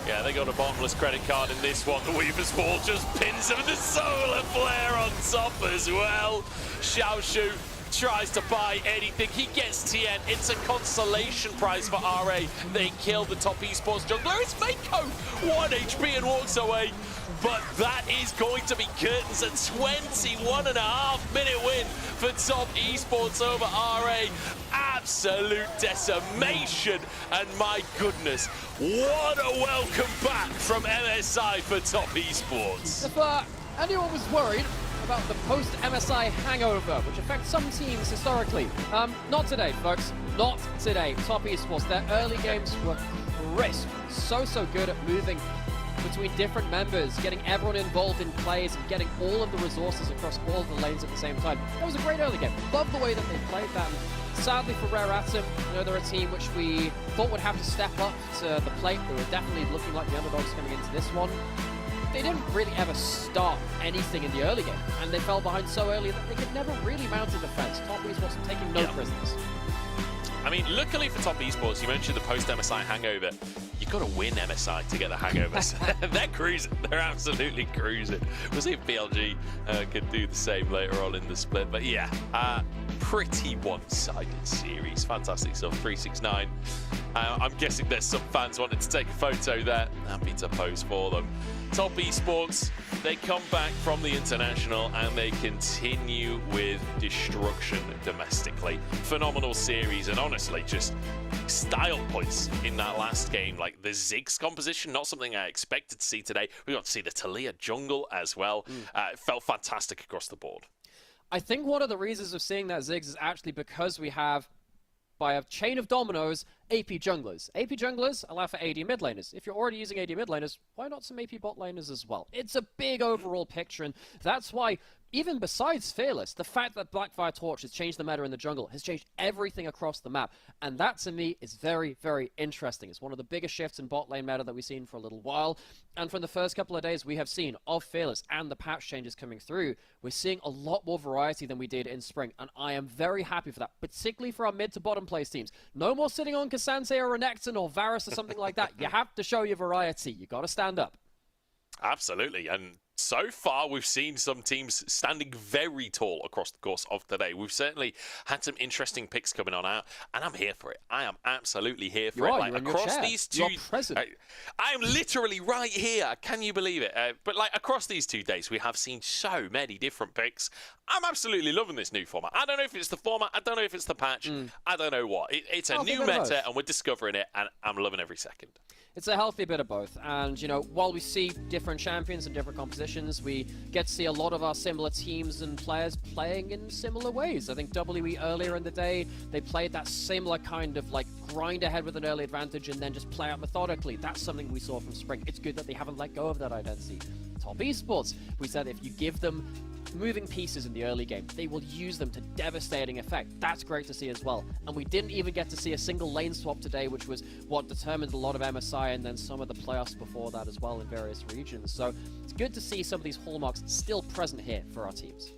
Yeah, they got a bottomless credit card in this one. The Weaver's Wall just pins him with the solar flare on top as well. Xiaoshu tries to buy anything. He gets TN. It's a consolation prize for RA. They kill the top esports jungler. It's Mako. 1 HP and walks away. But that is going to be curtains. A 21.5-minute win for top esports over RA. Absolute decimation. And my goodness, what a welcome back from MSI for top esports. If anyone was worried about the post-MSI hangover, which affects some teams historically, not today, folks. Not today. Top esports, their early games were crisp. So good at moving between different members, getting everyone involved in plays and getting all of the resources across all of the lanes at the same time. That was a great early game. Love the way that they played that. And sadly for Rare Atom, you know, they're a team which we thought would have to step up to the plate. They were definitely looking like the underdogs coming into this one. They didn't really ever start anything in the early game, and they fell behind so early that they could never really mount a defense. Top esports taking no prisoners. I mean, luckily for top esports, you mentioned the post-MSI hangover. You've got to win MSI to get the hangovers. They're cruising. They're absolutely cruising. We'll see if BLG could do the same later on in the split. But yeah, pretty one-sided series. Fantastic stuff. 369. I'm guessing there's some fans wanting to take a photo there. Happy to pose for them. Top esports, they come back from the international and they continue with destruction domestically. Phenomenal series, and honestly, just style points in that last game. Like the Ziggs composition, not something I expected to see today. We got to see the Talia jungle as well. It felt fantastic across the board. I think one of the reasons of seeing that Ziggs is actually because we have, by a chain of dominoes, AP junglers. AP junglers allow for AD mid laners. If you're already using AD mid laners, why not some AP bot laners as well? It's a big overall picture, and that's why, even besides Fearless, the fact that Blackfire Torch has changed the meta in the jungle has changed everything across the map. And that, to me, is very, very interesting. It's one of the biggest shifts in bot lane meta that we've seen for a little while. And from the first couple of days we have seen of Fearless and the patch changes coming through, we're seeing a lot more variety than we did in spring. And I am very happy for that, particularly for our mid to bottom place teams. No more sitting on Cassante or Renekton or Varus or something like that. You have to show your variety. You got to stand up. Absolutely. And so far, we've seen some teams standing very tall across the course of today. We've certainly had some interesting picks coming on out, and I'm here for it. I am absolutely here for it. Like, across these two, I am literally right here. Can you believe it? But like across these 2 days, we have seen so many different picks. I'm absolutely loving this new format. I don't know if it's the format. I don't know if it's the patch. I don't know what. It's a new meta, and we're discovering it, and I'm loving every second. It's a healthy bit of both, and you know, while we see different champions and different compositions, we get to see a lot of our similar teams and players playing in similar ways. I think WE earlier in the day, they played that similar kind of like grind ahead with an early advantage and then just play out methodically. That's something we saw from Spring. It's good that they haven't let go of that identity. Top esports, we said if you give them moving pieces in the early game, they will use them to devastating effect. That's great to see as well. And we didn't even get to see a single lane swap today, which was what determined a lot of MSI and then some of the playoffs before that as well in various regions. So it's good to see some of these hallmarks still present here for our teams.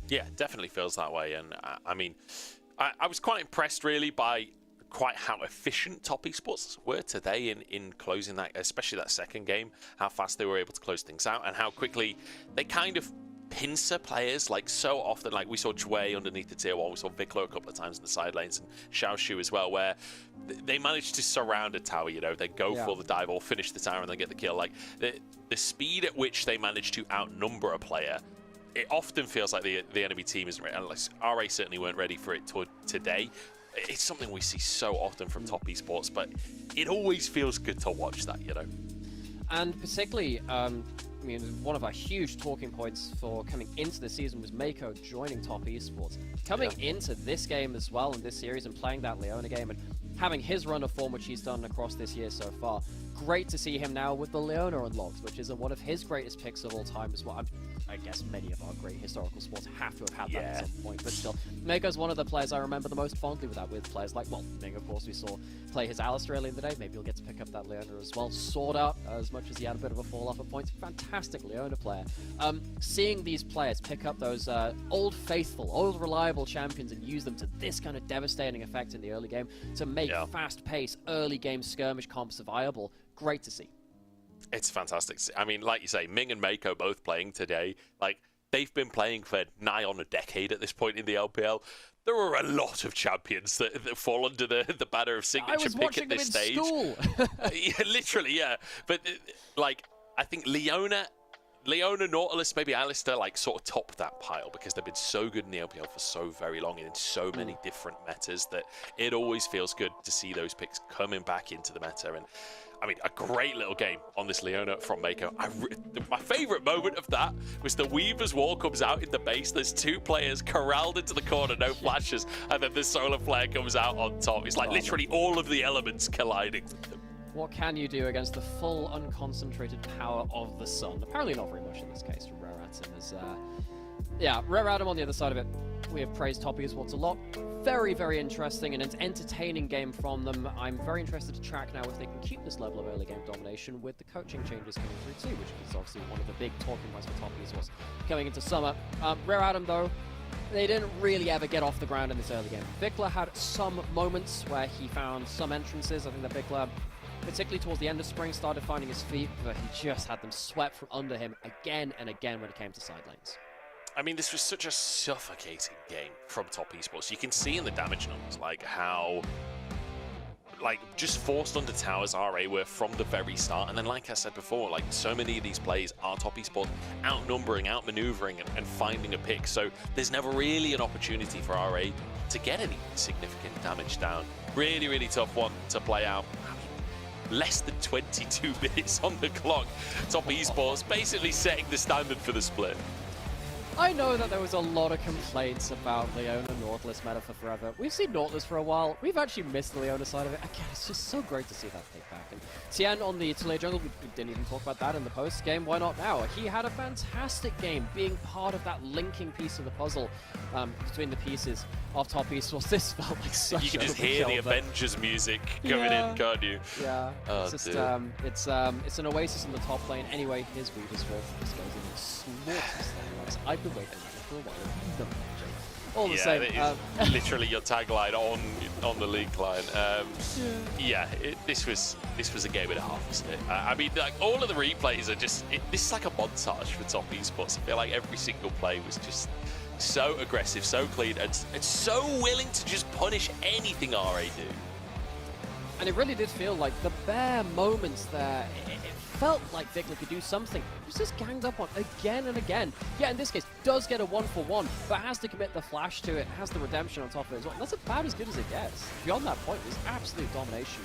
Yeah, definitely feels that way. And I mean, I was quite impressed really by quite how efficient top esports were today in closing that, especially that second game, how fast they were able to close things out and how quickly they kind of pincer players, like so often, like we saw Chwei underneath the tier 1, we saw Viklo a couple of times in the side lanes, and Xiaoshu as well, where they managed to surround a tower, you know, they go for the dive or finish the tower and then get the kill. Like the speed at which they managed to outnumber a player, it often feels like the enemy team isn't ready, unless RA certainly weren't ready for it today. It's something we see so often from top esports, but it always feels good to watch that, you know. And particularly, I mean, one of our huge talking points for coming into the season was Mako joining top esports. Coming into this game as well in this series and playing that Leona game and having his run of form, which he's done across this year so far. Great to see him now with the Leona unlocked, which is one of his greatest picks of all time as well. I guess many of our great historical sports have to have had that at some point, but still, Mako's one of the players I remember the most fondly with that, with players like, well, Ming, of course, we saw play his Alistar early in the day. Maybe he'll get to pick up that Leona as well. Sword Art, as much as he had a bit of a fall off at points, fantastic Leona player. Seeing these players pick up those old faithful, old reliable champions and use them to this kind of devastating effect in the early game to make fast-paced early game skirmish comps viable, great to see. It's fantastic. I mean, like you say, Ming and Mako both playing today. Like, they've been playing for nigh on a decade at this point in the LPL. there are a lot of champions that fall under the banner of signature pick at this stage. Yeah, literally, yeah. But like, I think Leona, Nautilus, maybe Alistair, like sort of top that pile because they've been so good in the LPL for so very long and in so many different metas that it always feels good to see those picks coming back into the meta. And I mean, a great little game on this Leona from Mako. My favorite moment of that was the Weaver's Wall comes out in the base. There's two players corralled into the corner, no flashes, and then the solar flare comes out on top. It's like literally all of the elements colliding with them. What can you do against the full unconcentrated power of the sun? Apparently not very much in this case from Rare Atom. Yeah, Rare Atom on the other side of it. We have praised Top Esports a lot. Very, very interesting and an entertaining game from them. I'm very interested to track now if they can keep this level of early game domination with the coaching changes coming through too, which is obviously one of the big talking points for Top Esports coming into summer. Rare Atom though, they didn't really ever get off the ground in this early game. Vikla had some moments where he found some entrances. I think that Vikla, particularly towards the end of spring, started finding his feet, but he just had them swept from under him again and again when it came to side lanes. I mean, this was such a suffocating game from Top Esports. You can see in the damage numbers, like, how, like, just forced under towers RA were from the very start. And then, like I said before, like, so many of these plays are Top Esports outnumbering, outmaneuvering, and finding a pick. So there's never really an opportunity for RA to get any significant damage down. Really, really tough one to play out. Less than 22 minutes on the clock. Top Esports basically setting the standard for the split. I know that there was a lot of complaints about Leona Nautilus meta for forever. We've seen Nautilus for a while. We've actually missed the Leona side of it. Again, it's just so great to see that pick back. And Tien on the Taliyah jungle, we didn't even talk about that in the post game. Why not now? He had a fantastic game being part of that linking piece of the puzzle between the pieces of Top Esports. This felt like such a You can just hear the Avengers music coming in, can't you? Yeah. Oh, it's just, it's an oasis in the top lane. Anyway, here's Weaver's Wall. This goes in and slaughters them. I've been waiting for a while. All the same. That is literally your tagline on the league line. This was a game and a half, isn't it? I mean, like, all of the replays are just. This is like a montage for Top Esports. I feel like every single play was just so aggressive, so clean, and so willing to just punish anything RA do. And it really did feel like the bare moments there. It felt like Vikla could do something. He was just ganged up on again and again. Yeah, in this case, does get a 1-for-1, but has to commit the flash to it, has the redemption on top of it as well. That's about as good as it gets. Beyond that point, it was absolute domination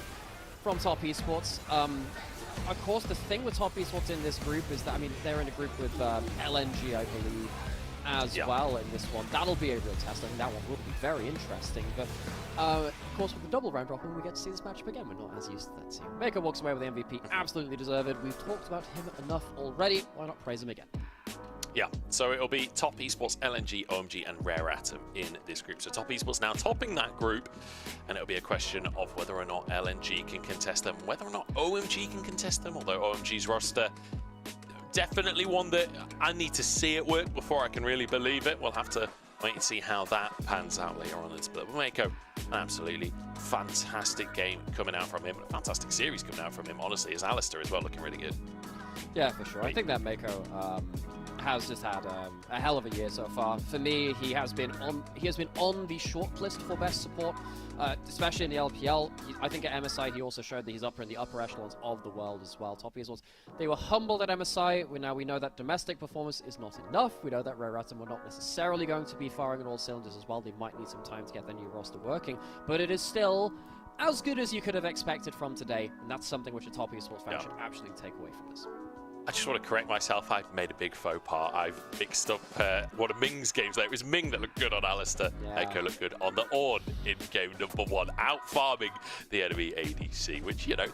from Top Esports. Of course, the thing with Top Esports in this group is that, I mean, they're in a group with LNG, I believe, as well in this one. That'll be a real test. I think that one will be very interesting. But of course, with the double round dropping, we get to see this matchup again. We're not as used to that team. Mako walks away with the MVP. Absolutely deserved. We've talked about him enough already. Why not praise him again? Yeah, so it'll be Top Esports, LNG, OMG, and Rare Atom in this group. So Top Esports now topping that group, and it'll be a question of whether or not LNG can contest them, whether or not OMG can contest them, although OMG's roster, definitely one that I need to see it work before I can really believe it. We'll have to wait and see how that pans out later on in the split. But Mako, an absolutely fantastic game coming out from him, a fantastic series coming out from him, honestly, as Alistair as well, looking really good. Yeah, for sure. I think that Mako has just had a hell of a year so far. For me, he has been on the short list for best support, especially in the LPL. I think at MSI he also showed that he's in the upper echelons of the world as well. Top Esports, they were humbled at MSI. We know that domestic performance is not enough. We know that Rare Atom were not necessarily going to be firing on all cylinders as well. They might need some time to get their new roster working, but it is still as good as you could have expected from today, and that's something which a Top Esports fan should absolutely take away from this. I just want to correct myself. I've made a big faux pas. I've mixed up one of Ming's games there. It was Ming that looked good on Alistair. Echo looked good on the Ornn in game number 1, out-farming the enemy ADC, which, you know,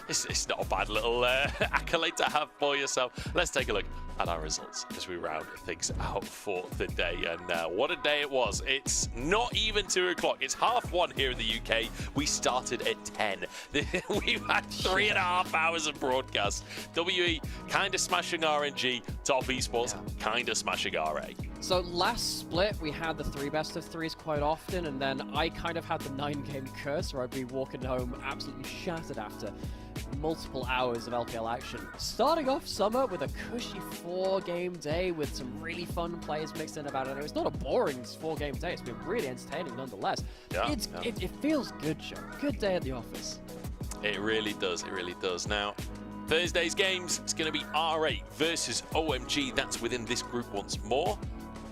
it's not a bad little accolade to have for yourself. Let's take a look at our results as we round things out for the day. And what a day it was. It's not even 2 o'clock. It's 1:30 here in the UK. We started at 10. We've had 3.5 hours of broadcast. WE kind of smashing RNG, Top Esports kind of smashing RA. So last split, we had the 3 best of 3s quite often, and then I kind of had the 9-game curse where I'd be walking home absolutely shattered after. multiple hours of LPL action. Starting off summer with a cushy 4-game day with some really fun players mixed in about it. It's not a boring 4-game day. It's been really entertaining nonetheless. Yeah, It feels good, Joe. Good day at the office. It really does. It really does. Now, Thursday's games, it's going to be R8 versus OMG. That's within this group once more.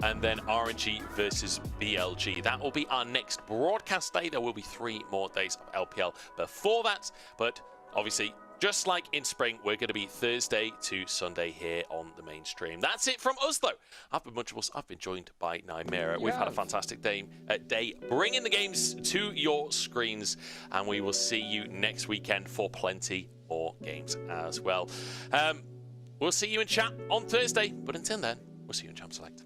And then RNG versus BLG. That will be our next broadcast day. There will be 3 more days of LPL before that. But obviously, just like in spring, we're going to be Thursday to Sunday here on the main stream. That's it from us, though. I've been Munchables. I've been joined by Nymera. We've had a fantastic day bringing the games to your screens. And we will see you next weekend for plenty more games as well. We'll see you in chat on Thursday. But until then, we'll see you in Champ Select.